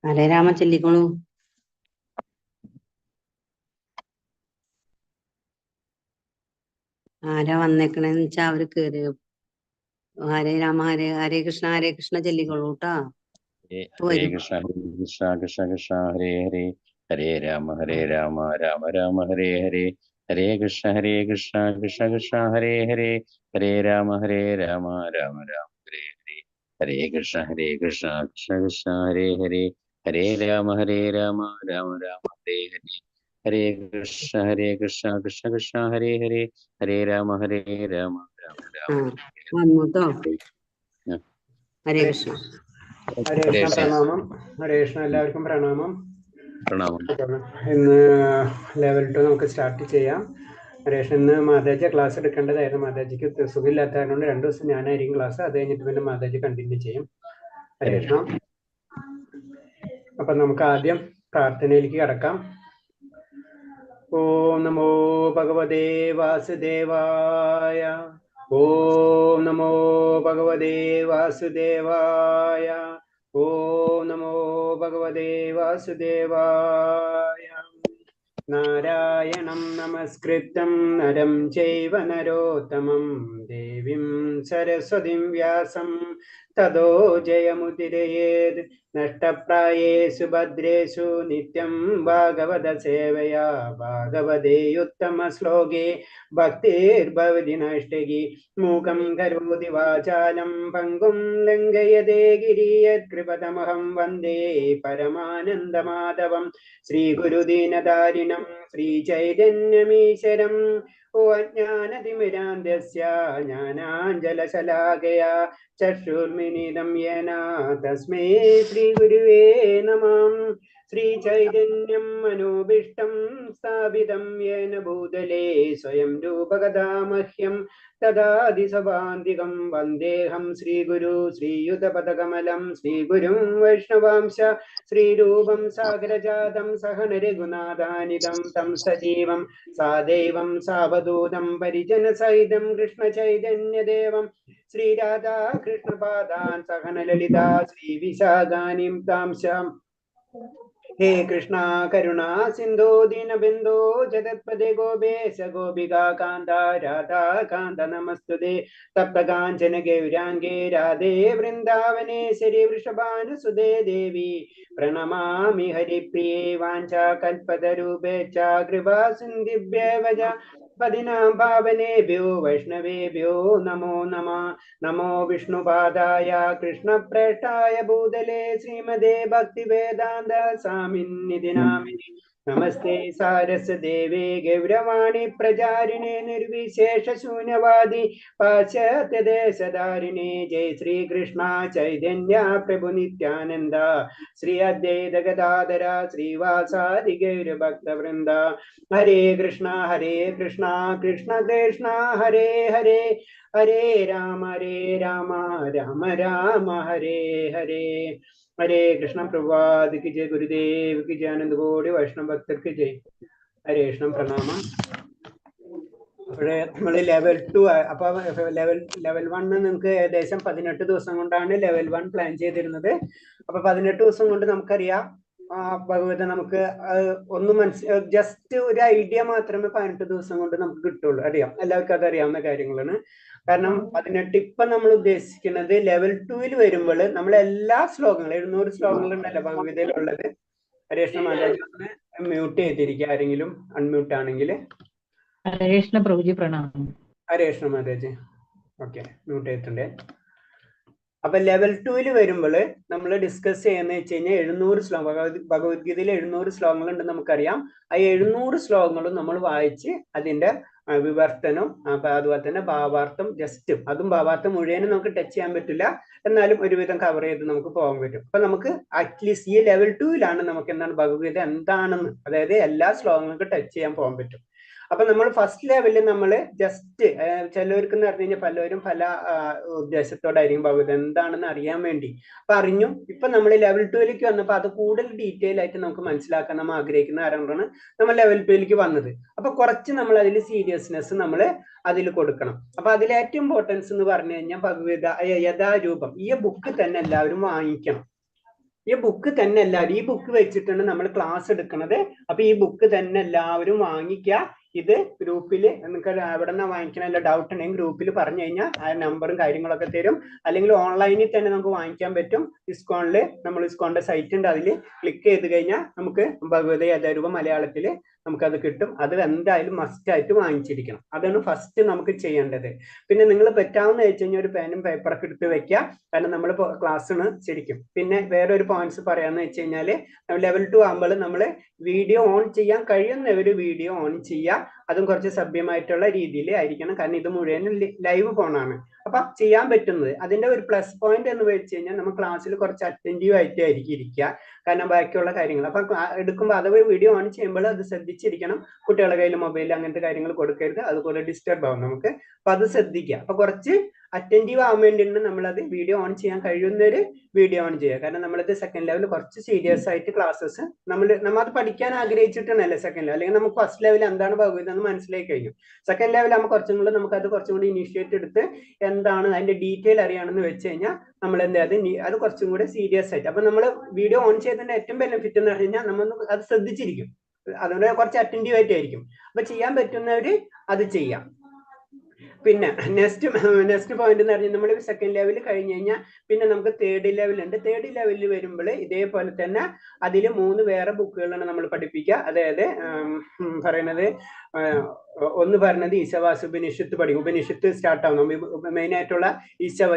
ഹരേ രാമ ചൊല്ലിക്കോളൂ. ആരാ വന്നേക്കണെന്ന് വെച്ചാ അവര് കേറി. ഹരേ രാമ ഹരേ കൃഷ്ണ ചൊല്ലിക്കോളൂ കേട്ടാ. ഹരേ കൃഷ്ണ കൃഷ്ണ കൃഷ്ണ കൃഷ്ണ ഹരേ ഹരേ ഹരേ രാമ രാമ രാമ ഹരേ ഹരേ ഹരേ കൃഷ്ണ കൃഷ്ണ കൃഷ്ണ ഹരേ ഹരേ ഹരേ രാമ രാമ രാമ ഹരേ ഹരേ ഹരേ കൃഷ്ണ കൃഷ്ണ കൃഷ്ണ ഹരേ ഹരേ ഹരേ രാമ രാമ രാമ ഹരേ ഹരേ ഹരേ കൃഷ്ണ കൃഷ്ണ കൃഷ്ണ ഹരേ ഹരേ ഹരേ രാമ രാമ രാമ വന്നുട്ടോ. ഹരേ കൃഷ്ണ. ഹരേ കൃഷ്ണ. പ്രണാമം. ഹരേ കൃഷ്ണ. എല്ലാവർക്കും പ്രണാമം. പ്രണാമം. ഇന്ന് ലെവൽ 2 നമുക്ക് സ്റ്റാർട്ട് ചെയ്യാം. ഹരേ കൃഷ്ണ. ഇന്ന് മാതാജി ക്ലാസ് എടുക്കേണ്ടതായിരുന്നു. മാതാജിക്ക് സുഖമില്ലാത്തതുകൊണ്ട് 2 ദിവസം ഞാനായിരിക്കും ക്ലാസ്. അത് കഴിഞ്ഞിട്ട് പിന്നെ മാതാജി കണ്ടിന്യൂ ചെയ്യും. ഹരേ കൃഷ്ണ. അപ്പൊ നമുക്ക് ആദ്യം പ്രാർത്ഥനയിലേക്ക് കടക്കാം. ഓം നമോ ഭഗവതേ വാസുദേവായ. ഓം നമോ ഭഗവതേ വാസുദേവായ. ഓം നമോ ഭഗവതേ വാസുദേവായ. നാരായണം നമസ്കൃത്യം നരം ചൈവ നരോത്തമം ദേവീം സരസ്വതീം വ്യാസം തതോ ജയമുദിരയേത്. നഷ്ടപ്രായേഷു ഭദ്രേഷു നിത്യം ഭാഗവത സേവയാ ഭാഗവതേയുത്തമ ശ്ലോകേ ഭക്തിർഭവതി നഷ്ടകി. മൂകം കരോതി വാചാലം പങ്കും ലംഘയതേ ഗിരിയത്കൃപതമഹം വന്ദേ പരമാനന്ദമാധവം. ശ്രീഗുരുദീനധാരിണം ശ്രീചൈതന്യമീശ്വരം. ഓ അജ്ഞാനതിമിരാന്ധ്യസ്യ ജ്ഞാനാഞ്ജലശലാകയാ ചക്ഷുർമിലിതം യേന തസ്മൈ ശ്രീഗുരുവേ നമഃ. ശ്രീചൈതന്യം മനോഭീഷ്ടം സ്ഥാപിതം യേന ഭൂതലേ സ്വയം രൂപകഥാ മഹ്യം തദാതി സഭാന്തികം. വന്ദേഹം ശ്രീഗുരു ശ്രീയുതപദകമലം ശ്രീഗുരും വൈഷ്ണവാംശ ശ്രീരൂപം സാഗരജാതം സഹന രഘുനാഥാനിതം തം സജീവം സാദൈവം സാവധൂതം പരിജനസഹിതം കൃഷ്ണ ചൈതന്യദേവം ശ്രീരാധാ കൃഷ്ണപാദാൻ സഹന ലളിതാ ശ്രീവിശാഖാനിം താംശം. ഹേ കൃഷ്ണ കരുണാ സിന്ധോ ദീനബിന്ദോ ജഗത്പദേ ഗോപേശ ഗോപികാ കാന്ത രാധാ കാന്ത നമസ്തുതേ. തപ്തകാഞ്ചന ഗൗരാംഗേ രാധേ വൃന്ദാവനേശ്വരി വൃഷഭാനുസുതേ ദേവി പ്രണമാമി ഹരിപ്രിയേ. വാഞ്ചാകൽപതരൂപേച്ഛ കൃപാ സിന്ധിഭ്യേവ ച പതിനാം പാവനേഭ്യോ വൈഷ്ണവേഭ്യോ നമോ നമഃ. നമോ വിഷ്ണുപാദായ കൃഷ്ണപ്രേഷ്ഠായ ഭൂതലേ ശ്രീമതേ ഭക്തിവേദാന്ത സ്വാമിന്നിധി നാമിനി. നമസ്തേ സാരസ്വതദേവേ ഗൗരവാണി പ്രചാരിണേ നിർവിശേഷ ശൂന്യവാദി പാശ്ചാത്യദേശധാരിണേ. ജയ ശ്രീകൃഷ്ണ ചൈതന്യ പ്രഭു നിത്യാനന്ദ ശ്രീ അദ്വൈത ഗദാധര ശ്രീവാസാദി ഗൗരഭക്തവൃന്ദ. ഹരേ കൃഷ്ണ കൃഷ്ണ കൃഷ്ണ ഹരേ ഹരേ ഹരേ രാമ രാമ രാമ ഹരേ ഹരേ. ഹരേ കൃഷ്ണ. പ്രഭാത് കി ജയ. ഗുരുദേവ് കി ജയ. ആനന്ദ കോടി വൈഷ്ണവ ഭക്തർക്ക് ജയ്. ഹരേ കൃഷ്ണ. പ്രണാമം. അവിടെ നമ്മൾ ലെവൽ 2 അപ്പൊ ലെവൽ 1 നമുക്ക് ഏകദേശം 18 ദിവസം കൊണ്ടാണ് ലെവൽ 1 പ്ലാൻ ചെയ്തിരുന്നത്. അപ്പൊ 18 ദിവസം കൊണ്ട് നമുക്കറിയാം ഭഗവത നമുക്ക് ഒന്ന് ജസ്റ്റ് ഒരു ഐഡിയ മാത്രമേ 18 ദിവസം കൊണ്ട് നമുക്ക് കിട്ടുള്ളൂ. അറിയാം, എല്ലാവർക്കും അത് അറിയാവുന്ന കാര്യങ്ങളാണ്. കാരണം 18 ഇപ്പൊ നമ്മൾ ഉദ്ദേശിക്കുന്നത് ലെവൽ 2 വരുമ്പോൾ നമ്മൾ എല്ലാ ശ്ലോകങ്ങളും 700 ശ്ലോകങ്ങൾ ഉണ്ടല്ലോ ഭഗവതയിലുള്ളത്. ഹരേഷ്ണ മാതാജി ഒന്ന് മ്യൂട്ട് ചെയ്തിരിക്കുക, ആരെങ്കിലും അൺമ്യൂട്ട് ആണെങ്കിൽ. ഹരേഷ്ണ പ്രഭുജി പ്രണാമം. ഹരേഷ്ണ മാതാജി ഓക്കെ, മ്യൂട്ട് ചെയ്തിട്ടുണ്ട്. അപ്പൊ ലെവൽ 2 വരുമ്പോൾ നമ്മൾ ഡിസ്കസ് ചെയ്യുന്ന വെച്ച് കഴിഞ്ഞാൽ 700 ശ്ലോകം, ഭഗവത്ഗീതയിൽ 700 ശ്ലോകങ്ങൾ ഉണ്ടെന്ന് നമുക്കറിയാം. ആ 700 ശ്ലോകങ്ങളും നമ്മൾ വായിച്ച് അതിന്റെ വിവർത്തനം, അതുപോലെ തന്നെ ഭാവാർത്ഥം, ജസ്റ്റ് അതും ഭാവാർത്ഥം മുഴുവനും നമുക്ക് ടച്ച് ചെയ്യാൻ പറ്റില്ല, എന്നാലും ഒരുവിധം കവർ ചെയ്ത് നമുക്ക് പോകാൻ പറ്റും. അപ്പൊ നമുക്ക് അറ്റ്ലീസ്റ്റ് ഈ ലെവൽ 2 നമുക്ക് എന്താണ് ഭഗവത്ഗീത എന്താണെന്ന്, അതായത് എല്ലാ ശ്ലോകങ്ങൾക്കും ടച്ച് ചെയ്യാൻ പോകാൻ പറ്റും. അപ്പൊ നമ്മൾ ഫസ്റ്റ് ലെവലിൽ നമ്മൾ ജസ്റ്റ് ചിലവർക്ക് എന്ന് പറഞ്ഞു കഴിഞ്ഞാൽ പലരും പല ഉദ്ദേശത്തോടായിരിക്കും ഭഗവത് എന്താണെന്ന് അറിയാൻ വേണ്ടി അപ്പൊ അറിഞ്ഞു. ഇപ്പൊ നമ്മൾ ലെവൽ 2 വന്നപ്പോൾ അത് കൂടുതൽ ഡീറ്റെയിൽ ആയിട്ട് നമുക്ക് മനസ്സിലാക്കാൻ നമ്മൾ ആഗ്രഹിക്കുന്ന കാരണമാണ് നമ്മൾ ലെവൽ 2 വന്നത്. അപ്പൊ കുറച്ച് നമ്മൾ അതിൽ സീരിയസ്നെസ് നമ്മൾ അതിൽ കൊടുക്കണം. അപ്പൊ അതിൽ ഏറ്റവും ഇമ്പോർട്ടൻസ് എന്ന് പറഞ്ഞു കഴിഞ്ഞാൽ ഭഗവത യഥാരൂപം ഈ ബുക്ക് തന്നെ എല്ലാവരും വാങ്ങിക്കണം. ഈ ബുക്ക് തന്നെ എല്ലാവരും, ഈ ബുക്ക് വെച്ചിട്ടാണ് നമ്മൾ ക്ലാസ് എടുക്കുന്നത്. അപ്പൊ ഈ ബുക്ക് തന്നെ എല്ലാവരും വാങ്ങിക്കുക. ഇത് ഗ്രൂപ്പിൽ നിങ്ങൾക്ക് എവിടെ നിന്നാ വാങ്ങിക്കണമല്ലോ ഡൗട്ട് ഉണ്ടെങ്കിൽ ഗ്രൂപ്പിൽ പറഞ്ഞു കഴിഞ്ഞാൽ ആ നമ്പറും കാര്യങ്ങളൊക്കെ തരും. അല്ലെങ്കിൽ ഓൺലൈനിൽ തന്നെ നമുക്ക് വാങ്ങിക്കാൻ പറ്റും. ഇസ്കോണിൽ നമ്മൾ ഇസ്കോണിന്റെ സൈറ്റ് ഉണ്ട്, അതിൽ ക്ലിക്ക് ചെയ്ത് കഴിഞ്ഞാൽ നമുക്ക് ഭഗവതി യഥാരൂപം മലയാളത്തിൽ നമുക്കത് കിട്ടും. അത് എന്തായാലും മസ്റ്റ് ആയിട്ട് വാങ്ങിച്ചിരിക്കണം. അതാണ് ഫസ്റ്റ് നമുക്ക് ചെയ്യേണ്ടത്. പിന്നെ നിങ്ങൾ പറ്റാവുന്ന വെച്ച് കഴിഞ്ഞാൽ ഒരു പേനും പേപ്പറൊക്കെ എടുത്ത് വെക്കുക. കാരണം നമ്മൾ ക്ലാസ്സിന് ശരിക്കും. പിന്നെ വേറെ ഒരു പോയിന്റ്സ് പറയാന്ന് വെച്ച് കഴിഞ്ഞാല് ലെവൽ 2 ആകുമ്പോൾ നമ്മൾ വീഡിയോ ഓൺ ചെയ്യാൻ കഴിയുന്നവര് വീഡിയോ ഓൺ ചെയ്യുക. അതും കുറച്ച് സഭ്യമായിട്ടുള്ള രീതിയിൽ ആയിരിക്കണം. കാരണം ഇത് മുഴുവൻ ലൈവ് ഫോണാണ്. അപ്പൊ ചെയ്യാൻ പറ്റുന്നത് അതിന്റെ ഒരു പ്ലസ് പോയിന്റ് എന്ന് വെച്ച് കഴിഞ്ഞാൽ നമ്മൾ ക്ലാസ്സിൽ കുറച്ച് അറ്റൻറ്റീവ് ആയിട്ടായിരിക്കും ഇരിക്കുക. കാരണം ബാക്കിയുള്ള കാര്യങ്ങൾ അപ്പൊ എടുക്കുമ്പോൾ അഥവാ വീഡിയോ ഓൺ ചെയ്യുമ്പോൾ അത് ശ്രദ്ധിച്ചിരിക്കണം. കുട്ടികളുടെ കയ്യിൽ മൊബൈൽ അങ്ങനത്തെ കാര്യങ്ങൾ കൊടുക്കരുത്. അതുപോലെ ഡിസ്റ്റർബ് ആവും നമുക്ക്. അപ്പൊ അത് ശ്രദ്ധിക്കുക. അപ്പൊ കുറച്ച് അറ്റൻറ്റീവ് ആവാൻ വേണ്ടിയിട്ട് നമ്മളത് വീഡിയോ ഓൺ ചെയ്യാൻ കഴിയുന്നൊരു വീഡിയോ ഓൺ ചെയ്യുക. കാരണം നമ്മളത് സെക്കൻഡ് ലെവൽ കുറച്ച് സീരിയസ് ആയിട്ട് ക്ലാസ്സസ് നമ്മൾ അത് പഠിക്കാൻ ആഗ്രഹിച്ചിട്ടാണല്ലേ സെക്കൻഡ് ലെവൽ. അല്ലെങ്കിൽ നമുക്ക് ഫസ്റ്റ് ലെവൽ എന്താണ് ഭഗവത് എന്ന് മനസ്സിലാക്കി കഴിഞ്ഞു. സെക്കൻഡ് ലെവൽ ആകുമ്പോൾ കുറച്ചും കൂടി നമുക്കത് കുറച്ചും കൂടി ഇനിഷ്യേറ്റ് എടുത്ത് എന്താണ് അതിന്റെ ഡീറ്റെയിൽ അറിയണമെന്ന് വെച്ച് കഴിഞ്ഞാൽ നമ്മൾ എന്താ അത് കുറച്ചും കൂടി സീരിയസ് ആയിട്ട്. അപ്പൊ നമ്മൾ വീഡിയോ ഓൺ ചെയ്തതിന്റെ ഏറ്റവും ബെനിഫിറ്റ് എന്ന് പറഞ്ഞു കഴിഞ്ഞാൽ നമ്മൾ അത് ശ്രദ്ധിച്ചിരിക്കും. അതുകൊണ്ട് കുറച്ച് അറ്റൻറ്റീവ് ആയിട്ടായിരിക്കും. അപ്പൊ ചെയ്യാൻ പറ്റുന്നവര് അത് ചെയ്യാം. പിന്നെ നെക്സ്റ്റ് പോയിന്റ് എന്ന് പറഞ്ഞാൽ നമ്മൾ സെക്കൻഡ് ലെവൽ കഴിഞ്ഞ് കഴിഞ്ഞാൽ പിന്നെ നമുക്ക് തേർഡ് ലെവൽ ഉണ്ട്. തേർഡ് ലെവലിൽ വരുമ്പോൾ ഇതേപോലെ തന്നെ അതിൽ 3 വേറെ ബുക്കുകളാണ് നമ്മൾ പഠിപ്പിക്കുക. അതായത് പറയുന്നത് ഒന്ന് പറഞ്ഞത് ഈശവാസുപനിഷത്ത് പഠിക്കും. ഉപനിഷത്ത് സ്റ്റാർട്ട് ആവും. മെയിൻ ആയിട്ടുള്ള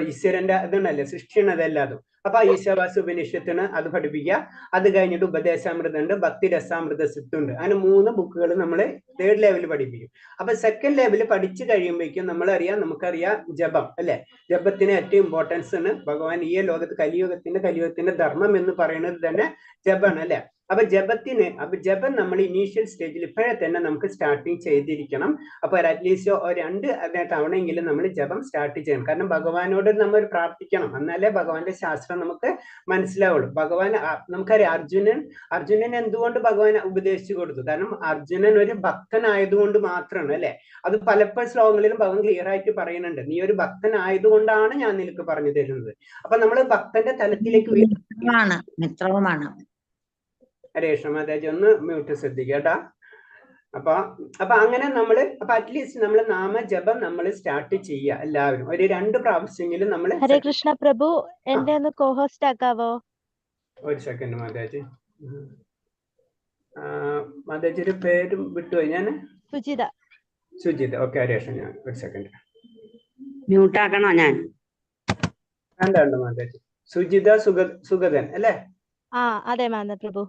ഈശ്വരന്റെ ഇതുണ്ടല്ലേ, സൃഷ്ടിയാണ് അതെല്ലാതും. അപ്പൊ ഈശവാസു ഉപനിഷത്തിന് അത് പഠിപ്പിക്കുക. അത് കഴിഞ്ഞിട്ട് ഉപദേശാമൃതം ഉണ്ട്, ഭക്തി രസാമൃത സിദ്ധുണ്ട്. അങ്ങനെ 3 ബുക്കുകൾ നമ്മൾ തേർഡ് ലെവൽ പഠിപ്പിക്കും. അപ്പൊ സെക്കൻഡ് ലെവൽ പഠിച്ചു കഴിയുമ്പോഴേക്കും നമുക്കറിയാം ജപം അല്ലെ. ജപത്തിന് ഏറ്റവും ഇമ്പോർട്ടൻസ് ആണ്. ഭഗവാൻ ഈ ലോകത്ത് കലിയുഗത്തിന്റെ ധർമ്മം എന്ന് പറയുന്നത് തന്നെ ജപമാണ് അല്ലെ. അപ്പൊ ജപം നമ്മൾ ഇനീഷ്യൽ സ്റ്റേജിൽ ഇപ്പോഴേ തന്നെ നമുക്ക് സ്റ്റാർട്ടിങ് ചെയ്തിരിക്കണം. അപ്പൊ അറ്റ്ലീസ്റ്റ് 2 തവണയെങ്കിലും നമ്മൾ ജപം സ്റ്റാർട്ട് ചെയ്യണം. കാരണം ഭഗവാനോട് നമ്മൾ പ്രാർത്ഥിക്കണം. എന്നാലേ ഭഗവാന്റെ ശാസ്ത്രം നമുക്ക് മനസ്സിലാവുള്ളൂ. ഭഗവാൻ നമുക്കറിയാം അർജുനൻ എന്തുകൊണ്ട് ഭഗവാൻ ഉപദേശിച്ചു കൊടുത്തു? കാരണം അർജുനൻ ഒരു ഭക്തനായതുകൊണ്ട് മാത്രമാണ് അല്ലെ. അത് പലപ്പോഴും ശ്ലോകങ്ങളിലും ഭഗവാൻ ക്ലിയർ ആയിട്ട് പറയുന്നുണ്ട്. നീ ഒരു ഭക്തനായതുകൊണ്ടാണ് ഞാൻ നിനക്ക് പറഞ്ഞു തരുന്നത്. അപ്പൊ നമ്മൾ ഭക്തന്റെ തലത്തിലേക്ക് മിത്രവുമാണ്. ഹരേ കൃഷ്ണ മാതാജി ഒന്ന് മ്യൂട്ട് ശ്രദ്ധിക്കട്ടാ. അപ്പൊ അങ്ങനെ നമ്മൾ അറ്റ്ലീസ്റ്റ് നമ്മൾ നാമജപം നമ്മൾ സ്റ്റാർട്ട് ചെയ്യുക. എല്ലാവരും ഒരു 2 പ്രാവശ്യമെങ്കിലും നമ്മൾ. ഹരേ കൃഷ്ണ പ്രഭു, എന്റെ ഒന്ന് കോഹോസ്റ്റ് ആക്കാവോ? ഒരു സെക്കൻഡ് മാതാജി. മാതാജിയുടെ പേര് വിട്ടുപോയി ഞാൻ. സുജിത. ഓക്കെ ഹരേ കൃഷ്ണ. ഞാൻ ഒരു സെക്കൻഡ് മ്യൂട്ടാക്കണോ ഞാൻ? വേണ്ട മാതാജി. സുജിത സുഗതൻ അല്ലേ? അതെ മാതാ പ്രഭു.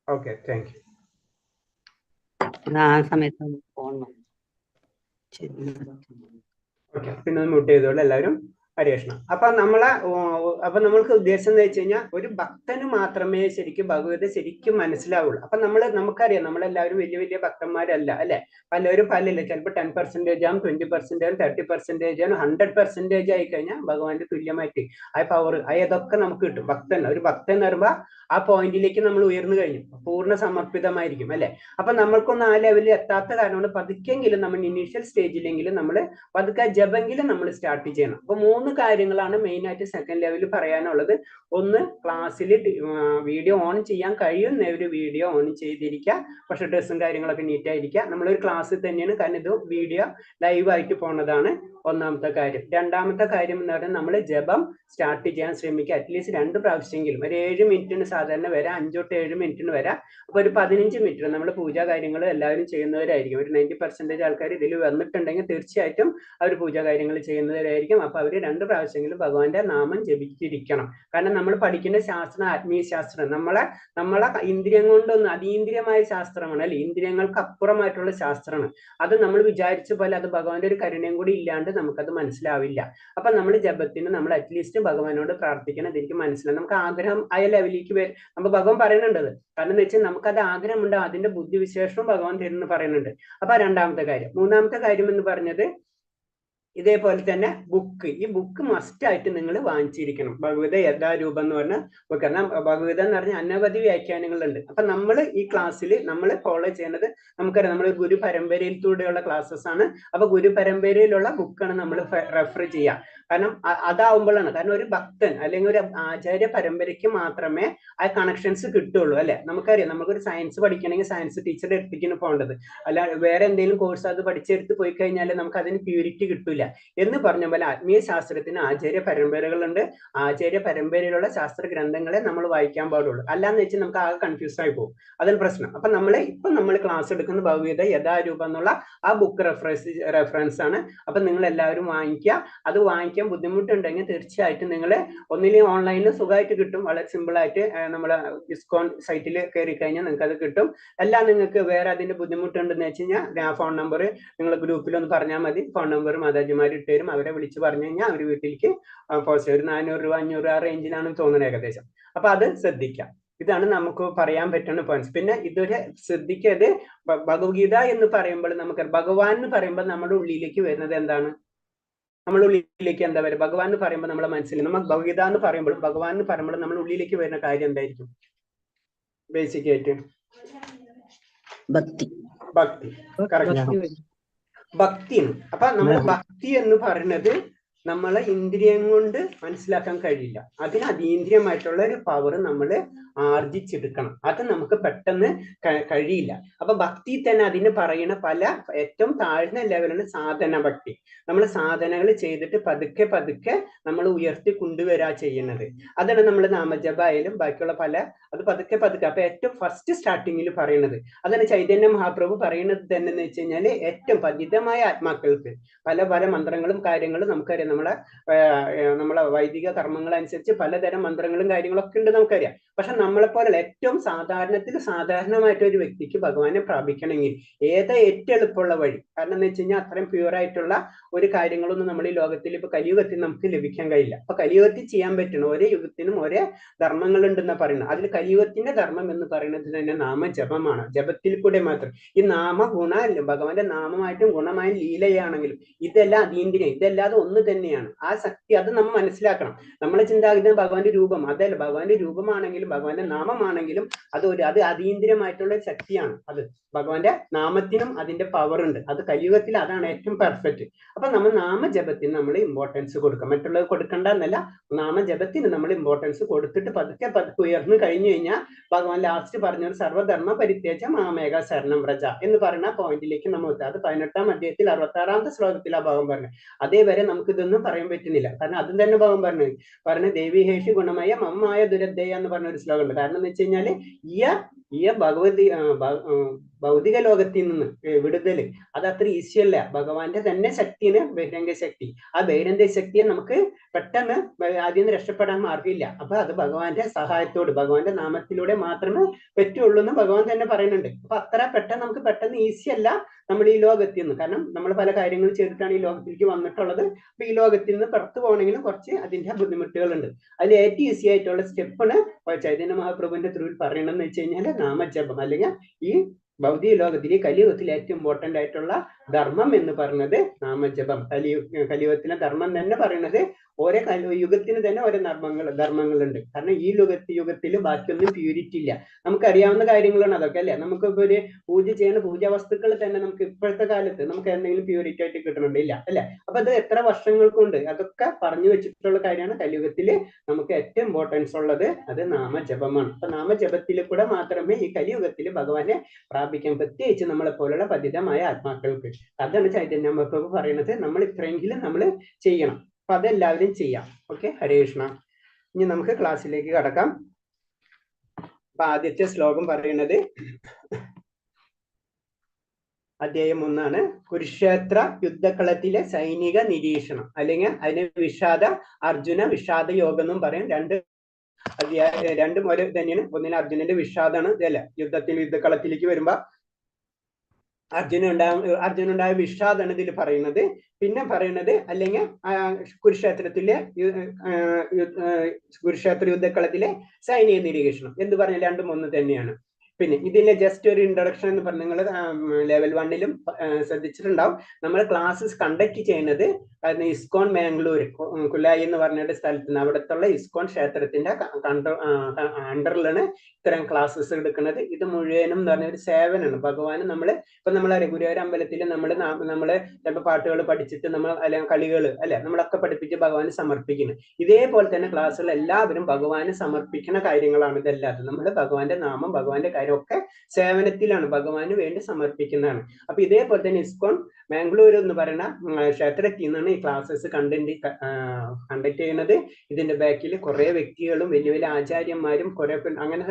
Okay, thank you. ആ സമയത്ത് ഫോൺ ഓക്കെ, പിന്നെ മ്യൂട്ട് ചെയ്തോളൂ എല്ലാവരും. ഹരേ കൃഷ്ണ. അപ്പൊ നമ്മൾക്ക് ഉദ്ദേശം എന്ന് വെച്ച് കഴിഞ്ഞാൽ ഒരു ഭക്തന് മാത്രമേ ശരിക്കും ഭഗവത് ശരിക്കും മനസ്സിലാവുള്ളൂ. അപ്പൊ നമുക്കറിയാം നമ്മളെല്ലാവരും വലിയ വലിയ ഭക്തന്മാരല്ല അല്ലെ. പലരും ചിലപ്പോൾ 10% ആവും, 20% 30% 100% ആയി കഴിഞ്ഞാൽ ഭഗവാന്റെ തുല്യമായിട്ട് ആ പവർ അതൊക്കെ നമുക്ക് കിട്ടും. ഒരു ഭക്തൻ എന്ന് പറയുമ്പോൾ ആ പോയിന്റിലേക്ക് നമ്മൾ ഉയർന്നു കഴിഞ്ഞു, പൂർണ്ണ സമർപ്പിതമായിരിക്കും അല്ലെ. അപ്പൊ നമ്മൾക്കൊന്നും ആ ലെവലിൽ എത്താത്ത കാരണം കൊണ്ട് പതുക്കെങ്കിലും നമ്മൾ ഇനീഷ്യൽ സ്റ്റേജിലെങ്കിലും നമ്മൾ പതുക്കെ ജപെങ്കിലും നമ്മൾ സ്റ്റാർട്ട് ചെയ്യണം. അപ്പൊ 3 കാര്യങ്ങളാണ് മെയിൻ ആയിട്ട് സെക്കൻഡ് ലെവലിൽ പറയാനുള്ളത്. ഒന്ന്, ക്ലാസ്സിൽ വീഡിയോ ഓൺ ചെയ്യാൻ കഴിയുന്ന വീഡിയോ ഓൺ ചെയ്തിരിക്കുക. പക്ഷെ ഡ്രസ്സും കാര്യങ്ങളൊക്കെ നീറ്റ് ആയിരിക്കുക. നമ്മളൊരു ക്ലാസ്സിൽ തന്നെയാണ്, കാരണം ഇത് വീഡിയോ ലൈവ് ആയിട്ട് പോണതാണ്. ഒന്നാമത്തെ കാര്യം. രണ്ടാമത്തെ കാര്യം എന്ന് പറഞ്ഞാൽ നമ്മൾ ജപം സ്റ്റാർട്ട് ചെയ്യാൻ ശ്രമിക്കുക. അറ്റ്ലീസ്റ്റ് 2 പ്രാവശ്യമെങ്കിലും. ഒരു 7 മിനിറ്റിന് സാധാരണ വരാം, 5 തൊട്ട് 7 മിനിറ്റിന് വരാം. അപ്പൊ ഒരു 15 മിനിറ്റ് നമ്മൾ പൂജാ കാര്യങ്ങൾ എല്ലാവരും ചെയ്യുന്നവരായിരിക്കും. ഒരു 90% ആൾക്കാർ ഇതിൽ വന്നിട്ടുണ്ടെങ്കിൽ തീർച്ചയായിട്ടും അവർ പൂജാ കാര്യങ്ങൾ ചെയ്യുന്നവരായിരിക്കും. അപ്പൊ അവർ 2 പ്രാവശ്യമെങ്കിലും ഭഗവാന്റെ നാമം ജപിച്ചിരിക്കണം. കാരണം നമ്മൾ പഠിക്കുന്ന ശാസ്ത്രം ആത്മീയ ശാസ്ത്രം, നമ്മളെ ഇന്ദ്രിയം കൊണ്ടൊന്നും അതീന്ദ്രിയമായ ശാസ്ത്രമാണ് അല്ലെ. ഇന്ദ്രിയങ്ങൾക്ക് അപ്പുറമായിട്ടുള്ള ശാസ്ത്രമാണ്. അത് നമ്മൾ വിചാരിച്ച പോലെ അത് ഭഗവാന്റെ ഒരു കരുണയും കൂടി ഇല്ലാണ്ട് നമുക്കത് മനസ്സിലാവില്ല. അപ്പൊ നമ്മൾ ജപത്തിന് നമ്മൾ അറ്റ്ലീസ്റ്റ് ഭഗവാനോട് പ്രാർത്ഥിക്കണം. അതെനിക്ക് മനസ്സിലാവും. നമുക്ക് ആഗ്രഹം ആയ ലെവലിലേക്ക് വരും. നമ്മൾ ഭഗവാൻ പറയുന്നുണ്ടത്. കാരണം എന്ന് വെച്ചാൽ നമുക്കത് ആഗ്രഹമുണ്ട്, അതിന്റെ ബുദ്ധിവിശേഷവും ഭഗവാൻ തരുന്നു പറയുന്നുണ്ട്. അപ്പൊ രണ്ടാമത്തെ കാര്യം. മൂന്നാമത്തെ കാര്യം എന്ന് പറഞ്ഞത് ഇതേപോലെ തന്നെ ബുക്ക്. ഈ ബുക്ക് മസ്റ്റ് ആയിട്ട് നിങ്ങൾ വാങ്ങിച്ചിരിക്കണം. ഭഗവത യഥാരൂപം എന്ന് പറഞ്ഞ ബുക്ക്. കാരണം ഭഗവത എന്ന് പറഞ്ഞാൽ അനവധി വ്യാഖ്യാനങ്ങളുണ്ട്. അപ്പൊ നമ്മൾ ഈ ക്ലാസ്സിൽ നമ്മൾ ഫോളോ ചെയ്യുന്നത് നമുക്കറിയാം, നമ്മൾ ഗുരു പരമ്പരയിലൂടെയുള്ള ക്ലാസ്സസ് ആണ്. അപ്പൊ ഗുരു പരമ്പരയിലുള്ള ബുക്കാണ് നമ്മൾ റെഫർ ചെയ്യുക. കാരണം അതാവുമ്പോഴാണ്, കാരണം ഒരു ഭക്തൻ അല്ലെങ്കിൽ ഒരു ആചാര്യ പരമ്പരയ്ക്ക് മാത്രമേ ആ കണക്ഷൻസ് കിട്ടുള്ളൂ അല്ലെ. നമുക്കറിയാം, നമുക്കൊരു സയൻസ് പഠിക്കണമെങ്കിൽ സയൻസ് ടീച്ചറുടെ അടുത്തേക്കാണ് പോകേണ്ടത്, അല്ല വേറെ എന്തെങ്കിലും കോഴ്സ് അത് പഠിച്ചെടുത്ത് പോയി കഴിഞ്ഞാൽ നമുക്ക് അതിന് പ്യൂരിറ്റി കിട്ടില്ല. എന്ന് പറഞ്ഞ പോലെ ആത്മീയ ശാസ്ത്രത്തിന് ആചാര്യ പരമ്പരകളുണ്ട്. ആചാര്യ പരമ്പരയിലുള്ള ശാസ്ത്ര ഗ്രന്ഥങ്ങളെ നമ്മൾ വായിക്കാൻ പാടുള്ളൂ. അല്ലാന്ന് വെച്ചാൽ നമുക്ക് ആകെ കൺഫ്യൂസ് ആയി പോകും. അതാണ് പ്രശ്നം. അപ്പൊ നമ്മൾ ക്ലാസ് എടുക്കുന്ന ഭഗവത്ഗീത യഥാരൂപം എന്നുള്ള ആ ബുക്ക് റെഫറൻസ് ആണ്. അപ്പൊ നിങ്ങൾ എല്ലാവരും വാങ്ങിക്കുക. അത് വാങ്ങിക്കാൻ ബുദ്ധിമുട്ടുണ്ടെങ്കിൽ തീർച്ചയായിട്ടും നിങ്ങൾ ഒന്നില്ലെങ്കിൽ ഓൺലൈനിൽ സുഖമായിട്ട് കിട്ടും, വളരെ സിമ്പിൾ ആയിട്ട് നമ്മളെ ഡിസ്കൗണ്ട് സൈറ്റിൽ കയറി കഴിഞ്ഞാൽ നിങ്ങൾക്ക് അത് കിട്ടും. അല്ല നിങ്ങൾക്ക് വേറെ അതിന്റെ ബുദ്ധിമുട്ടുണ്ടെന്ന് വെച്ച് കഴിഞ്ഞാൽ ഫോൺ നമ്പർ നിങ്ങൾ ഗ്രൂപ്പിൽ ഒന്ന് പറഞ്ഞാൽ മതി. ഫോൺ നമ്പർ മാതാജിമാർ ഇട്ടുതരും. അവരെ വിളിച്ച് പറഞ്ഞു കഴിഞ്ഞാൽ അവർ വീട്ടിലേക്ക് പോസ്റ്റ് ഒരു 400 രൂപ 500 രൂപ റേഞ്ചിലാണെന്ന് തോന്നുന്നത് ഏകദേശം. അപ്പൊ അത് ശ്രദ്ധിക്കാം. ഇതാണ് നമുക്ക് പറയാൻ പറ്റുന്ന പോയിന്റ്സ്. പിന്നെ ഇതൊരു ശ്രദ്ധിക്കത്, ഭഗവത്ഗീത എന്ന് പറയുമ്പോൾ നമുക്ക് ഭഗവാൻ എന്ന് പറയുമ്പോൾ നമ്മുടെ ഉള്ളിലേക്ക് വരുന്നത് എന്താണ്? നമ്മുടെ ഉള്ളിലേക്ക് എന്താ വരും? ഭഗവാൻ എന്ന് പറയുമ്പോൾ നമ്മളെ മനസ്സിൽ, നമ്മൾ ഭഗവത്ഗീത എന്ന് പറയുമ്പോൾ ഭഗവാൻ എന്ന് പറയുമ്പോൾ നമ്മുടെ ഉള്ളിലേക്ക് വരുന്ന കാര്യം എന്തായിരിക്കും? ബേസിക് ആയിട്ട് ഭക്തി. ഭക്തി. കറക്റ്റ്, ഭക്തിയാണ്. അപ്പൊ നമ്മൾ ഭക്തി എന്ന് പറയുന്നത് നമ്മളെ ഇന്ദ്രിയം കൊണ്ട് മനസ്സിലാക്കാൻ കഴിയില്ല. അതിന് അതീന്ദ്രിയമായിട്ടുള്ള ഒരു പവർ നമ്മൾ ആർജിച്ചെടുക്കണം. അത് നമുക്ക് പെട്ടെന്ന് കഴിയില്ല. അപ്പൊ ഭക്തി തന്നെ അതിന് പറയുന്ന പല ഏറ്റവും താഴ്ന്ന ലെവലിലുള്ള സാധന ഭക്തി. നമ്മൾ സാധനകൾ ചെയ്തിട്ട് പതുക്കെ പതുക്കെ നമ്മൾ ഉയർത്തി കൊണ്ടുവരാ ചെയ്യുന്നത്. അതാണ് നമ്മൾ നാമജപായാലും ബാക്കിയുള്ള അത് പതുക്കെ പതുക്കെ. അപ്പൊ ഏറ്റവും ഫസ്റ്റ് സ്റ്റാർട്ടിങ്ങിൽ പറയുന്നത് അതാണ് ചൈതന്യ മഹാപ്രഭു പറയുന്നത് തന്നെ എന്ന് വെച്ച് കഴിഞ്ഞാൽ ഏറ്റവും പതിതമായ ആത്മാക്കൾക്ക് പല പല മന്ത്രങ്ങളും കാര്യങ്ങളും നമുക്കറിയാം. നമ്മളെ വൈദിക കർമ്മങ്ങൾ അനുസരിച്ച് പലതരം മന്ത്രങ്ങളും കാര്യങ്ങളൊക്കെ ഉണ്ട് നമുക്കറിയാം. പക്ഷെ നമ്മളെപ്പോലുള്ള ഏറ്റവും സാധാരണമായിട്ട് ഒരു വ്യക്തിക്ക് ഭഗവാനെ പ്രാപിക്കണമെങ്കിൽ ഏറ്റവും എളുപ്പമുള്ള വഴി, കാരണം എന്ന് വെച്ച് കഴിഞ്ഞാൽ അത്രയും പ്യൂർ ആയിട്ടുള്ള ഒരു കാര്യങ്ങളൊന്നും നമ്മൾ ഈ ലോകത്തിൽ ഇപ്പൊ കലിയുഗത്തിൽ നമുക്ക് ലഭിക്കാൻ കഴിയില്ല. അപ്പൊ കലിയുഗത്തിൽ ചെയ്യാൻ പറ്റണം, ഓരോ യുഗത്തിനും ഓരോ ധർമ്മങ്ങൾ ഉണ്ടെന്ന് പറയുന്നത്. അതിൽ കലിയുഗത്തിന്റെ ധർമ്മം എന്ന് പറയുന്നത് തന്നെ നാമജപമാണ്. ജപത്തിൽ കൂടെ മാത്രം ഈ ഗുണ ഭഗവാന്റെ നാമമായിട്ടും ഗുണമായും ലീലയാണെങ്കിലും ഇതെല്ലാം അതീന്ദ്രിയം, ഇതല്ലാതെ ഒന്ന് തന്നെയാണ്. ആ ശക്തി അത് നമ്മൾ മനസ്സിലാക്കണം. നമ്മളെ ചിന്താഗതി ഭഗവാന്റെ രൂപം അതല്ല, ഭഗവാന്റെ രൂപമാണെങ്കിലും ഭഗവാന്റെ നാമമാണെങ്കിലും അത് അതീന്ദ്രിയമായിട്ടുള്ള ശക്തിയാണ്. അത് ഭഗവാന്റെ നാമത്തിനും അതിന്റെ പവർ ഉണ്ട്. അത് കലിയുഗത്തിൽ അതാണ് ഏറ്റവും പെർഫെക്റ്റ്. അപ്പൊ നമ്മൾ നാമജപത്തിന് നമ്മൾ ഇമ്പോർട്ടൻസ് കൊടുക്കാം. മറ്റുള്ളത് കൊടുക്കണ്ട എന്നല്ല, നാമജപത്തിന് നമ്മൾ ഇമ്പോർട്ടൻസ് കൊടുത്തിട്ട് പതുക്കെ പതുക്കെ ഉയർന്നു കഴിഞ്ഞു കഴിഞ്ഞാൽ ഭഗവാൻ ലാസ്റ്റ് പറഞ്ഞൊരു സർവ്വധർമ്മ പരിത്യേജ മാമേക ശരണം വ്രജ എന്ന് പറയുന്ന പോയിന്റിലേക്ക് നമ്മൾ എത്തുക. അത് 18-ാം അധ്യായത്തിൽ 66-ാമത്തെ ശ്ലോകത്തിൽ ആ ഭാഗം പറഞ്ഞു. അതേവരെ നമുക്ക് ഇതൊന്നും പറയാൻ പറ്റുന്നില്ല. കാരണം അതും തന്നെ ഭാഗം പറഞ്ഞ ദേവീഹേഷി ഗുണമയ മമ്മായ ദുരദ്ധയ എന്ന് പറഞ്ഞ ഒരു ശ്ലോകം ഉണ്ട്. കാരണം എന്ന് വെച്ച് കഴിഞ്ഞാല് ഈ ഭൗതിക ലോകത്തിൽ നിന്ന് വിടുതല് അത് അത്ര ഈസി അല്ല. ഭഗവാന്റെ തന്നെ ശക്തിയാണ് ബഹിരംഗ ശക്തി. ആ ബഹിരംഗ ശക്തിയെ നമുക്ക് പെട്ടെന്ന് ആദ്യം രക്ഷപ്പെടാൻ മാർഗമില്ല. അപ്പൊ അത് ഭഗവാന്റെ സഹായത്തോട് ഭഗവാന്റെ നാമത്തിലൂടെ മാത്രമേ പറ്റുള്ളൂ എന്ന് ഭഗവാൻ തന്നെ പറയുന്നുണ്ട്. അപ്പൊ അത്ര നമുക്ക് ഈസി അല്ല നമ്മൾ ഈ ലോകത്തിൽ നിന്ന്. കാരണം നമ്മൾ പല കാര്യങ്ങൾ ചെയ്തിട്ടാണ് ഈ ലോകത്തിലേക്ക് വന്നിട്ടുള്ളത്. അപ്പൊ ഈ ലോകത്തിൽ നിന്ന് പുറത്തു പോകണമെങ്കിലും കുറച്ച് അതിന്റെ ബുദ്ധിമുട്ടുകളുണ്ട്. അതിൽ ഏറ്റവും ഈസി ആയിട്ടുള്ള സ്റ്റെപ്പാണ് ചൈതന്യ മഹാപ്രഭുവിന്റെ ത്രൂവിൽ പറയണമെന്ന് വെച്ച് കഴിഞ്ഞാൽ നാമജപം. അല്ലെങ്കിൽ ഈ ഭൗതിക ലോകത്തിലെ കലിയുഗത്തിൽ ഏറ്റവും ഇമ്പോർട്ടന്റ് ആയിട്ടുള്ള ധർമ്മം എന്ന് പറയുന്നത് നാമജപം. കലിയുഗത്തിലെ ധർമ്മം തന്നെ പറയുന്നത് ഓരോ യുഗത്തിന് തന്നെ ഓരോ ധർമ്മങ്ങളുണ്ട്. കാരണം ഈ യുഗത്തിൽ ബാക്കിയൊന്നും പ്യൂരിറ്റി ഇല്ല. നമുക്കറിയാവുന്ന കാര്യങ്ങളാണ് അതൊക്കെ അല്ലെ. നമുക്കിപ്പോ ഒരു പൂജ ചെയ്യുന്ന പൂജാ വസ്തുക്കൾ തന്നെ നമുക്ക് ഇപ്പോഴത്തെ കാലത്ത് നമുക്ക് എന്തെങ്കിലും പ്യൂരിറ്റി ആയിട്ട് കിട്ടണമെന്നില്ല അല്ലെ. അപ്പൊ അത് എത്ര വർഷങ്ങൾക്കുണ്ട് അതൊക്കെ പറഞ്ഞു വെച്ചിട്ടുള്ള കാര്യമാണ്. കലിയുഗത്തില് നമുക്ക് ഏറ്റവും ഇമ്പോർട്ടൻസ് ഉള്ളത് അത് നാമജപമാണ്. അപ്പൊ നാമജപത്തിൽ കൂടെ മാത്രമേ ഈ കലിയുഗത്തിൽ ഭഗവാനെ പ്രാപിക്കാൻ, പ്രത്യേകിച്ച് നമ്മളെ പോലുള്ള പതിതമായ ആത്മാക്കൾക്ക്. അതാണ് ചൈതന്യ മഹാപ്രഭു പറയുന്നത്. നമ്മൾ ഇത്രയെങ്കിലും നമ്മൾ ചെയ്യണം. അപ്പൊ അതെല്ലാവരും ചെയ്യാം. ഓക്കെ, ഹരേ കൃഷ്ണ. ഇനി നമുക്ക് ക്ലാസ്സിലേക്ക് കടക്കാം. അപ്പൊ ആദ്യത്തെ ശ്ലോകം പറയുന്നത് അധ്യായം 1 കുരുക്ഷേത്ര യുദ്ധക്കളത്തിലെ സൈനിക നിരീക്ഷണം, അല്ലെങ്കിൽ അതിന് അർജുന വിഷാദ യോഗം എന്നും പറയും. രണ്ടും ഒരു തന്നെയാണ്. ഒന്നിന് അർജുനന്റെ വിഷാദാണ് അല്ലെ, യുദ്ധക്കളത്തിലേക്ക് വരുമ്പോ അർജുനുണ്ടായ വിഷാദാണ് ഇതിൽ പറയുന്നത്. പിന്നെ പറയുന്നത് അല്ലെങ്കിൽ കുരുക്ഷേത്ര യുദ്ധക്കളത്തിലെ സൈനിക നിരീക്ഷണം എന്ന് പറഞ്ഞാൽ രണ്ടും ഒന്ന് തന്നെയാണ്. പിന്നെ ഇതിന്റെ ജസ്റ്റ് ഒരു ഇൻട്രൊഡക്ഷൻ എന്ന് പറഞ്ഞ നിങ്ങൾ ലെവൽ 1ലും ശ്രദ്ധിച്ചിട്ടുണ്ടാവും. നമ്മൾ ക്ലാസ്സസ് കണ്ടക്ട് ചെയ്യുന്നത് ഇസ്കോൺ മാംഗ്ലൂർ കുലായി എന്ന് പറഞ്ഞ സ്ഥലത്ത് നിന്ന് അവിടത്തുള്ള ഇസ്കോൺ ക്ഷേത്രത്തിന്റെ അണ്ടറിലാണ് ഇത്തരം ക്ലാസ്സസ് എടുക്കുന്നത്. ഇത് മുഴുവനും എന്ന് പറഞ്ഞ ഒരു സേവനമാണ്. ഭഗവാന് നമ്മള് ഇപ്പൊ നമ്മളറിയാം ഗുരുവായൂർ അമ്പലത്തിൽ നമ്മള് ചിലപ്പോൾ പാട്ടുകൾ പഠിച്ചിട്ട് നമ്മൾ അല്ലെങ്കിൽ കളികൾ അല്ലെ നമ്മളൊക്കെ പഠിപ്പിച്ച് ഭഗവാന് സമർപ്പിക്കുന്നു. ഇതേപോലെ തന്നെ ക്ലാസ്സുകൾ എല്ലാവരും ഭഗവാന് സമർപ്പിക്കുന്ന കാര്യങ്ങളാണ് ഇതെല്ലാം. നമ്മൾ ഭഗവാന്റെ നാമം ഭഗവാന്റെ കാര്യമൊക്കെ സേവനത്തിലാണ്, ഭഗവാന് വേണ്ടി സമർപ്പിക്കുന്നതാണ്. അപ്പൊ ഇതേപോലെ തന്നെ ഇസ്കോൺ മാംഗ്ലൂർ എന്ന് പറയുന്ന ക്ഷേത്രത്തിൽ നിന്നാണ് ഈ ക്ലാസ്സസ് കണ്ടക്ട് ചെയ്യുന്നത്. ഇതിന്റെ ബാക്കിൽ കുറെ വ്യക്തികളും വലിയ വലിയ ആചാര്യന്മാരും കുറെ അങ്ങനെ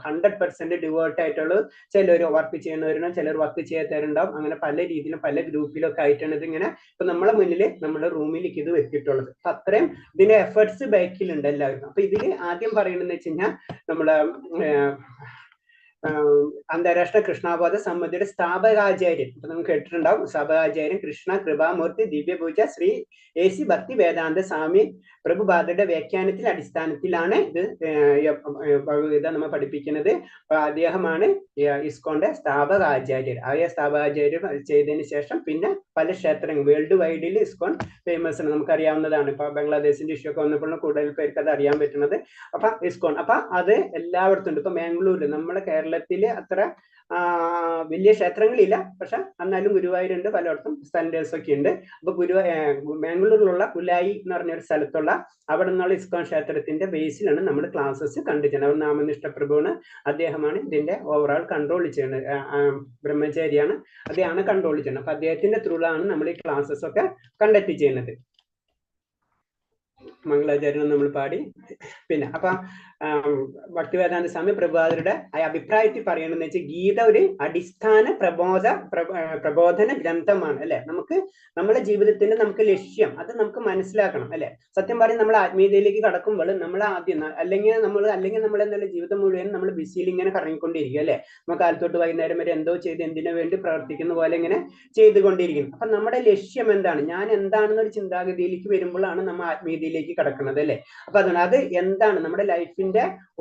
100% ഡിവോട്ട് ആയിട്ടുള്ള ചിലർ വർക്ക് ചെയ്യുന്നവരുണ്ടാവും, ചിലർ വർക്ക് ചെയ്യാത്തവരുണ്ടാവും. അങ്ങനെ പല രീതിയിലും പല ഗ്രൂപ്പിലൊക്കെ ആയിട്ടാണ് ഇതിങ്ങനെ ഇപ്പൊ നമ്മളെ മുന്നിൽ നമ്മുടെ റൂമിലേക്ക് ഇത് വെച്ചിട്ടുള്ളത്. അപ്പൊ അത്രയും ഇതിന്റെ എഫേർട്സ് ബാക്കിലുണ്ട് എല്ലാവർക്കും. അപ്പൊ ഇതിൽ ആദ്യം പറയണെന്ന് വെച്ച് കഴിഞ്ഞാൽ നമ്മളെ അന്താരാഷ്ട്ര കൃഷ്ണാബോധ സമിതിയുടെ സ്ഥാപകാചാര്യൻ ഇപ്പൊ നമുക്ക് കേട്ടിട്ടുണ്ടാവും. സ്ഥാപകാചാര്യൻ കൃഷ്ണ കൃപാമൂർത്തി ദിവ്യപൂജ ശ്രീ AC ഭക്തി വേദാന്ത സ്വാമി പ്രഭുപാദയുടെ വ്യാഖ്യാനത്തിൽ അടിസ്ഥാനത്തിലാണ് ഇത് ഭഗവത്ഗീത നമ്മൾ പഠിപ്പിക്കുന്നത്. അപ്പൊ അദ്ദേഹമാണ് ഇസ്കോന്റെ സ്ഥാപകാചാര്യർ. ആ സ്ഥാപകാചാര്യർ ചെയ്തതിന് ശേഷം പിന്നെ പല ക്ഷേത്രങ്ങൾ വേൾഡ് വൈഡിൽ ഇസ്കോൺ ഫേമസ് ആണ്, നമുക്കറിയാവുന്നതാണ്. ഇപ്പൊ ബംഗ്ലാദേശിന്റെ ഇഷ്യൂ ഒക്കെ വന്നപ്പോൾ കൂടുതൽ പേർക്ക് അത് അറിയാൻ പറ്റുന്നത്. അപ്പൊ ഇസ്കോൺ അപ്പൊ അത് എല്ലായിടത്തും ഉണ്ട്. ഇപ്പൊ മാംഗ്ലൂരിൽ നമ്മുടെ കേരളത്തില് അത്ര വലിയ ക്ഷേത്രങ്ങളില്ല, പക്ഷെ എന്നാലും ഗുരുവായൂരുണ്ട്, പലയിടത്തും സെന്റേഴ്സ് ഒക്കെ ഉണ്ട്. അപ്പൊ മാംഗ്ലൂരിലുള്ള കുലായി എന്ന് പറഞ്ഞ ഒരു സ്ഥലത്തുള്ള അവിടെ നിന്നുള്ള ഇസ്കോൺ ക്ഷേത്രത്തിന്റെ ബേസിലാണ് നമ്മൾ ക്ലാസ്സസ് കണ്ടിട്ടുണ്ട്. അവർ നാമനിഷ്ഠ പ്രഭുവാണ്, അദ്ദേഹമാണ് ഇതിന്റെ ഓവറോൾ കൺട്രോൾ ചെയ്യുന്നത്. ബ്രഹ്മചാരിയാണ്, അദ്ദേഹമാണ് കൺട്രോൾ ചെയ്യുന്നത്. അപ്പൊ അദ്ദേഹത്തിന്റെ ത്രൂലാണ് നമ്മൾ ഈ ക്ലാസ്സസ് ഒക്കെ കണ്ടക്ട് ചെയ്യുന്നത്. മംഗളാചാര്യനും നമ്മൾ പാടി. പിന്നെ അപ്പൊ ഭക്തിവേദാന്ത സ്വാമി പ്രഭുപാദരുടെ അഭിപ്രായത്തിൽ പറയണമെന്ന് വെച്ചാൽ ഗീത ഒരു അടിസ്ഥാന പ്രബോധന ഗ്രന്ഥമാണ് അല്ലെ. നമുക്ക് നമ്മുടെ ജീവിതത്തിന്റെ നമുക്ക് ലക്ഷ്യം അത് നമുക്ക് മനസ്സിലാക്കണം അല്ലെ. സത്യം പറയും നമ്മൾ ആത്മീയതയിലേക്ക് കടക്കുമ്പോൾ നമ്മൾ ആദ്യം അല്ലെങ്കിൽ നമ്മൾ എന്നുള്ള ജീവിതം മുഴുവൻ നമ്മൾ ബിസിയിൽ ഇങ്ങനെ കറങ്ങിക്കൊണ്ടിരിക്കും അല്ലെ. നമ്മൾ കാലത്തോട്ട് വൈകുന്നേരം വരെ എന്തോ ചെയ്ത് എന്തിനു വേണ്ടി പ്രവർത്തിക്കുന്ന പോലെ ഇങ്ങനെ ചെയ്തുകൊണ്ടിരിക്കുന്നു. അപ്പൊ നമ്മുടെ ലക്ഷ്യം എന്താണ്, ഞാൻ എന്താണെന്നൊരു ചിന്താഗതിയിലേക്ക് വരുമ്പോഴാണ് നമ്മൾ ആത്മീയതയിലേക്ക് കടക്കുന്നത് അല്ലെ. അപ്പൊ അത് എന്താണ് നമ്മുടെ ലൈഫിന്റെ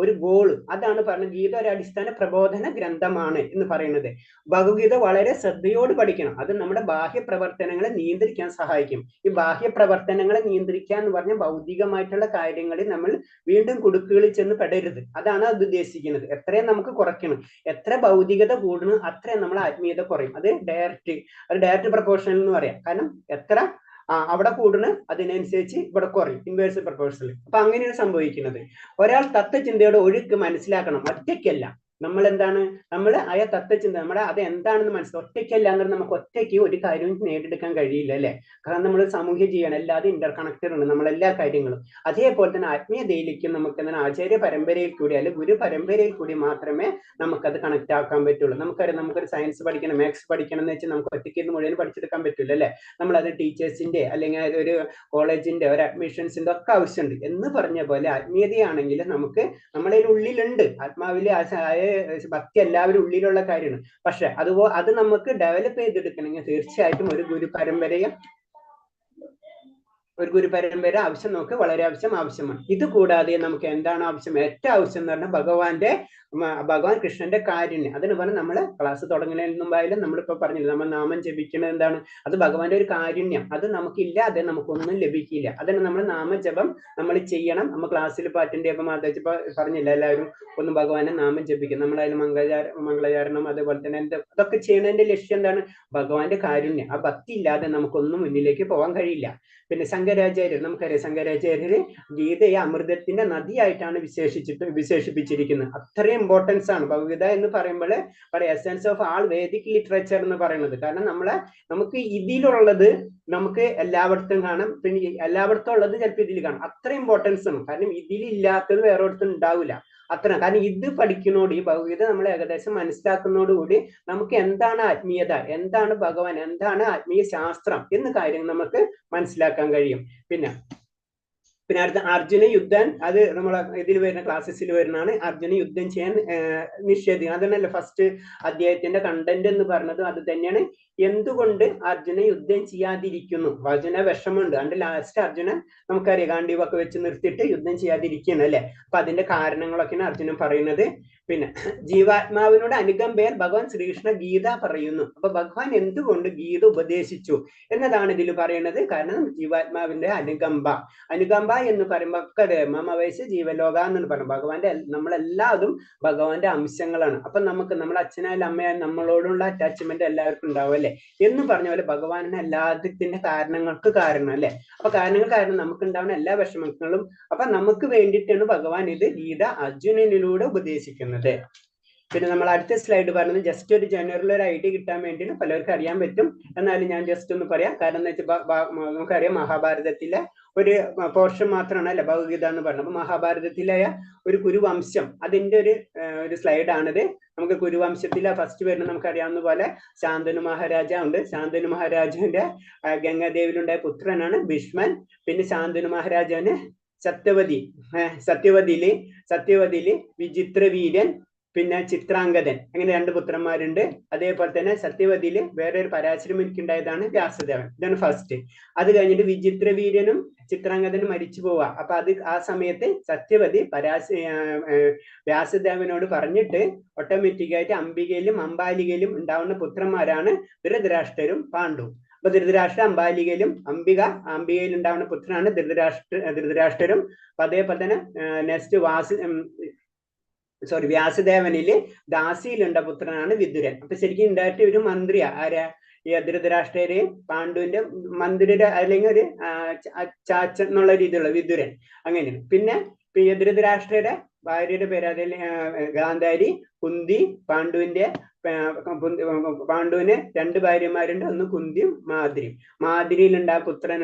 ഒരു ഗോള്, അതാണ് പറഞ്ഞത്. ഗീത ഒരു അടിസ്ഥാന പ്രബോധന ഗ്രന്ഥമാണ് എന്ന് പറയുന്നത്. ഭഗവത്ഗീത വളരെ ശ്രദ്ധയോട് പഠിക്കണം. അത് നമ്മുടെ ബാഹ്യ പ്രവർത്തനങ്ങളെ നിയന്ത്രിക്കാൻ സഹായിക്കും. ഈ ബാഹ്യ പ്രവർത്തനങ്ങളെ നിയന്ത്രിക്കുക എന്ന് പറഞ്ഞാൽ ഭൗതികമായിട്ടുള്ള കാര്യങ്ങളിൽ നമ്മൾ വീണ്ടും കുടുക്കുകളിൽ ചെന്ന് പെടരുത്. അതാണ് അത് ഉദ്ദേശിക്കുന്നത്. എത്രയും നമുക്ക് കുറയ്ക്കണം, എത്ര ഭൗതികത കൂടുന്നു അത്രയും നമ്മൾ ആത്മീയത കുറയും. അത് ഡയറക്റ്റ് പ്രപ്പോർഷണൽ എന്ന് പറയാം. കാരണം എത്ര അവിടെ കൂടുന്ന അതിനനുസരിച്ച് ഇവിടെ കുറയും, ഇൻവേഴ്സ് പ്രപ്പോർഷണൽ. അപ്പൊ അങ്ങനെയാണ് സംഭവിക്കുന്നത്. ഒരാൾ തത്വചിന്തയുടെ ഒഴുക്ക് മനസ്സിലാക്കണം, ഒറ്റയ്ക്കല്ല. നമ്മൾ എന്താണ്, നമ്മൾ ആ തത്വചിന്ത നമ്മുടെ അത് എന്താണെന്ന് മനസ്സിലാക്കും. ഒറ്റയ്ക്കല്ല എന്ന് പറഞ്ഞാൽ നമുക്ക് ഒറ്റയ്ക്ക് ഒരു കാര്യവും നേടിയെടുക്കാൻ കഴിയില്ല അല്ലെ. കാരണം നമ്മൾ സാമൂഹ്യ ജീവൻ എല്ലാതും ഇന്റർകണക്റ്റഡ് ആണ് നമ്മളെല്ലാ കാര്യങ്ങളും. അതേപോലെ തന്നെ ആത്മീയതയിലേക്കും നമുക്ക് എന്താണ് ആചാര്യ പരമ്പരയിൽ കൂടി അല്ലെങ്കിൽ ഗുരു പരമ്പരയിൽ കൂടി മാത്രമേ നമുക്കത് കണക്ട് ആക്കാൻ പറ്റുള്ളൂ. നമുക്കൊരു സയൻസ് പഠിക്കണം, മാത്സ് പഠിക്കണം എന്ന് വെച്ചാൽ നമുക്ക് ഒറ്റയ്ക്ക് മുഴുവൻ പഠിച്ചെടുക്കാൻ പറ്റില്ല അല്ലെ. നമ്മളത് ടീച്ചേഴ്സിന്റെ അല്ലെങ്കിൽ ഒരു കോളേജിന്റെ ഒരു അഡ്മിഷൻസിന്റെ ഒക്കെ ആവശ്യമുണ്ട്. എന്ന് പറഞ്ഞ പോലെ ആത്മീയതയാണെങ്കിൽ നമുക്ക് നമ്മളെ ഉള്ളിലുണ്ട്, ആത്മാവിലെ ഭക്തി എല്ലാവരും ഉള്ളിലുള്ള കാര്യമാണ്. പക്ഷെ അത് നമുക്ക് ഡെവലപ്പ് ചെയ്തെടുക്കണമെങ്കിൽ തീർച്ചയായിട്ടും ഒരു ഗുരു പരമ്പര ആവശ്യം നമുക്ക് വളരെ ആവശ്യമാണ്. ഇത് കൂടാതെ നമുക്ക് എന്താണ് ആവശ്യം, ഏറ്റവും ആവശ്യം എന്ന് പറഞ്ഞാൽ ഭഗവാൻ കൃഷ്ണന്റെ കാരുണ്യം. അതിന് പറഞ്ഞാൽ നമ്മള് ക്ലാസ് തുടങ്ങുന്നതിന് മുമ്പായാലും നമ്മളിപ്പോ പറഞ്ഞില്ല, നമ്മൾ നാമം ജപിക്കുന്നത് എന്താണ്, അത് ഭഗവാന്റെ ഒരു കാരുണ്യം. അത് നമുക്കില്ലാതെ നമുക്കൊന്നും ലഭിക്കില്ല. അതിന് നമ്മൾ നാമജപം നമ്മൾ ചെയ്യണം. നമ്മൾ ക്ലാസ്സിൽ അറ്റൻഡ് ചെയ്യുമ്പോൾ മാതാജിപ്പോ പറഞ്ഞില്ല, എല്ലാവരും ഒന്ന് ഭഗവാനെ നാമം ജപിക്കും. നമ്മളതിൽ മംഗളചാരണം അതുപോലെ തന്നെ അതൊക്കെ ചെയ്യുന്നതിന്റെ ലക്ഷ്യം എന്താണ്, ഭഗവാന്റെ കാരുണ്യം. ആ ഭക്തി ഇല്ലാതെ നമുക്കൊന്നും മുന്നിലേക്ക് പോകാൻ കഴിയില്ല. പിന്നെ ശങ്കരാചാര്യർ, നമുക്കറിയാം ശങ്കരാചാര്യര് ഗീതയെ അമൃതത്തിന്റെ നദിയായിട്ടാണ് വിശേഷിപ്പിച്ചിരിക്കുന്നത്. അത്രയും ഇമ്പോർട്ടൻസ് ആണ് ഭഗവത്ഗീത എന്ന് പറയുമ്പോൾ essence of all Vedic literature എന്ന് പറയുന്നത്. കാരണം നമുക്ക് ഇതിലുള്ളത് നമുക്ക് എല്ലായിടത്തും കാണാം, പിന്നെ എല്ലായിടത്തും ഉള്ളത് ചിലപ്പോൾ ഇതിൽ കാണാം. അത്ര ഇമ്പോർട്ടൻസ് ആണ്. കാരണം ഇതിലില്ലാത്തത് വേറെ ഒരിടത്തും ഉണ്ടാവില്ല. കാരണം ഇത് പഠിക്കുന്നോട്, ഈ ഭഗവത്ഗീത നമ്മൾ ഏകദേശം മനസ്സിലാക്കുന്നതോടുകൂടി നമുക്ക് എന്താണ് ആത്മീയത, എന്താണ് ഭഗവാൻ, എന്താണ് ആത്മീയ ശാസ്ത്രം എന്ന കാര്യം നമുക്ക് മനസ്സിലാക്കാൻ കഴിയും. പിന്നെ അടുത്ത അർജുന യുദ്ധം, അത് നമ്മൾ ഇതിൽ വരുന്ന ക്ലാസ്സസിൽ വരുന്നതാണ്. അർജുന യുദ്ധം ചെയ്യാൻ നിഷേധിക്കും. അതന്നല്ല ഫസ്റ്റ് അധ്യായത്തിന്റെ കണ്ടന്റ് എന്ന് പറഞ്ഞത് അത് തന്നെയാണ്. എന്തുകൊണ്ട് അർജുന യുദ്ധം ചെയ്യാതിരിക്കുന്നു, അർജുന വിഷമമുണ്ട്. അതിന്റെ ലാസ്റ്റ് അർജുനൻ നമുക്കറിയാം ഗാന്ധീവൊക്കെ വെച്ച് നിർത്തിയിട്ട് യുദ്ധം ചെയ്യാതിരിക്കുകയാണ് അല്ലെ. അപ്പൊ അതിന്റെ കാരണങ്ങളൊക്കെയാണ് അർജുനൻ പറയുന്നത്. പിന്നെ ജീവാത്മാവിനോട് അനുകമ്പയാൽ ഭഗവാൻ ശ്രീകൃഷ്ണ ഗീത പറയുന്നു. അപ്പൊ ഭഗവാൻ എന്തുകൊണ്ട് ഗീത ഉപദേശിച്ചു എന്നതാണ് ഇതിൽ പറയുന്നത്. കാരണം ജീവാത്മാവിന്റെ അനുകമ്പ എന്ന് പറയുമ്പോൾ മമ വയസ്സ് ജീവലോക എന്ന് പറയും. ഭഗവാന്റെ നമ്മളെല്ലാതും ഭഗവാന്റെ അംശങ്ങളാണ്. അപ്പൊ നമുക്ക് നമ്മുടെ അച്ഛനായാലും അമ്മയായാലും നമ്മളോടുള്ള അറ്റാച്ച്മെന്റ് എല്ലാവർക്കും ഉണ്ടാവും അല്ലെ എന്ന് പറഞ്ഞ പോലെ ഭഗവാനെ എല്ലാത്തിന്റെ കാരണങ്ങൾക്ക് കാരണം അല്ലെ. അപ്പൊ കാരണം നമുക്ക് ഉണ്ടാവുന്ന എല്ലാ വിഷമങ്ങളും അപ്പൊ നമുക്ക് വേണ്ടിയിട്ടാണ് ഭഗവാൻ ഇത് ഗീത അർജുനനിലൂടെ ഉപദേശിക്കുന്നത്. പിന്നെ നമ്മൾ അടുത്ത സ്ലൈഡ് പറഞ്ഞത് ജസ്റ്റ് ഒരു ജനറൽ ഒരു ഐഡിയ കിട്ടാൻ വേണ്ടിയിട്ട് പലർക്കും അറിയാൻ പറ്റും. എന്നാലും ഞാൻ ജസ്റ്റ് ഒന്ന് പറയാം. കാരണം എന്ന് വെച്ചാൽ നമുക്കറിയാം മഹാഭാരതത്തിലെ ഒരു പോർഷൻ മാത്രമാണ് അല്ലെ ഭഗവത്ഗീത എന്ന് പറഞ്ഞത്. അപ്പൊ മഹാഭാരതത്തിലെ ഒരു കുരുവംശം അതിന്റെ ഒരു സ്ലൈഡാണിത്. നമുക്ക് കുരുവംശത്തിലെ ഫസ്റ്റ് വരുന്നത് നമുക്കറിയാവുന്ന പോലെ ശാന്തനു മഹാരാജ ഉണ്ട്. ശാന്തനു മഹാരാജാവിന്റെ ഗംഗാദേവിയിലുണ്ടായ പുത്രനാണ് ഭീഷ്മൻ. പിന്നെ ശാന്തനു മഹാരാജാവിന് സത്യവതിയില് വിചിത്രവീര്യൻ പിന്നെ ചിത്രാംഗതൻ അങ്ങനെ 2 പുത്രന്മാരുണ്ട്. അതേപോലെ തന്നെ സത്യവതിയില് വേറെ ഒരു പരാശരമുനിക്ക് ഉണ്ടായതാണ് വ്യാസദേവൻ. ഇതാണ് ഫസ്റ്റ്. അത് കഴിഞ്ഞിട്ട് വിചിത്രവീര്യനും ചിത്രാംഗതനും മരിച്ചു പോവാ. അപ്പൊ ആ സമയത്ത് സത്യവതി വ്യാസദേവനോട് പറഞ്ഞിട്ട് ഓട്ടോമാറ്റിക്കായിട്ട് അംബികയിലും അംബാലികയിലും ഉണ്ടാവുന്ന പുത്രന്മാരാണ് ധൃതരാഷ്ട്രരും പാണ്ഡവും. അപ്പൊ ധൃതരാഷ്ട്ര അംബാലികയിലും അംബികയിൽ ഉണ്ടാവുന്ന പുത്രനാണ് ധൃതരാഷ്ട്രരും. അപ്പൊ അതേപോലെ തന്നെ നെക്സ്റ്റ് വ്യാസദേവനില് ദാസിയിലുണ്ട പുത്രനാണ് വിദുരൻ. അപ്പൊ ശരിക്കും ഉണ്ടായിട്ട് ഒരു മന്ത്രിയാ ആരാ ഈ ധൃതരാഷ്ട്രര് പാണ്ഡുവിന്റെ മന്ത്രിയുടെ അല്ലെങ്കിൽ ഒരു ചാച്ചൻ എന്നുള്ള രീതിയിലുള്ള വിദുരൻ അങ്ങനെയാണ്. പിന്നെ ധൃതരാഷ്ട്രയുടെ ഭാര്യയുടെ പേര് അതിൽ ഗാന്ധാരി, കുന്തി. പാണ്ഡുവിന് 2 ഭാര്യമാരുണ്ട്. ഒന്ന് കുന്തിയും മാതിരിയും. മാതിരിയിലുണ്ടായ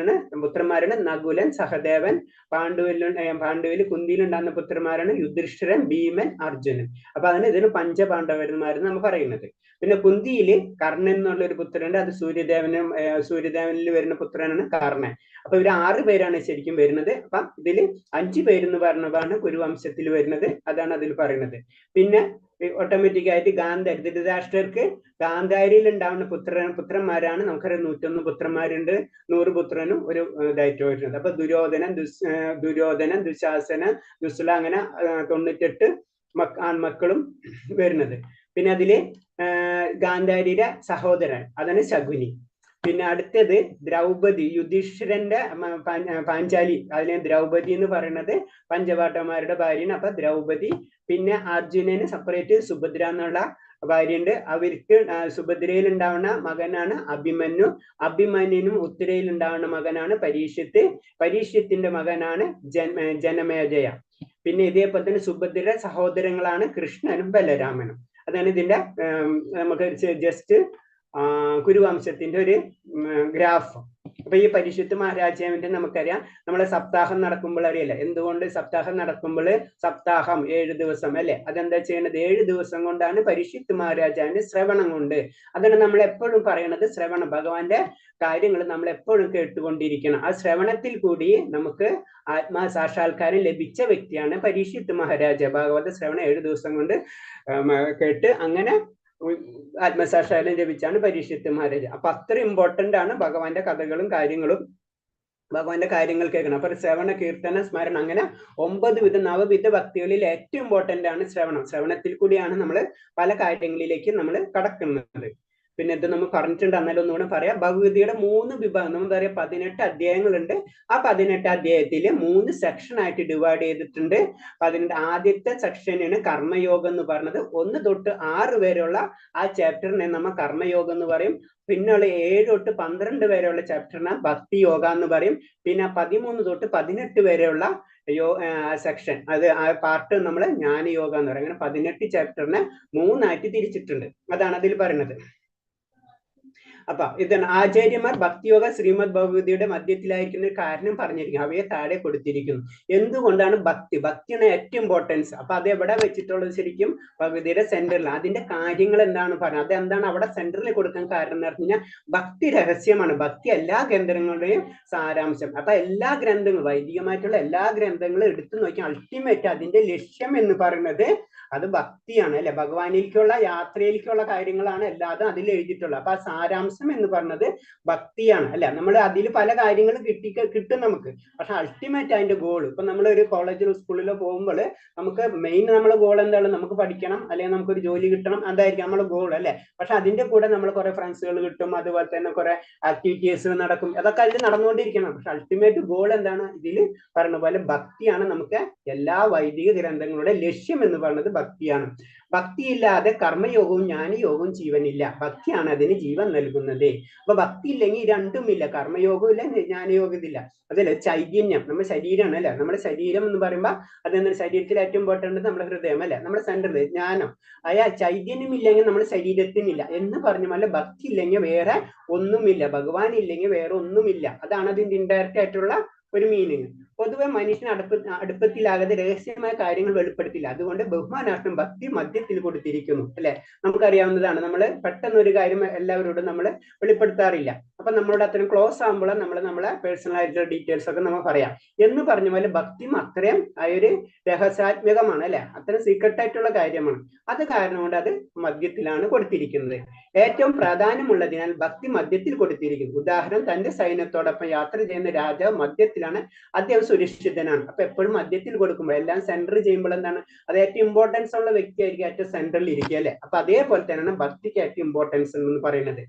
പുത്രന്മാരാണ് നകുലൻ, സഹദേവൻ. പാണ്ഡുവിൽ കുന്തിയിലുണ്ടാകുന്ന പുത്രന്മാരാണ് യുധിഷ്ഠിരൻ, ഭീമൻ, അർജുനൻ. അപ്പൊ ഇതിന് പഞ്ചപാണ്ഡവന്മാരെന്ന് നമ്മൾ പറയുന്നത്. പിന്നെ കുന്തിയില് കർണൻ എന്നുള്ള ഒരു പുത്രനുണ്ട്. അത് സൂര്യദേവനിൽ വരുന്ന പുത്രനാണ് കർണൻ. അപ്പൊ ഇവര് 6 പേരാണ് ശരിക്കും വരുന്നത്. അപ്പൊ ഇതില് 5 പേരെന്ന് പറഞ്ഞതാണ് കുരുവംശത്തിൽ വരുന്നത്. അതാണ് അതിൽ പറയുന്നത്. പിന്നെ ഓട്ടോമാറ്റിക് ആയിട്ട് ധൃതരാഷ്ട്രർക്ക് ഗാന്ധാരിയിൽ ഉണ്ടാവുന്ന പുത്രന്മാരാണ് നമുക്കറിയാം 101 പുത്രന്മാരുണ്ട്. 100 പുത്രനും ഒരു ഇതായിട്ട് വരുന്നത്. അപ്പൊ ദുര്യോധനൻ, ദുശാസനൻ, ദുസ്സല അങ്ങനെ 98 ആൺമക്കളും വരുന്നത്. പിന്നെ അതില് ഗാന്ധാരിയുടെ സഹോദരൻ അതാണ് ശകുനി. പിന്നെ അടുത്തത് ദ്രൗപദി, യുധിഷ്ഠിരന്റെ പാഞ്ചാലി. അതിലെ ദ്രൗപദി എന്ന് പറയുന്നത് പഞ്ചപാണ്ഡവന്മാരുടെ ഭാര്യയാണ്. അപ്പൊ ദ്രൗപദി. പിന്നെ അർജുനന് സെപ്പറേറ്റ് സുഭദ്ര എന്നുള്ള ഭാര്യയുണ്ട്. അവർക്ക് സുഭദ്രയിൽ ഉണ്ടാവുന്ന മകനാണ് അഭിമന്യു. അഭിമന്യുനും ഉത്തരയിൽ ഉണ്ടാവുന്ന മകനാണ് പരീക്ഷ്യത്തിന്റെ മകനാണ് ജനമേജയ. പിന്നെ ഇതേപോലെ തന്നെ സുഭദ്രയുടെ സഹോദരങ്ങളാണ് കൃഷ്ണനും ബലരാമനും. അതാണ് ഇതിന്റെ നമുക്ക് ജസ്റ്റ് കുരുവംശത്തിന്റെ ഒരു ഗ്രാഫ്. അപ്പൊ ഈ പരീക്ഷിത്ത് മഹാരാജാവിന്റെ നമുക്കറിയാം നമ്മളെ സപ്താഹം നടക്കുമ്പോൾ അറിയില്ല എന്തുകൊണ്ട് സപ്താഹം നടക്കുമ്പോൾ സപ്താഹം 7 ദിവസം അല്ലെ. അതെന്താ ചെയ്യണത്? 7 ദിവസം കൊണ്ടാണ് പരീക്ഷിത്ത് മഹാരാജാവിന്റെ ശ്രവണം കൊണ്ട്. അതാണ് നമ്മൾ എപ്പോഴും പറയണത്. ഭഗവാന്റെ കാര്യങ്ങൾ നമ്മൾ എപ്പോഴും കേട്ടുകൊണ്ടിരിക്കണം. ആ ശ്രവണത്തിൽ കൂടി നമുക്ക് ആത്മാസാക്ഷാത്കാരം ലഭിച്ച വ്യക്തിയാണ് പരീക്ഷിത്ത് മഹാരാജ. ഭാഗവത ശ്രവണം 7 ദിവസം കൊണ്ട് കേട്ട് അങ്ങനെ ആത്മസാക്ഷാത്കാരം ലഭിച്ചാണ് പരീക്ഷിത്ത് മഹാരാജ. അപ്പൊ അത്ര ഇമ്പോർട്ടന്റ് ആണ് ഭഗവാന്റെ കഥകളും കാര്യങ്ങളും. ഭഗവാന്റെ കാര്യങ്ങൾ കേൾക്കണം. അപ്പൊ ശ്രവണ, കീർത്തന, സ്മരണ അങ്ങനെ 9 നവവിധ ഭക്തികളിൽ ഏറ്റവും ഇമ്പോർട്ടന്റ് ആണ് ശ്രവണം. ശ്രവണത്തിൽ കൂടിയാണ് നമ്മൾ പല കാര്യങ്ങളിലേക്ക് നമ്മൾ കടക്കുന്നത്. പിന്നെ ഇത് നമ്മൾ പറഞ്ഞിട്ടുണ്ട്. എന്നാലും ഒന്നുകൂടെ പറയാം. ഭഗവത്ഗീതയുടെ 3 വിഭാഗം നമ്മൾ പറയാം 18 അധ്യായങ്ങളുണ്ട്. ആ 18 അധ്യായത്തിൽ 3 സെക്ഷൻ ആയിട്ട് ഡിവൈഡ് ചെയ്തിട്ടുണ്ട്. ആദ്യത്തെ സെക്ഷനാണ് കർമ്മയോഗം എന്ന് പറഞ്ഞത്. 1 തൊട്ട് 6 വരെയുള്ള ആ ചാപ്റ്ററിനെ നമ്മൾ കർമ്മയോഗം എന്ന് പറയും. പിന്നെയുള്ള 7 തൊട്ട് 12 വരെയുള്ള ചാപ്റ്ററിനെ ഭക്തി യോഗ എന്ന് പറയും. പിന്നെ 13 തൊട്ട് 18 വരെയുള്ള സെക്ഷൻ അത് ആ പാർട്ട് നമ്മൾ ജ്ഞാനയോഗ എന്ന് പറയും. അങ്ങനെ 18 ചാപ്റ്ററിനെ 3 ആയിട്ട് തിരിച്ചിട്ടുണ്ട്. അതാണ് അതിൽ പറയുന്നത്. അപ്പൊ ഇതാണ് ആചാര്യന്മാർ ഭക്തിയോഗ ശ്രീമദ് ഭഗവതിയുടെ മധ്യത്തിലായിരിക്കുന്ന കാരണം പറഞ്ഞിരിക്കുന്നു. അവയെ താഴെ കൊടുത്തിരിക്കുന്നു. എന്തുകൊണ്ടാണ് ഭക്തിയാണ് ഏറ്റവും ഇമ്പോർട്ടൻസ്. അപ്പൊ അത് എവിടെ വെച്ചിട്ടുള്ളത്? ശരിക്കും ഭഗവതിയുടെ സെന്ററിൽ. അതിന്റെ കാര്യങ്ങൾ എന്താണ് പറയുന്നത്? അതെന്താണ് അവിടെ സെന്ററിൽ കൊടുക്കാൻ കാരണം എന്ന് പറഞ്ഞു കഴിഞ്ഞാൽ ഭക്തി രഹസ്യമാണ്. ഭക്തി എല്ലാ ഗ്രന്ഥങ്ങളുടെയും സാരാംശം. അപ്പൊ എല്ലാ ഗ്രന്ഥങ്ങളും വൈദികമായിട്ടുള്ള എല്ലാ ഗ്രന്ഥങ്ങളും എടുത്തു നോക്കി അൾട്ടിമേറ്റ് അതിന്റെ ലക്ഷ്യം എന്ന് പറയുന്നത് അത് ഭക്തിയാണ് അല്ലെ. ഭഗവാനിലേക്കുള്ള യാത്രയിലേക്കുള്ള കാര്യങ്ങളാണ് എല്ലാതും അതിൽ എഴുതിയിട്ടുള്ളത്. അപ്പൊ ആ സാരാംശം സാരാംശം എന്ന് പറഞ്ഞത് ഭക്തിയാണ് അല്ലെ. നമ്മൾ അതിൽ പല കാര്യങ്ങളും കിട്ടും നമുക്ക്. പക്ഷെ അൾട്ടിമേറ്റ് അതിന്റെ ഗോൾ, ഇപ്പൊ നമ്മൾ ഒരു കോളേജിലോ സ്കൂളിലോ പോകുമ്പോൾ നമുക്ക് മെയിൻ നമ്മളെ ഗോൾ എന്താണ്? നമുക്ക് പഠിക്കണം, അല്ലെങ്കിൽ നമുക്കൊരു ജോലി കിട്ടണം, അതായിരിക്കും നമ്മളെ ഗോൾ അല്ലെ. പക്ഷെ അതിന്റെ കൂടെ നമ്മൾ കുറെ ഫ്രണ്ട്സുകൾ കിട്ടും, അതുപോലെ തന്നെ കുറെ ആക്ടിവിറ്റീസ് നടക്കും, അതൊക്കെ അതിൽ നടന്നുകൊണ്ടിരിക്കണം. പക്ഷെ അൾട്ടിമേറ്റ് ഗോൾ എന്താണ്? ഇതിൽ പറഞ്ഞ പോലെ ഭക്തിയാണ്. നമുക്ക് എല്ലാ വൈദിക ഗ്രന്ഥങ്ങളുടെ ലക്ഷ്യം എന്ന് പറയുന്നത് ഭക്തിയാണ്. ഭക്തിയില്ലാതെ കർമ്മയോഗവും ജ്ഞാനയോഗവും ജീവനില്ല. ഭക്തിയാണ് അതിന് ജീവൻ നൽകുന്നത്. അപ്പൊ ഭക്തി ഇല്ലെങ്കിൽ രണ്ടുമില്ല, കർമ്മയോഗവും ഇല്ല, ജ്ഞാനയോഗം ഇല്ല. അതല്ലേ ചൈതന്യം, നമ്മുടെ ശരീരമാണ് അല്ലെ. നമ്മുടെ ശരീരം എന്ന് പറയുമ്പോൾ അതെന്താണ്? ശരീരത്തിൽ ഏറ്റവും ഇമ്പോർട്ടൻ്റ് നമ്മുടെ ഹൃദയം അല്ലെ, നമ്മുടെ സെന്ററിൽ ജ്ഞാനം. ചൈതന്യം ഇല്ലെങ്കിൽ നമ്മുടെ ശരീരത്തിനില്ല എന്ന് പറഞ്ഞ പോലെ ഭക്തി ഇല്ലെങ്കിൽ വേറെ ഒന്നുമില്ല, ഭഗവാൻ ഇല്ലെങ്കിൽ വേറെ ഒന്നുമില്ല. അതാണ് അതിന്റെ ഇൻഡയറക്റ്റ് ആയിട്ടുള്ള ഒരു മീനിങ്. പൊതുവെ മനുഷ്യൻ അടുപ്പത്തിലാകാതെ രഹസ്യമായ കാര്യങ്ങൾ വെളിപ്പെടുത്തില്ല. അതുകൊണ്ട് ബഹുമാനാർത്ഥം ഭക്തി മധ്യത്തിൽ കൊടുത്തിരിക്കുന്നു അല്ലെ. നമുക്കറിയാവുന്നതാണ്, നമ്മൾ പെട്ടെന്ന് ഒരു കാര്യം എല്ലാവരോടും നമ്മൾ വെളിപ്പെടുത്താറില്ല. അപ്പൊ നമ്മളോട് അത്രയും ക്ലോസ് ആകുമ്പോൾ നമ്മളെ പേഴ്സണൽ ആയിട്ടുള്ള ഡീറ്റെയിൽസ് ഒക്കെ നമ്മൾ പറയാം. എന്ന് പറഞ്ഞ പോലെ ഭക്തിയും അത്രയും ഒരു രഹസ്യാത്മകമാണ് അല്ലെ, അത്രയും സീക്രട്ട് ആയിട്ടുള്ള കാര്യമാണ്. അത് കാരണം കൊണ്ട് അത് മധ്യത്തിലാണ് കൊടുത്തിരിക്കുന്നത്. ഏറ്റവും പ്രാധാന്യമുള്ളതിനാൽ ഭക്തി മധ്യത്തിൽ കൊടുത്തിരിക്കുന്നു. ഉദാഹരണം, തന്റെ സൈന്യത്തോടൊപ്പം യാത്ര ചെയ്യുന്ന രാജാവ് മധ്യത്തിലാണ്, അദ്ദേഹം സുരക്ഷിതനാണ്. അപ്പൊ എപ്പോഴും മധ്യത്തിൽ കൊടുക്കുമ്പോൾ, എല്ലാം സെന്റർ ചെയ്യുമ്പോൾ എന്താണ്? അത് ഏറ്റവും ഇമ്പോർട്ടൻസ് ഉള്ള വ്യക്തിയായിരിക്കും ഏറ്റവും സെന്ററിൽ ഇരിക്കുക അല്ലെ. അപ്പൊ അതേപോലെ തന്നെയാണ് ഭക്തിക്ക് ഏറ്റവും ഇമ്പോർട്ടൻസ് എന്ന് പറയുന്നത്.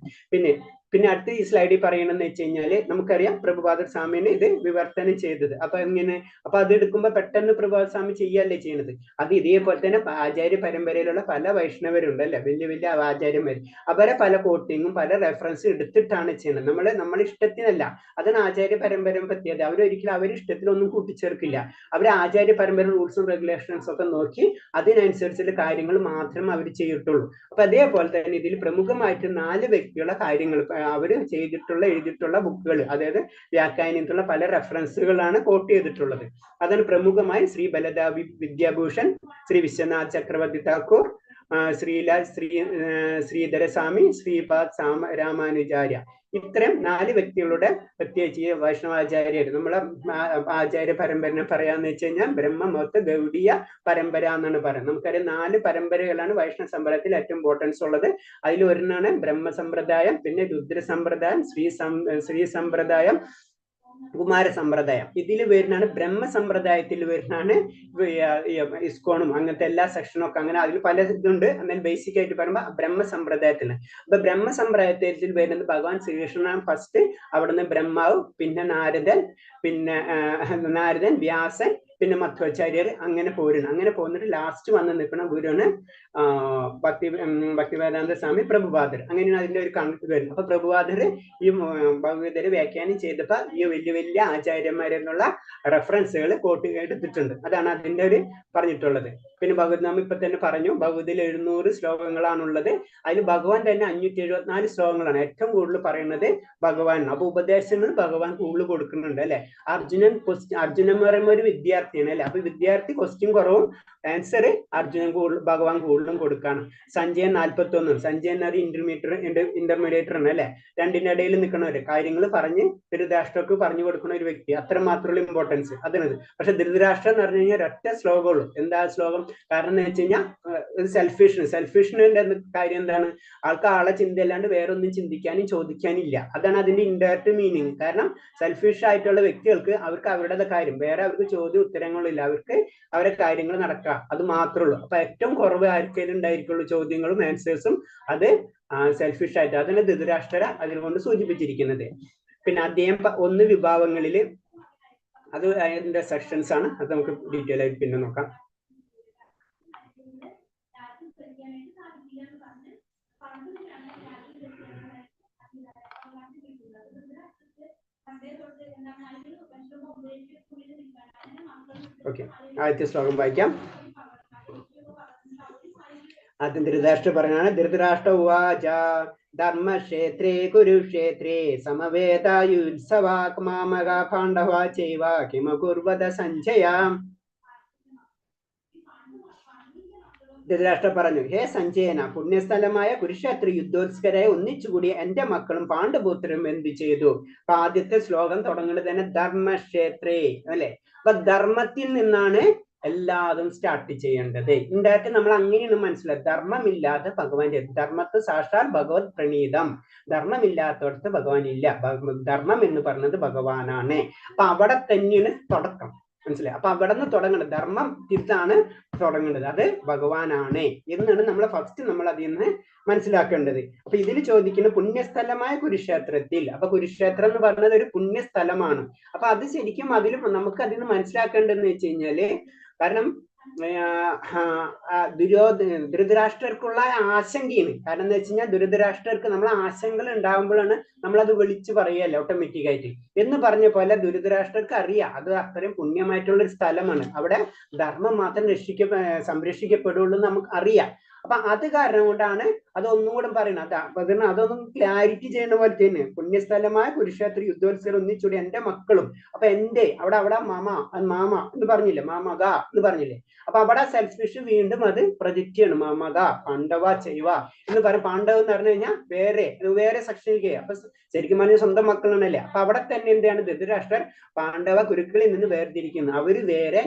പിന്നെ അടുത്ത ഈ സ്ലൈഡിൽ പറയണമെന്ന് വെച്ച് കഴിഞ്ഞാല്, നമുക്കറിയാം പ്രഭുപാദർ സ്വാമിനെ ഇത് വിവർത്തനം ചെയ്തത്. അപ്പൊ അത് എടുക്കുമ്പോൾ പെട്ടെന്ന് പ്രഭുപാദ സ്വാമി ചെയ്യല്ലേ ചെയ്യണത്. അത് ഇതേപോലെ തന്നെ ആചാര്യ പരമ്പരയിലുള്ള പല വൈഷ്ണവരുണ്ട് അല്ലെ, വലിയ ആചാര്യന്മാർ. അവരെ പല കോട്ടിങ്ങും പല റെഫറൻസും എടുത്തിട്ടാണ് ചെയ്യുന്നത്. നമ്മളെ ഇഷ്ടത്തിനല്ല, അതാണ് ആചാര്യ പരമ്പര പ്രത്യേകത. അവരൊരിക്കലും അവരുടെ ഇഷ്ടത്തിലൊന്നും കൂട്ടിച്ചേർക്കില്ല. അവർ ആചാര്യ പരമ്പര റൂൾസും റെഗുലേഷൻസ് ഒക്കെ നോക്കി അതിനനുസരിച്ചുള്ള കാര്യങ്ങൾ മാത്രമേ അവർ ചെയ്തിട്ടുള്ളൂ. അപ്പൊ അതേപോലെ തന്നെ ഇതിൽ പ്രമുഖമായിട്ട് 4 വ്യക്തികളുടെ കാര്യങ്ങൾ അവർ എഴുതിയിട്ടുള്ള ബുക്കുകൾ, അതായത് വ്യാഖ്യാനത്തിലുള്ള പല റെഫറൻസുകളാണ് കോട്ട് ചെയ്തിട്ടുള്ളത്. അതാണ് പ്രമുഖമായി ശ്രീ ബലദേവ് വിദ്യാഭൂഷൺ, ശ്രീ വിശ്വനാഥ് ചക്രവർത്തി താക്കൂർ, ശ്രീധരസ്വാമി, ശ്രീപാദ് രാമാനുജാര്യ. ഇത്തരം 4 വ്യക്തികളുടെ പ്രത്യേകിച്ച് വൈഷ്ണവാചാര്യർ, നമ്മളെ ആചാര്യ പരമ്പരനെ പറയാന്ന് വെച്ച് കഴിഞ്ഞാൽ ബ്രഹ്മമൊത്ത ഗൗഡീയ പരമ്പര എന്നാണ് പറയുന്നത്. നമുക്കറിയാം 4 പരമ്പരകളാണ് വൈഷ്ണവ സമ്പ്രദായത്തിൽ ഏറ്റവും ഇമ്പോർട്ടൻസ് ഉള്ളത്. അതിൽ ഒരെണ്ണാണ് ബ്രഹ്മസമ്പ്രദായം, പിന്നെ രുദ്ര സമ്പ്രദായം, ശ്രീ സമ്പ്രദായം, കുമാര സമ്പ്രദായം. ഇതിൽ വരുന്നതാണ് ബ്രഹ്മസമ്പ്രദായത്തിൽ വരുന്നതാണ് ഇസ്കോണും അങ്ങനത്തെ എല്ലാ സെക്ഷനും ഒക്കെ. അങ്ങനെ അതിൽ പല ഇതുണ്ട്. എന്നാൽ ബേസിക് ആയിട്ട് പറയുമ്പോൾ ബ്രഹ്മസമ്പ്രദായത്തിൽ, അപ്പൊ ബ്രഹ്മസമ്പ്രദായത്തിൽ വരുന്നത് ഭഗവാൻ ശ്രീകൃഷ്ണനാണ് ഫസ്റ്റ്, അവിടുന്ന് ബ്രഹ്മാവ്, പിന്നെ നാരദൻ, വ്യാസൻ, പിന്നെ മധ്വാചാര്യർ, അങ്ങനെ പോന്നിട്ട് ലാസ്റ്റ് വന്ന് നിൽക്കുന്ന ഗുരുവാണ് ഭക്തിവേദാന്ത സ്വാമി പ്രഭുപാദർ. അങ്ങനെയാണ് അതിന്റെ ഒരു കണക്ക് വരുന്നത്. അപ്പൊ പ്രഭുപാദർ ഈ ഭഗവദ്ഗീത വ്യാഖ്യാനം ചെയ്തപ്പോ ഈ വലിയ ആചാര്യന്മാരെന്നുള്ള റെഫറൻസുകൾ കോട്ട് എടുത്തിട്ടുണ്ട്. അതാണ് അതിന്റെ ഒരു പറഞ്ഞിട്ടുള്ളത്. പിന്നെ ഭഗവത്നാമ ഇപ്പൊ തന്നെ പറഞ്ഞു, ഭഗവതിൽ 700 ശ്ലോകങ്ങളാണുള്ളത്. അതിൽ ഭഗവാൻ തന്നെ 574 ശ്ലോകങ്ങളാണ് ഏറ്റവും കൂടുതൽ പറയുന്നത് ഭഗവാൻ. അപ്പൊ ഉപദേശങ്ങൾ ഭഗവാൻ കൂടുതൽ കൊടുക്കുന്നുണ്ട് അല്ലെ. അർജുനൻ എന്ന് പറയുമ്പോൾ ഒരു വിദ്യാർത്ഥിയാണ് അല്ലെ. അപ്പൊ വിദ്യാർത്ഥി ക്വസ്റ്റ്യൻ കുറവും ആൻസർ ഭഗവാൻ കൂടുതലും കൊടുക്കാണ്. സഞ്ജയൻ 41, സഞ്ജയൻ അത് ഇന്റർമീഡിയേറ്റർ ആണ് അല്ലെ. രണ്ടിന്റെ ഇടയിൽ നിൽക്കുന്നവര് കാര്യങ്ങൾ പറഞ്ഞ് ധൃതരാഷ്ട്രക്ക് പറഞ്ഞു കൊടുക്കുന്ന ഒരു വ്യക്തി, അത്ര മാത്രമുള്ള ഇമ്പോർട്ടൻസ് അതിനത്. പക്ഷെ ധൃതരാഷ്ട്രം എന്ന് പറഞ്ഞു കഴിഞ്ഞാൽ ഒറ്റ ശ്ലോകമുള്ളൂ. എന്താ ശ്ലോകം? കാരണം എന്ന് വെച്ച് കഴിഞ്ഞാൽ സെൽഫിഷിന്റെ കാര്യം എന്താണ്? ആളെ ചിന്തയല്ലാണ്ട് വേറെ ഒന്നും ചിന്തിക്കാനും ചോദിക്കാനില്ല. അതാണ് അതിന്റെ ഇൻഡയറക്റ്റ് മീനിങ്. കാരണം സെൽഫിഷ് ആയിട്ടുള്ള വ്യക്തികൾക്ക് അവർക്ക് അവരുടെ കാര്യം, വേറെ അവർക്ക് ചോദ്യ ഉത്തരങ്ങളില്ല, അവർക്ക് അവരുടെ കാര്യങ്ങൾ നടക്കുക, അത് മാത്രമേ ഉള്ളൂ. അപ്പൊ ഏറ്റവും കുറവ് ആർക്കെങ്കിലും ഉണ്ടായിരിക്കുള്ളൂ ചോദ്യങ്ങളും ആൻസേഴ്സും, അത് സെൽഫിഷ് ആയിട്ട്. അതിന് ധൃതരാഷ്ട്ര അതിനുകൊണ്ട് സൂചിപ്പിച്ചിരിക്കുന്നത്. പിന്നെ അദ്ദേഹം 1 വിഭാഗങ്ങളില്, അത് അതിന്റെ സെക്ഷൻസ് ആണ്. അത് നമുക്ക് ഡീറ്റെയിൽ ആയിട്ട് പിന്നെ നോക്കാം. ഓക്കെ, ആദ്യത്തെ ശ്ലോകം വായിക്കാം. ആദ്യം ധൃതരാഷ്ട്ര പറഞ്ഞാണ്. ധൃതരാഷ്ട്ര ഉവാച ധർമ്മക്ഷേത്രേ കുരുക്ഷേത്രേ സമവേതായുത്സവാ മാമക പാണ്ഡവാ ചൈവ കിമകുർവത സഞ്ജയ. ധൃതരാഷ്ട്ര പറഞ്ഞു, ഹേ സഞ്ജയന, പുണ്യസ്ഥലമായ കുരുക്ഷേത്ര യുദ്ധോത്സുകരായി ഒന്നിച്ചുകൂടി എന്റെ മക്കളും പാണ്ഡുപുത്രരും എന്ത് ചെയ്തു? അപ്പൊ ആദ്യത്തെ ശ്ലോകം തുടങ്ങുന്നത് തന്നെ ധർമ്മക്ഷേത്രേ അല്ലെ. അപ്പൊ ധർമ്മത്തിൽ നിന്നാണ് എല്ലാതും സ്റ്റാർട്ട് ചെയ്യേണ്ടത്. ഇൻഡയറക്റ്റ് നമ്മൾ അങ്ങനെയാണ് മനസ്സിലാക്കുക. ധർമ്മമില്ലാതെ ഭഗവാൻ, ധർമ്മത്തെ സാക്ഷാൽ ഭഗവത് പ്രണീതം, ധർമ്മമില്ലാത്തടത്ത് ഭഗവാൻ ഇല്ല. ധർമ്മം എന്ന് പറയുന്നത് ഭഗവാനാണ്. അപ്പൊ അവിടെ തന്നെയാണ് തുടക്കം. മനസ്സിലായി? അപ്പൊ അവിടെ നിന്ന് തുടങ്ങേണ്ടത് ധർമ്മം തിരിച്ചാണ് തുടങ്ങേണ്ടത്, അത് ഭഗവാനാണ് എന്നാണ് നമ്മൾ ഫസ്റ്റ് നമ്മൾ അതിൽ നിന്ന് മനസ്സിലാക്കേണ്ടത്. അപ്പൊ ഇതിൽ ചോദിക്കുന്ന പുണ്യസ്ഥലമായ കുരുക്ഷേത്രത്തിൽ, അപ്പൊ കുരുക്ഷേത്രം എന്ന് പറയുന്നത് ഒരു പുണ്യസ്ഥലമാണ്. അപ്പൊ അത് ശരിക്കും അതിൽ നമുക്ക് അതിൽ നിന്ന് മനസ്സിലാക്കേണ്ടതെന്ന് വെച്ച് കഴിഞ്ഞാല്, കാരണം ധൃതരാഷ്ട്രർക്കുള്ള ആശങ്കയാണ്. കാരണം എന്താ വെച്ച് കഴിഞ്ഞാൽ ധൃതരാഷ്ട്രർക്ക് നമ്മൾ ആശങ്കകൾ ഉണ്ടാകുമ്പോഴാണ് നമ്മളത് വിളിച്ചു പറയല്ലേ ഓട്ടോമാറ്റിക് ആയിട്ട്. എന്ന് പറഞ്ഞ പോലെ ധൃതരാഷ്ട്രർക്ക് അറിയാം അത് അത്രയും പുണ്യമായിട്ടുള്ള ഒരു സ്ഥലമാണ്, അവിടെ ധർമ്മം മാത്രം സംരക്ഷിക്കപ്പെടുള്ളൂ എന്ന് നമുക്ക് അറിയാം. അപ്പൊ അത് കാരണം കൊണ്ടാണ് അത് ഒന്നും കൂടെ പറയുന്നത്. അതൊന്നും ക്ലാരിറ്റി ചെയ്യുന്ന പോലെ തന്നെ പുണ്യസ്ഥലമായ കുരുക്ഷേത്ര യുദ്ധോത്സവം ഒന്നിച്ചൂടി എന്റെ മക്കളും, അപ്പൊ എന്റെ അവിടെ മാമ എന്ന് പറഞ്ഞില്ലേ, മാമക എന്ന് പറഞ്ഞില്ലേ. അപ്പൊ അവിടെ സെൽഫിഷ് വീണ്ടും അത് പ്രൊജക്റ്റ് ചെയ്യണം. മാമക പാണ്ഡവ ചെയ്വ എന്ന് പറയും. പാണ്ഡവ എന്ന് പറഞ്ഞു കഴിഞ്ഞാൽ വേറെ സെക്ഷനിലേക്ക്, അപ്പൊ ശരിക്കും പറഞ്ഞ സ്വന്തം മക്കളാണല്ലേ. അപ്പൊ അവിടെ തന്നെ എന്താണ് ധൃതരാഷ്ട്രർ പാണ്ഡവ കുരുക്കളിൽ നിന്ന് വേർതിരിക്കുന്നു. അവര് വേറെ,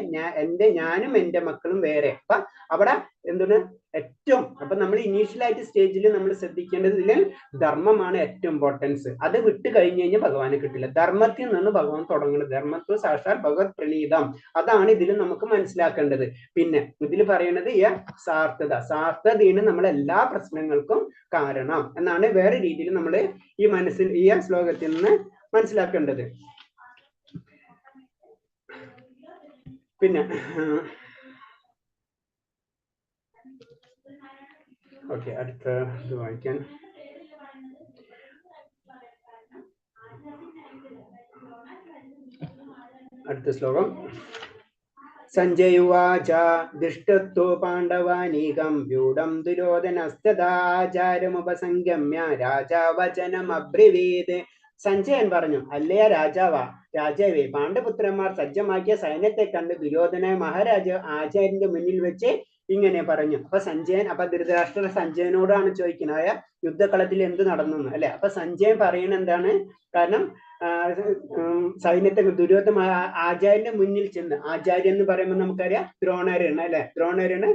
ഞാനും എന്റെ മക്കളും വേറെ. അപ്പൊ അവിടെ എന്താണ് ഏറ്റവും, അപ്പൊ നമ്മൾ ഇനീഷ്യലായിട്ട് സ്റ്റേജിൽ നമ്മൾ ശ്രദ്ധിക്കേണ്ടത് ഇതിൽ ധർമ്മമാണ് ഏറ്റവും ഇമ്പോർട്ടൻസ്. അത് വിട്ട് കഴിഞ്ഞ് കഴിഞ്ഞാൽ ഭഗവാനെ കിട്ടില്ല. ധർമ്മത്തിൽ നിന്ന് ഭഗവാൻ തുടങ്ങുന്നത്, ധർമ്മത്വ സാക്ഷാൽ ഭഗവത് പ്രണീതം, അതാണ് ഇതിൽ നമുക്ക് മനസ്സിലാക്കേണ്ടത്. പിന്നെ ഇതിൽ പറയുന്നത് ഈ സാർത്ഥതയാണ് നമ്മളെ എല്ലാ പ്രശ്നങ്ങൾക്കും കാരണം എന്നാണ് വേറെ രീതിയിൽ നമ്മൾ ഈ ശ്ലോകത്തിൽ നിന്ന് മനസ്സിലാക്കേണ്ടത്. പിന്നെ ഓക്കെ, അടുത്ത ഇത് വായിക്കാൻ. അടുത്ത ശ്ലോകം. സഞ്ജയുവാച ദൃഷ്ടത്വ പാണ്ഡവാനീകം വ്യൂഢം ദുര്യോധനസ്തദാചാരമുപസംഗമ്യ രാജാവചനമബ്രവീത്. സഞ്ജയൻ പറഞ്ഞു, അല്ലയ രാജാവേ, പാണ്ഡപുത്രന്മാർ സജ്ജമാക്കിയ സൈന്യത്തെ കണ്ട് ദുര്യോധന മഹാരാജ ആചാര്യന്റെ മുന്നിൽ വെച്ച് ഇങ്ങനെ പറഞ്ഞു. അപ്പൊ ധൃതരാഷ്ട്ര സഞ്ജയനോടാണ് ചോദിക്കുന്നത് യുദ്ധക്കളത്തിൽ എന്ത് നടന്നു അല്ലെ. അപ്പൊ സഞ്ജയൻ പറയുന്നത് എന്താണ്, കാരണം സൈന്യത്തെ ദുര്യോധന ആചാര്യന്റെ മുന്നിൽ ചെന്ന്, ആചാര്യൻ എന്ന് പറയുമ്പോൾ നമുക്കറിയാം ദ്രോണരാണ് അല്ലെ, ദ്രോണരാണ്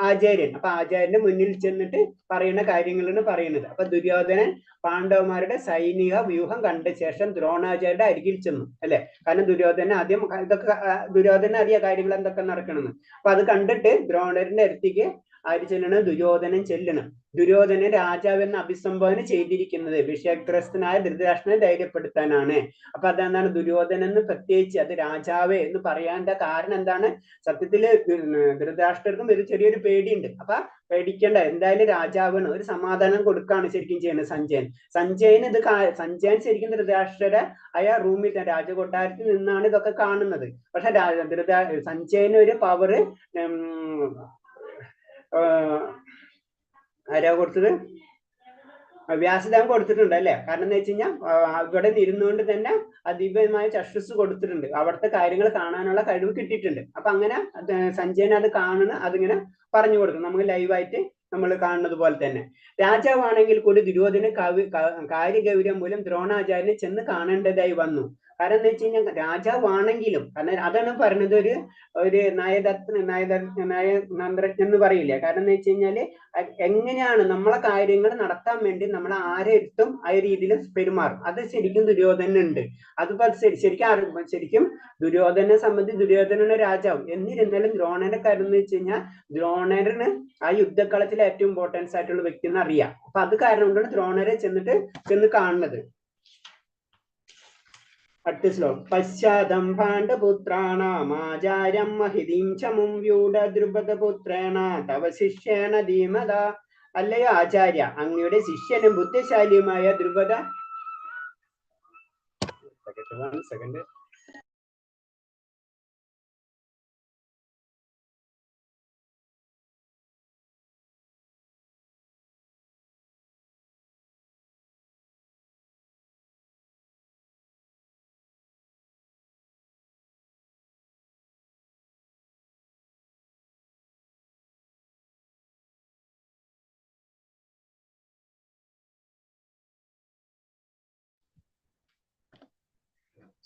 ആചാര്യൻ. അപ്പൊ ആചാര്യന്റെ മുന്നിൽ ചെന്നിട്ട് പറയുന്ന കാര്യങ്ങളാണ് പറയുന്നത്. അപ്പൊ ദുര്യോധനൻ പാണ്ഡവന്മാരുടെ സൈനിക വ്യൂഹം കണ്ട ശേഷം ദ്രോണാചാര്യരുടെ അരികിൽ ചെന്നു അല്ലെ. കാരണം ദുര്യോധന ആദ്യം ഇതൊക്കെ ദുര്യോധന അറിയ കാര്യങ്ങൾ എന്തൊക്കെ നടക്കണമെന്ന്. അപ്പൊ അത് കണ്ടിട്ട് ദ്രോണരുടെ അടുത്തേക്ക് ആര് ചെല്ലണം, ദുര്യോധനൻ ചെല്ലണം. ദുര്യോധനൻ രാജാവെന്ന് അഭിസംബോധന ചെയ്തിരിക്കുന്നത് വിഷയഗ്രസ്തനായ ധൃതരാഷ്ട്രനെ ധൈര്യപ്പെടുത്താനാണ്. അപ്പൊ അതെന്താണ് ദുര്യോധനൻ എന്ന് പ്രത്യേകിച്ച് അത് രാജാവേ എന്ന് പറയാൻ്റെ കാരണം എന്താണ്, സത്യത്തില് ധൃതരാഷ്ട്രർക്കും ഒരു ചെറിയൊരു പേടിയുണ്ട്. അപ്പൊ പേടിക്കേണ്ട, എന്തായാലും രാജാവിന് ഒരു സമാധാനം കൊടുക്കാണ് ശരിക്കും ചെയ്യുന്നത് സഞ്ജയൻ ശരിക്കും ധൃതരാഷ്ട്രരെ റൂമിൽ രാജകൊട്ടാരത്തിൽ നിന്നാണ് ഇതൊക്കെ കാണുന്നത്. പക്ഷെ സഞ്ജയന് ഒരു പവറ് ആരാ കൊടുത്തത്, വ്യാസദേവൻ കൊടുത്തിട്ടുണ്ട് അല്ലെ. കാരണം എന്ന് വെച്ച് കഴിഞ്ഞാൽ ഇവിടെ ഇരുന്നുകൊണ്ട് തന്നെ ദിവ്യമായ ചക്ഷുസ് കൊടുത്തിട്ടുണ്ട്, അവിടുത്തെ കാര്യങ്ങൾ കാണാനുള്ള കഴിവ് കിട്ടിയിട്ടുണ്ട്. അപ്പൊ അങ്ങനെ സഞ്ജയൻ അത് അതിങ്ങനെ പറഞ്ഞു കൊടുക്കും, നമുക്ക് ലൈവായിട്ട് നമ്മൾ കാണുന്നത് പോലെ തന്നെ. രാജാവാണെങ്കിൽ കൂടി ദുര്യോധന കാര്യഗൗരവം മൂലം ദ്രോണാചാര്യനെ ചെന്ന് കാണേണ്ടതായി വന്നു. കാരണം എന്താ വെച്ച് കഴിഞ്ഞാൽ രാജാവാണെങ്കിലും, കാരണം അതാണ് പറയുന്നത് ഒരു നയതന്ത്രജ്ഞൻ എന്ന് പറയില്ല. കാരണം എന്ന് വെച്ച് കഴിഞ്ഞാല് എങ്ങനെയാണ് നമ്മളെ കാര്യങ്ങൾ നടത്താൻ വേണ്ടി നമ്മൾ ആരെടുത്തും ആ രീതിയിൽ പെരുമാറും. അത് ശരിക്കും ദുര്യോധനുണ്ട്. അതുപോലെ ശരിക്കും ദുര്യോധനെ സംബന്ധിച്ച് ദുര്യോധനന് രാജാവും. എന്നിരുന്നാലും ദ്രോണന്റെ കാര്യം എന്ന് വെച്ച് കഴിഞ്ഞാൽ ദ്രോണന് ആ യുദ്ധക്കളത്തിലെ ഏറ്റവും ഇമ്പോർട്ടൻസ് ആയിട്ടുള്ള വ്യക്തി എന്ന് അറിയാം. അപ്പൊ അത് കാരണം കൊണ്ടാണ് ദ്രോണരെ ചെന്ന് കാണുന്നത്. അടുത്ത ശ്ലോകം. പശ്ചാത്തം പാണ്ഡപുത്രാണാമാചാര്യം മഹിതീം ചമും വ്യൂഢ ദ്രുപദപുത്രേണ തവ ശിഷ്യേണ ധീമത. അല്ലയോ ആചാര്യ, അങ്ങയുടെ ശിഷ്യനും ബുദ്ധിശാലിയുമായ ദ്രുപദ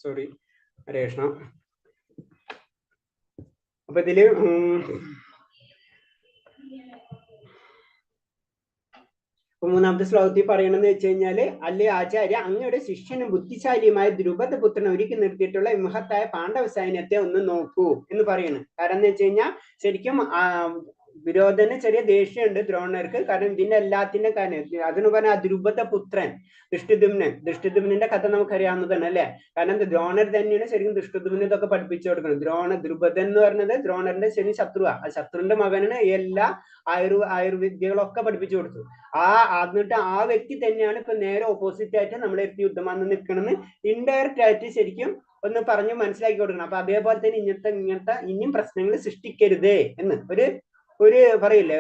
സോറി ഹരേ കൃഷ്ണ. അപ്പൊ ഇതില് മൂന്നാമത്തെ ശ്ലോകത്തിൽ പറയണമെന്ന് വെച്ച് കഴിഞ്ഞാല്, അല്ലേ ആചാര്യ, അങ്ങയുടെ ശിഷ്യനും ബുദ്ധിശാലിയുമായ ദ്രുപദപുത്രനെ ഒരുക്കി നിർത്തിയിട്ടുള്ള മഹത്തായ പാണ്ഡവ സൈന്യത്തെ ഒന്ന് നോക്കൂ എന്ന് പറയുന്നു. കാരണം എന്ന് വെച്ച് കഴിഞ്ഞാൽ ശരിക്കും ദുര്യോധന ചെറിയ ദേഷ്യമുണ്ട് ദ്രോണർക്ക്. കാരണം ഇതിന്റെ എല്ലാത്തിന്റെ കാര്യം അതിന് പറഞ്ഞ ദ്രുപദപുത്രൻ ദൃഷ്ടദ്യുമ്നന്റെ കഥ നമുക്കറിയാവുന്നതാണ് അല്ലെ. കാരണം ദ്രോണർ തന്നെയാണ് ശരിക്കും ദൃഷ്ടദ്യുമ്നെ ഇതൊക്കെ പഠിപ്പിച്ചു കൊടുക്കുന്നത്. ദ്രുപദൻ എന്ന് പറഞ്ഞത് ദ്രോണറിന്റെ ശരി ശത്രുവാ. ആ ശത്രുവിന്റെ മകനാണ് എല്ലാ ആയുർവിദ്യകളൊക്കെ പഠിപ്പിച്ചു കൊടുത്തു. എന്നിട്ട് ആ വ്യക്തി തന്നെയാണ് ഇപ്പൊ നേരെ ഓപ്പോസിറ്റ് ആയിട്ട് നമ്മളെ യുദ്ധം വന്ന് നിൽക്കണമെന്ന് ഇൻഡയറക്റ്റ് ആയിട്ട് ശരിക്കും ഒന്ന് പറഞ്ഞ് മനസ്സിലാക്കി കൊടുക്കണം. അപ്പൊ അതേപോലെ തന്നെ ഇങ്ങനത്തെ ഇനിയും പ്രശ്നങ്ങൾ സൃഷ്ടിക്കരുതേ എന്ന് ഒരു പറയില്ലേ,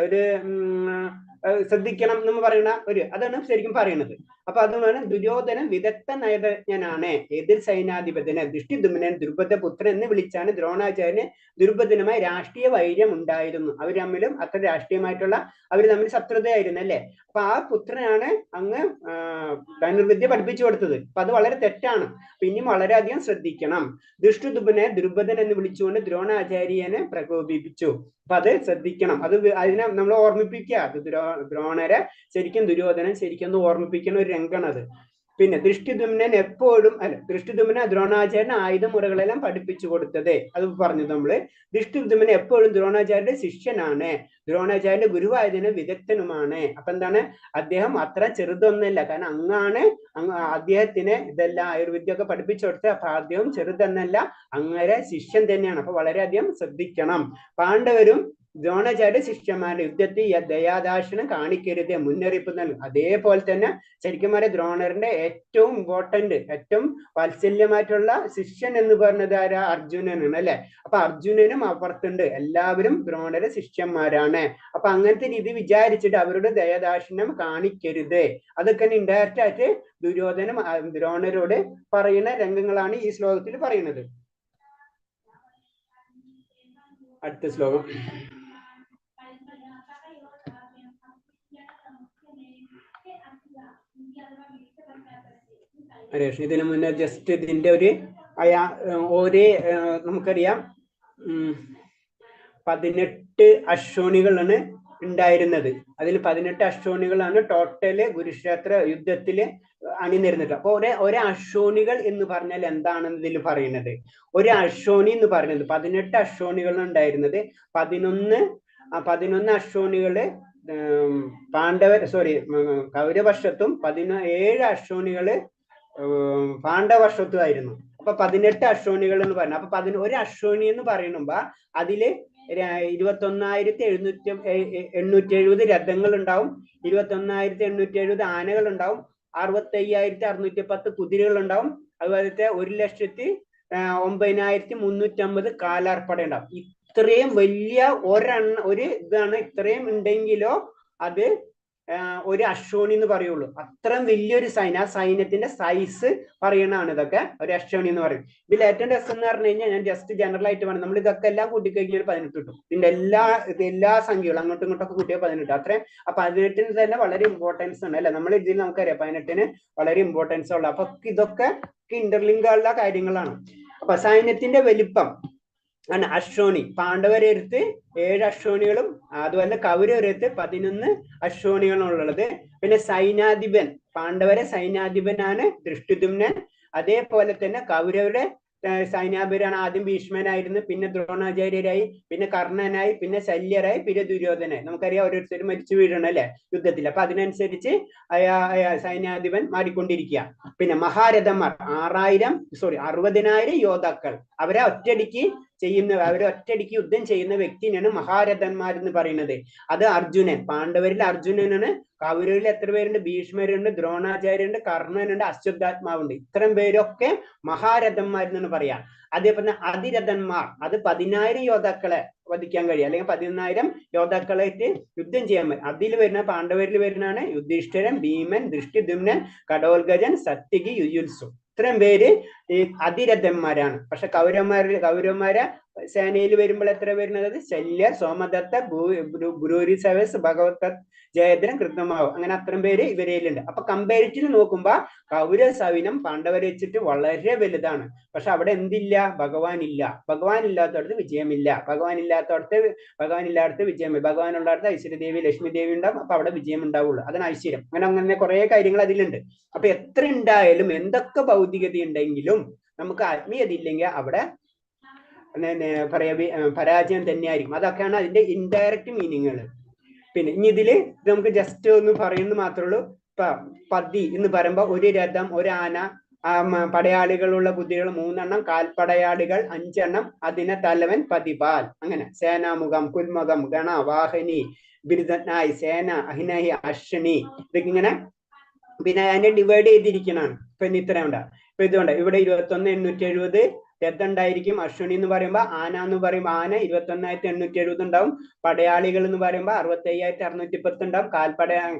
ശ്രദ്ധിക്കണം എന്ന് പറയുന്ന അതാണ് ശരിക്കും പറയുന്നത്. അപ്പൊ അതുമാണ് ദുര്യോധനൻ വിദഗ്ധ നയതജ്ഞനാണ്. എതിർ സൈന്യാധിപതിനെ ദൃഷ്ടിദ്യുമ്നൻ ദ്രുപദപുത്രൻ എന്ന് വിളിച്ചാണ് ധദ്രോണാചാര്യന് ദുർബദനുമായി രാഷ്ട്രീയ വൈര്യം ഉണ്ടായിരുന്നു. അവർ തമ്മിലും അത്ര രാഷ്ട്രീയമായിട്ടുള്ള അവർ തമ്മിൽ ശത്രുതയായിരുന്നു അല്ലെ. അപ്പൊ ആ പുത്രനാണ് അങ്ങ് ധനുർവിദ്യ പഠിപ്പിച്ചു കൊടുത്തത്. അപ്പൊ അത് വളരെ തെറ്റാണ്. പിന്നെയും വളരെയധികം ശ്രദ്ധിക്കണം. ദൃഷ്ടദ്യുമ്നെ ദ്രുപദൻ എന്ന് വിളിച്ചുകൊണ്ട് ദ്രോണാചാര്യനെ പ്രകോപിപ്പിച്ചു. അപ്പൊ അത് ശ്രദ്ധിക്കണം. അതിനെ നമ്മൾ ഓർമ്മിപ്പിക്കുക. ദ്രോണരെ ശരിക്കും ദുര്യോധനൻ ശരിക്കും ഒന്ന് ഓർമ്മിപ്പിക്കുന്ന ഒരു രംഗമാണ് അത്. പിന്നെ ദൃഷ്ടിദ്യുമ്നൻ എപ്പോഴും ദൃഷ്ടിദ്യുമ്ന ദ്രോണാചാര്യന് ആയുധമുറകളെല്ലാം പഠിപ്പിച്ചു കൊടുത്തത് അത് പറഞ്ഞു നമ്മള്. ദൃഷ്ടിദ്യുമ്നൻ എപ്പോഴും ദ്രോണാചാര്യന്റെ ശിഷ്യനാണ്. ദ്രോണാചാര്യന്റെ ഗുരുവായതിന് വിദഗ്ധനുമാണ്. അപ്പൊ എന്താണ്, അദ്ദേഹം അത്ര ചെറുതൊന്നല്ല. കാരണം അദ്ദേഹത്തിന് ഇതെല്ലാം ആയുർവിദ്യ ഒക്കെ പഠിപ്പിച്ചു കൊടുത്തത്. അപ്പൊ അദ്ദേഹം ചെറുതെന്നല്ല, അങ്ങനെ ശിഷ്യൻ തന്നെയാണ്. അപ്പൊ വളരെയധികം ശ്രദ്ധിക്കണം. പാണ്ഡവരും ദ്രോണാചാര്യ ശിഷ്യന്മാരുടെ യുദ്ധത്തിൽ ദയാദാക്ഷിണ്യം കാണിക്കരുത് മുന്നറിയിപ്പ് നൽകും. അതേപോലെ തന്നെ ശരിക്കും ദ്രോണറിന്റെ ഏറ്റവും ഇമ്പോർട്ടന്റ് ഏറ്റവും വാത്സല്യമായിട്ടുള്ള ശിഷ്യൻ എന്ന് പറഞ്ഞത് ആരാ? അർജുനനാണ് അല്ലെ. അപ്പൊ അർജുനനും അപ്പുറത്തുണ്ട്. എല്ലാവരും ദ്രോണരെ ശിഷ്യന്മാരാണ്. അപ്പൊ അങ്ങനത്തെ രീതി വിചാരിച്ചിട്ട് അവരുടെ ദയാദാക്ഷിണ്യം കാണിക്കരുത്. അതൊക്കെ ഇൻഡയറക്റ്റ് ആയിട്ട് ദുര്യോധനം ദ്രോണരോട് പറയുന്ന രംഗങ്ങളാണ് ഈ ശ്ലോകത്തിൽ പറയുന്നത്. അടുത്ത ശ്ലോകം. ഇതിനു മുന്നേ ജസ്റ്റ് ഇതിന്റെ നമുക്കറിയാം 18 അശ്വണികളാണ് ഉണ്ടായിരുന്നത്. അതിൽ 18 അശ്വണികളാണ് ടോട്ടല് കുരുക്ഷേത്ര യുദ്ധത്തില് അണിനിരുന്നിട്ട്. അപ്പൊ ഒരു അശ്വണികൾ എന്ന് പറഞ്ഞാൽ എന്താണെന്ന് ഇതിൽ പറയുന്നത്, ഒരു അശ്വണി എന്ന് പറയുന്നത് 18 അശ്വണികളാണ് ഉണ്ടായിരുന്നത്. 11 അശ്വണികള് കൗരവശത്തും 17 അശ്വണികള് പാണ്ഡവശത്തുമായിരുന്നു. അപ്പൊ 18 അശ്വണികൾ എന്ന് പറഞ്ഞു. അപ്പൊ ഒരു അശ്വണി എന്ന് പറയുമ്പോ അതില് 21,870 രഥങ്ങൾ ഉണ്ടാവും, 21,870 ആനകൾ ഉണ്ടാവും, 65,610 കുതിരകൾ ഉണ്ടാവും, അതുപോലത്തെ 1,09,350 കാലാർപ്പട ഉണ്ടാവും. ഇത്രയും വലിയ ഒരു ഇതാണ്. ഇത്രയും ഉണ്ടെങ്കിലോ അത് ഒരു അശ്വണി എന്ന് പറയുള്ളൂ. അത്രയും വലിയൊരു ആ സൈന്യത്തിന്റെ സൈസ് പറയണതാണ് ഇതൊക്കെ ഒരു അശ്വണി എന്ന് പറയും. ഇതിൽ ഏറ്റവും രസം എന്ന് പറഞ്ഞു കഴിഞ്ഞാൽ ഞാൻ ജസ്റ്റ് ജനറൽ ആയിട്ട് പറഞ്ഞു, നമ്മൾ ഇതൊക്കെ എല്ലാം കൂട്ടിക്കഴിഞ്ഞാൽ 18 കിട്ടും. ഇതിന്റെ എല്ലാ സംഖ്യകളും അങ്ങോട്ടും ഇങ്ങോട്ടൊക്കെ കൂട്ടിയാൽ 18. അത്രയും 18 തന്നെ വളരെ ഇമ്പോർട്ടൻസ് ഉണ്ട് അല്ലെ. നമ്മൾ ഇതിൽ നമുക്കറിയാം 18 വളരെ ഇമ്പോർട്ടൻസ് ഉള്ള. അപ്പൊ ഇതൊക്കെ ഇന്റർലിങ്ക് ഉള്ള കാര്യങ്ങളാണ്. അപ്പൊ സൈന്യത്തിന്റെ വലിപ്പം ആണ് അശ്വണി. പാണ്ഡവരെടുത്ത് 7 അശ്വണികളും അതുപോലെ കൗരവരെടുത്ത് 11 അശ്വണികളും ഉള്ളത്. പിന്നെ സൈന്യാധിപൻ, പാണ്ഡവരെ സൈന്യാധിപനാണ് ദൃഷ്ടദ്യുമ്നൻ. അതേപോലെ തന്നെ കൗരവരുടെ സൈന്യാധിപനാണ് ആദ്യം ഭീഷ്മനായിരുന്നു, പിന്നെ ദ്രോണാചാര്യരായി, പിന്നെ കർണനായി, പിന്നെ ശല്യരായി, പിന്നെ ദുര്യോധനായി. നമുക്കറിയാം ഓരോരുത്തരും മരിച്ചു വീഴണം അല്ലെ യുദ്ധത്തിൽ. അപ്പൊ അതിനനുസരിച്ച് സൈന്യാധിപൻ മാറിക്കൊണ്ടിരിക്കുക. പിന്നെ മഹാരഥന്മാർ 60,000 യോദ്ധാക്കൾ, അവരെ ഒറ്റയടിക്ക് യുദ്ധം ചെയ്യുന്ന വ്യക്തിയാണ് മഹാരഥന്മാർ എന്ന് പറയുന്നത്. അത് അർജുനൻ. പാണ്ഡവരിൽ അർജുനനാണ്. കൗരവരിൽ എത്ര പേരുണ്ട്? ഭീഷ്മരുണ്ട്, ദ്രോണാചാര്യരുണ്ട്, കർണനുണ്ട്, അശ്വത്ഥാത്മാവുണ്ട്. ഇത്തരം പേരൊക്കെ മഹാരഥന്മാരെന്നാണ് പറയാ. അതേപോലെ അതിരഥന്മാർ, അത് 10,000 യോദ്ധാക്കളെ വധിക്കാൻ കഴിയും, അല്ലെങ്കിൽ 11,000 യോദ്ധാക്കളായിട്ട് യുദ്ധം ചെയ്യാൻ പറ്റും. അതിൽ വരുന്ന പാണ്ഡവരിൽ വരുന്നതാണ് യുധിഷ്ഠിരൻ, ഭീമൻ, ദൃഷ്ടദ്യുമ്നൻ, ഘടോത്കചൻ, സത്യകി, യുയുത്സു. ഇത്രയും പേര് ഈ അതിരഥന്മാരാണ്. പക്ഷെ കൗരവന്മാരെ സേനയിൽ വരുമ്പോൾ എത്ര വരുന്നത്? ശല്യ, സോമദത്ത, ഭൂരിസവസ്, ഭഗവത്, ജയദ്രൻ, കൃഷ്ണമാവ്, അങ്ങനെ അത്രയും പേര് ഇവരയിലുണ്ട്. അപ്പൊ കമ്പാരിറ്റീവ് നോക്കുമ്പോ കൗരവ സൈന്യം പാണ്ഡവരെ വെച്ചിട്ട് വളരെ വലുതാണ്. പക്ഷെ അവിടെ എന്തില്ല? ഭഗവാൻ ഇല്ല. ഭഗവാൻ ഇല്ലാത്തടത്ത് വിജയമില്ല. ഭഗവാൻ ഇല്ലാത്തടത്ത് വിജയമില്ല. ഭഗവാൻ ഉള്ളിടത്ത് ഐശ്വര്യദേവി, ലക്ഷ്മി ദേവി ഉണ്ടാവും. അപ്പൊ അവിടെ വിജയം ഉണ്ടാവുള്ളൂ. അതാണ് ഐശ്വര്യം. അങ്ങനെ കുറെ കാര്യങ്ങൾ അതിലുണ്ട്. അപ്പൊ എത്ര ഉണ്ടായാലും എന്തൊക്കെ ഭൗതികത ഉണ്ടെങ്കിലും നമുക്ക് ആത്മീയത ഇല്ലെങ്കിൽ അവിടെ പരാജയം തന്നെയായിരിക്കും. അതൊക്കെയാണ് അതിന്റെ ഇൻഡയറക്റ്റ് മീനിങ്ങുകൾ. പിന്നെ ഇനി ഇതില് നമുക്ക് ജസ്റ്റ് ഒന്ന് പറയുന്നത് മാത്രമേ ഉള്ളൂ. പതി എന്ന് പറയുമ്പോ ഒരു രഥം, ഒരു ആന, പടയാളികളുള്ള കുതിരകൾ 3 എണ്ണം, കാൽപ്പടയാളികൾ 5 എണ്ണം, അതിനെ തലവൻ പതിപാൽ, അങ്ങനെ സേനാമുഖം, കുൽമുഖം, ഗണ, വാഹിനി, ബിരുദനായി, സേന, അഹിനഹി, അശ്വനി, ഇതൊക്കെ ഇങ്ങനെ പിന്നെ അതിനെ ഡിവൈഡ് ചെയ്തിരിക്കണാണ്. പിന്നെ ഇത്രയും ഉണ്ടാവും. ഇപ്പൊ ഇതുകൊണ്ട് ഇവിടെ 21,870 രഥം ഉണ്ടായിരിക്കും. അശ്വനി എന്ന് പറയുമ്പോൾ ആന എന്ന് പറയുമ്പോൾ ആന 21,870 ഉണ്ടാവും. പടയാളികൾ എന്ന് പറയുമ്പോൾ 65,610 ഉണ്ടാവും.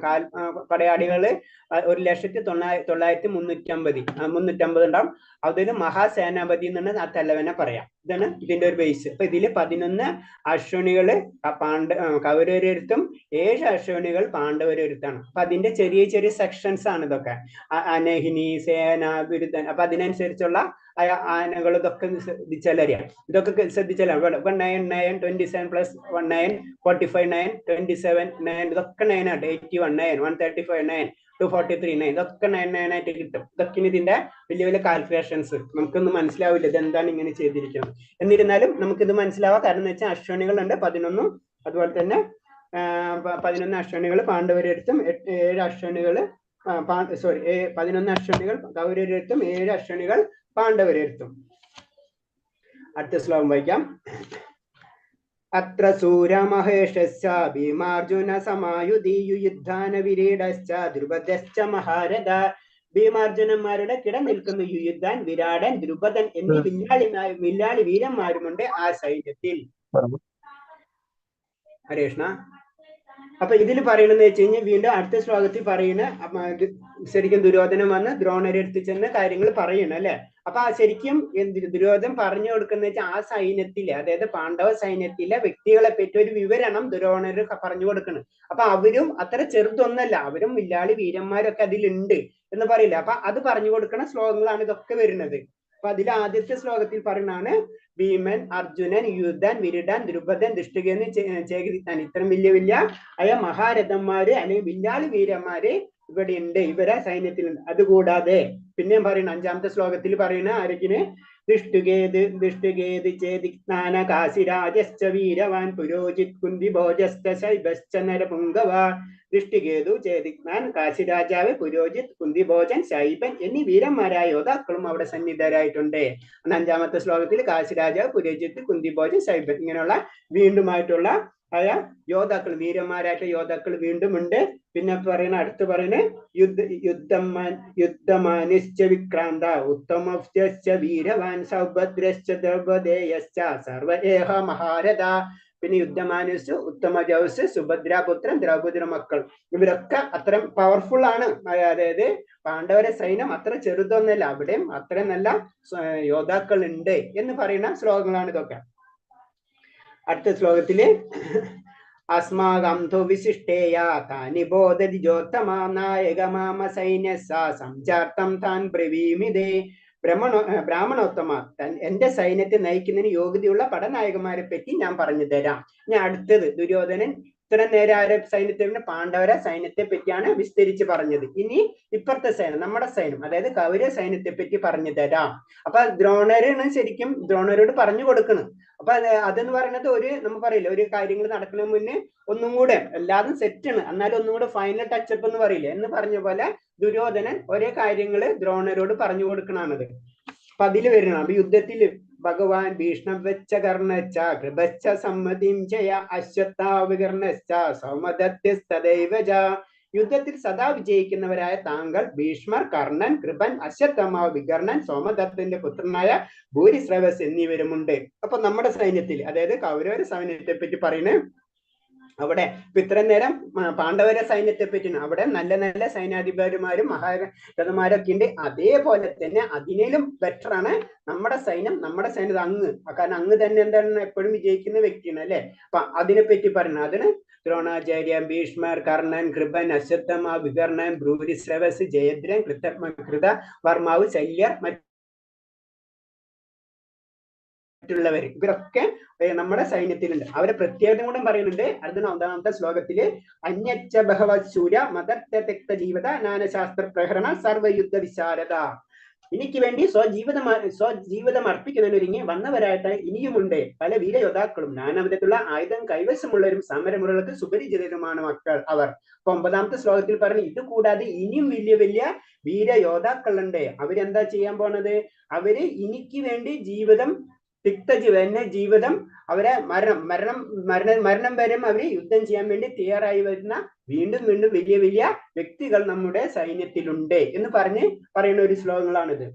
പടയാളികള് 1,09,350 ഉണ്ടാവും. അതൊരു മഹാസേനാപതി എന്നാണ് ആ തലവനെ പറയാം. ഇതാണ് ഇതിന്റെ ഒരു ബേസ്. അപ്പൊ ഇതില് 11 അശ്വനികള് കൗരവരെടുത്തും 7 അശ്വനികൾ പാണ്ഡവരെടുത്താണ്. അപ്പൊ അതിന്റെ ചെറിയ ചെറിയ സെക്ഷൻസ് ആണ് ഇതൊക്കെ. അനഹിനി, സേന, ബിരുദൻ. അപ്പൊ അതിനനുസരിച്ചുള്ള ആനകൾ ഇതൊക്കെ ശ്രദ്ധിച്ചാലറിയാം. ഇതൊക്കെ ശ്രദ്ധിച്ചാൽ 199, 27 + 19, 45 9, 27 9, ഇതൊക്കെ 9 ആയിട്ട് 81 9, 135 9, 243 9, ഇതൊക്കെ 9 ആയിട്ട് കിട്ടും. ഇതൊക്കെ ഇതിന്റെ വലിയ വലിയ കാൽക്കുലേഷൻസ്. നമുക്കൊന്നും മനസ്സിലാവില്ല ഇതെന്താണ് ഇങ്ങനെ ചെയ്തിരിക്കുന്നത്. എന്നിരുന്നാലും നമുക്കിത് മനസ്സിലാവാം. കാരണം എന്ന് വെച്ചാൽ അശ്വനികളുണ്ട് 11. അതുപോലെ തന്നെ 11 അശ്വനികൾ പാണ്ഡവരെടുത്തും 7 അശ്വനികൾ 11 അശ്വനികൾ കൗരവരെടുത്തും 7 അശ്വനികൾ പാണ്ഡവരെടുത്തും. അടുത്ത ശ്ലോകം വായിക്കാം. അത്ര സൂരമഹേഷശ്ച ഭീമാർജുന സമായുധീയുയുദ്ധാന വിരീഡശ്ച ദ്രുപദശ്ച മഹാരഥ. ഭീമാർജുനന്മാരുടെ കിട നിൽക്കുന്ന യുയുദ്ധാൻ, വിരാടൻ, ദ്രുപദൻ എന്നീ വില്ലാളി വീരന്മാരുമുണ്ട് ആ സൈന്യത്തിൽ. ഹരേ കൃഷ്ണ. അപ്പൊ ഇതിൽ പറയണെന്ന് വെച്ച് കഴിഞ്ഞാൽ വീണ്ടും അടുത്ത ശ്ലോകത്തിൽ പറയുന്ന ശരിക്കും ദുര്യോധനൻ വന്ന് ദ്രോണരെ അടുത്ത് ചെന്ന് കാര്യങ്ങൾ പറയണം അല്ലെ. അപ്പൊ ശരിക്കും ദുര്യോധനൻ പറഞ്ഞു കൊടുക്കുന്ന വെച്ചാൽ ആ സൈന്യത്തിലെ, അതായത് പാണ്ഡവ സൈന്യത്തിലെ വ്യക്തികളെ പറ്റി ഒരു വിവരണം ദ്രോണര് പറഞ്ഞു കൊടുക്കണം. അപ്പൊ അവരും അത്ര ചെറുതൊന്നല്ല, അവരും വില്ലാളി വീരന്മാരൊക്കെ അതിലുണ്ട് എന്ന് പറയില്ല. അപ്പൊ അത് പറഞ്ഞു കൊടുക്കുന്ന ശ്ലോകങ്ങളാണ് ഇതൊക്കെ വരുന്നത്. അപ്പൊ അതിൽ ആദ്യത്തെ ശ്ലോകത്തിൽ പറയുന്നതാണ് ഭീമൻ, അർജുനൻ, യുദ്ധൻ, വിരുടൻ, ദ്രുപദൻ, ദൃഷ്ടികേന്ന്, ചേകിത്താൻ, ഇത്തരം വലിയ മഹാരഥന്മാര് അല്ലെങ്കിൽ വില്ലാളി വീരന്മാര് ഇവിടെ ഉണ്ട്, ഇവരെ സൈന്യത്തിലുണ്ട്. അതുകൂടാതെ പിന്നെ പറയുന്ന 5ാമത്തെ ശ്ലോകത്തിൽ പറയുന്ന ആരൊക്കിന് ദൃഷ്ടുകേത് ചേദിജ്ഞാന കാശിരാജശ്ച വീരവാൻ പുരോജിത് കുന്തിഭോജശ്ച ശൈബശ്ച നരപുംഗവ. ദൃഷ്ടികേതു, ചേദിജ്ഞാൻ, കാശിരാജാവ്, പുരോജിത്, കുന്തിഭോജൻ, ശൈബൻ എന്നീ വീരന്മാരായ യോദ്ധാക്കളും അവിടെ സന്നിധരായിട്ടുണ്ട്. 5ാമത്തെ ശ്ലോകത്തിൽ കാശിരാജാവ്, പുരോജിത്ത്, കുന്തിഭോജൻ, ശൈബൻ ഇങ്ങനെയുള്ള വീണ്ടുമായിട്ടുള്ള യോദ്ധാക്കൾ, വീരന്മാരായിട്ട് യോദ്ധാക്കൾ വീണ്ടും ഉണ്ട്. പിന്നെ പറയുന്ന അടുത്ത് പറയുന്ന യുദ്ധമാനിശ്ച വിക്രാന്ത ഉത്തമശ്ച വീരവാൻ സൗഭദ്രശ്ച ദ്രൗപദേയശ്ച സർവ്വേഹ മഹാരഥ. പിന്നെ യുദ്ധമാനുസ്, ഉത്തമജൗസ്, സുഭദ്രാപുത്രൻ, ദ്രൗപദിയുടെ മക്കൾ, ഇവരൊക്കെ അത്ര പവർഫുൾ ആണ്. അതായത് പാണ്ഡവരെ സൈന്യം അത്ര ചെറുതൊന്നല്ല, അവിടെയും അത്ര നല്ല യോദ്ധാക്കൾ ഉണ്ട് എന്ന് പറയുന്ന ശ്ലോകങ്ങളാണ് ഇതൊക്കെ. അടുത്ത ശ്ലോകത്തില് അസ്മാകം തു വിശിഷ്ടേയ താനി ബോധതി ജോത്തമാ നായക മാമ സൈന്യസ സംജാർത്തം താൻ ബ്രവീമിതേ. ബ്രാഹ്മണോത്തമ, എന്റെ സൈന്യത്തെ നയിക്കുന്നതിന് യോഗ്യതയുള്ള പടനായകന്മാരെ പറ്റി ഞാൻ പറഞ്ഞു തരാം. ഞാൻ അടുത്തത് ദുര്യോധനൻ ഇത്ര നേരം ആരെ സൈന്യത്തെ, പാണ്ഡവരെ സൈന്യത്തെ പറ്റിയാണ് വിസ്തരിച്ച് പറഞ്ഞത്. ഇനി ഇപ്പുറത്തെ സൈന്യം, നമ്മുടെ സൈന്യം, അതായത് കൗരവ സൈന്യത്തെ പറ്റി പറഞ്ഞു തരാം. അപ്പൊ ദ്രോണരാണ് ശരിക്കും ദ്രോണരോട് പറഞ്ഞു കൊടുക്കണം. അപ്പൊ അതെന്ന് പറയുന്നത് നമ്മൾ പറയില്ല, ഒരു കാര്യങ്ങൾ നടക്കുന്ന മുന്നേ ഒന്നും കൂടെ എല്ലാതും സെറ്റാണ്, എന്നാലും ഒന്നും കൂടെ ഫൈനൽ ടച്ചപ്പ് എന്ന് പറയില്ല എന്ന് പറഞ്ഞ പോലെ ദുര്യോധനൻ ഒരേ കാര്യങ്ങള് ദ്രോണരോട് പറഞ്ഞു കൊടുക്കണത്. അപ്പൊ അതില് വരണം. അപ്പൊ യുദ്ധത്തില് ഭഗവാൻ ഭീഷ്മവച്ച കർണച്ച കൃപശ്ച സമ്മതിം ജയ അശ്വത്ഥാവികർണശ്ച സൗമദത്യസ്തദൈവജ. യുദ്ധത്തിൽ സദാ വിജയിക്കുന്നവരായ താങ്കൾ ഭീഷ്മർ, കർണൻ, കൃപൻ, അശ്വത്ഥമാവ്, വികർണൻ, സോമദത്തന്റെ പുത്രനായ ഭൂരിശ്രവസ് എന്നിവരുമുണ്ട്. അപ്പൊ നമ്മുടെ സൈന്യത്തിൽ, അതായത് കൗരവ സൈന്യത്തെ പറ്റി പറയുന്നത് അവിടെ ഇപ്പൊ ഇത്രയും നേരം പാണ്ഡവര സൈന്യത്തെ പറ്റിയാണ്. അവിടെ നല്ല നല്ല സൈന്യാധിപന്മാരും മഹാരഥന്മാരൊക്കെ ഉണ്ട്. അതേപോലെ തന്നെ അതിനേലും ബെറ്റർ ആണ് നമ്മുടെ സൈന്യം. നമ്മുടെ സൈന്യം അങ്ങ്, കാരണം അങ്ങ് തന്നെ എന്താണ് എപ്പോഴും വിജയിക്കുന്ന വ്യക്തിയാണ് അല്ലെ. അപ്പൊ അതിനെപ്പറ്റി പറഞ്ഞു. അതിന് ദ്രോണാചാര്യ, ഭീഷ്മർ, കർണൻ, കൃപൻ, അശ്വത്ഥമ, വികർണൻ, ഭ്രൂരിശ്രവസ്, ജയദ്രൻ, കൃത വർമാവ്, ശല്യർ, മറ്റുള്ളവർ, ഇവരൊക്കെ നമ്മുടെ സൈന്യത്തിലുണ്ട്. അവരെ പ്രത്യേകത കൂടെ പറയുന്നുണ്ട്. അതിന് 1-ാമത്തെ ശ്ലോകത്തില് അന്യച്ച ബഹവത് ശൂര മദർത്ത ജീവത നാനശാസ്ത്ര പ്രഹരണ സർവയുദ്ധ വിശാരദ. എനിക്ക് വേണ്ടി സ്വജീവിതം അർപ്പിക്കുന്നതിനൊരുങ്ങി വന്നവരായിട്ട് ഇനിയുമുണ്ട് പല വീരയോദ്ധാക്കളും. നാനാവിധത്തിലുള്ള ആയുധം കൈവശമുള്ളവരും സമരമുറകൾക്ക് സുപരിചിതരുമാണ് മക്കൾ അവർ. അപ്പൊ 9-ാമത്തെ ശ്ലോകത്തിൽ പറഞ്ഞു ഇത് കൂടാതെ ഇനിയും വലിയ വലിയ വീരയോദ്ധാക്കളുണ്ട്. അവരെന്താ ചെയ്യാൻ പോണത്? അവര് എനിക്ക് വേണ്ടി ജീവിതം അവരെ മരണം വരെ അവര് യുദ്ധം ചെയ്യാൻ വേണ്ടി തയ്യാറായി വരുന്ന വീണ്ടും വലിയ വലിയ വ്യക്തികൾ നമ്മുടെ സൈന്യത്തിലുണ്ട് എന്ന് പറയുന്ന ഒരു ശ്ലോകങ്ങളാണിത്.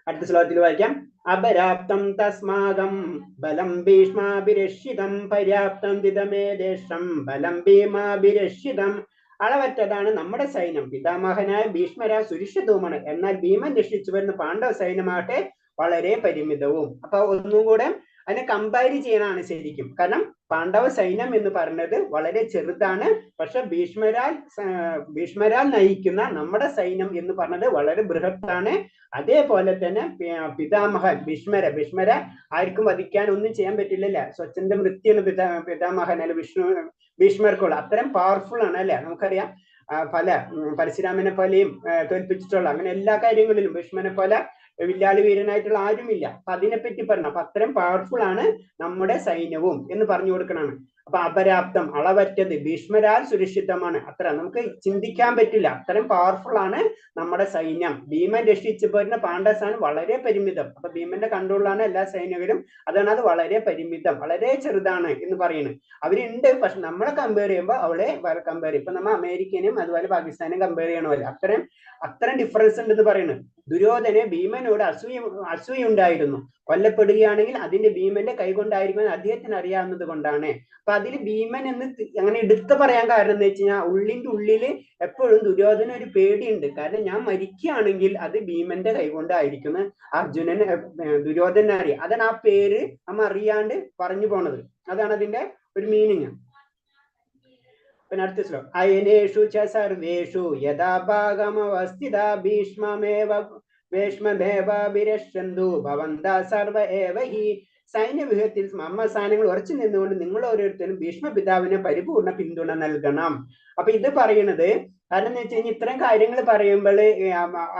അടുത്ത ശ്ലോകത്തിൽ വായിക്കാം. അപരാപ്തം തസ്മാകം ബലം ഭീഷ്മാഭിരക്ഷിതം പര്യാപ്തം ദിതമേദേശം ബലം ഭീമാഭിരക്ഷിതം. അളവറ്റതാണ് നമ്മുടെ സൈന്യം. പിതാമഹനായ ഭീഷ്മര സുരക്ഷിതവുമാണ്. എന്നാൽ ഭീമൻ രക്ഷിച്ചു വരുന്ന പാണ്ഡവ സൈന്യമാകട്ടെ വളരെ പരിമിതവും. അപ്പൊ ഒന്നും കൂടെ അതിനെ കമ്പയർ ചെയ്യാനാണ് ശരിക്കും. കാരണം പാണ്ഡവ സൈന്യം എന്ന് പറയുന്നത് വളരെ ചെറുതാണ്. പക്ഷെ ഭീഷ്മരാൽ നയിക്കുന്ന നമ്മുടെ സൈന്യം എന്ന് പറഞ്ഞത് വളരെ ബൃഹത്താണ്. അതേപോലെ തന്നെ പിതാമഹൻ ഭീഷ്മര ആർക്കും വധിക്കാൻ ഒന്നും ചെയ്യാൻ പറ്റില്ലല്ലേ. സ്വച്ഛന്റെ മൃത്യാണ് പിതാമഹൻ അല്ലെ ഭീഷ്മർക്കുള്ള. അത്രയും പവർഫുൾ ആണ് അല്ലെ. നമുക്കറിയാം പല പരശുരാമനെ പോലെയും തോൽപ്പിച്ചിട്ടുള്ള അങ്ങനെ എല്ലാ കാര്യങ്ങളിലും ഭീഷ്മനെ പോലെ വില്ലാളി വീരനായിട്ടുള്ള ആരുമില്ല. അപ്പൊ അതിനെപ്പറ്റി പറഞ്ഞു. അപ്പൊ അത്രയും പവർഫുൾ ആണ് നമ്മുടെ സൈന്യവും എന്ന് പറഞ്ഞു കൊടുക്കണാണ്. അപ്പൊ അപര്യാപ്തം അളവറ്റത് ഭീഷ്മരാൽ സുരക്ഷിതമാണ്. അത്ര നമുക്ക് ചിന്തിക്കാൻ പറ്റില്ല. അത്രയും പവർഫുൾ ആണ് നമ്മുടെ സൈന്യം. ഭീമൻ രക്ഷിച്ചു പോരുന്ന പാണ്ഡവ സൈന്യം വളരെ പരിമിതം. അപ്പൊ ഭീമന്റെ കൺട്രോളിലാണ് എല്ലാ സൈനികരും. അതാണ് അത് വളരെ പരിമിതം, വളരെ ചെറുതാണ് എന്ന് പറയുന്നത്. അവരുണ്ട്, പക്ഷെ നമ്മളെ കമ്പയർ ചെയ്യുമ്പോൾ അവളെ കമ്പയർ ചെയ്യും. ഇപ്പൊ നമ്മൾ അമേരിക്കനെയും അതുപോലെ പാകിസ്ഥാനെയും കമ്പയർ ചെയ്യണമല്ലോ. അത്രയും ഡിഫറൻസ് ഉണ്ടെന്ന് പറയുന്നത്. ദുര്യോധനെ ഭീമനോട് അസൂയുണ്ടായിരുന്നു. കൊല്ലപ്പെടുകയാണെങ്കിൽ അതിന്റെ ഭീമന്റെ കൈകൊണ്ടായിരിക്കും അദ്ദേഹത്തിന് അറിയാവുന്നത് കൊണ്ടാണ്. അപ്പൊ അതിൽ ഭീമൻ എന്ന് അങ്ങനെ എടുത്തു പറയാൻ കാരണം എന്ന് വെച്ച് കഴിഞ്ഞാൽ ഉള്ളിന്റെ ഉള്ളില് എപ്പോഴും ദുര്യോധന ഒരു പേടിയുണ്ട്. കാരണം ഞാൻ മരിക്കുകയാണെങ്കിൽ അത് ഭീമന്റെ കൈകൊണ്ടായിരിക്കും ദുര്യോധന അറിയാം. അതാണ് ആ പേര് നമ്മ അറിയാണ്ട് പറഞ്ഞു പോണത്. അതാണ് അതിന്റെ ഒരു മീനിങ്. പിന്നെ അടുത്ത ശ്ലോകം. അയനേഷു ച സർവേഷു യഥാ ഭാഗമവസ്ഥിത ഭീഷ്മേവാഭിരക്ഷന്തു ഭവന്ത സർവ ഏവ ഹി. സൈന്യവ്യൂഹത്തിൽ മർമ്മസ്ഥാനങ്ങൾ ഉറച്ചു നിന്നുകൊണ്ട് നിങ്ങൾ ഓരോരുത്തരും ഭീഷ്മ പിതാവിന് പരിപൂർണ പിന്തുണ നൽകണം. അപ്പൊ ഇത് പറയുന്നത് കാരണം എന്ന് വെച്ച് കഴിഞ്ഞാൽ ഇത്തരം കാര്യങ്ങൾ പറയുമ്പോൾ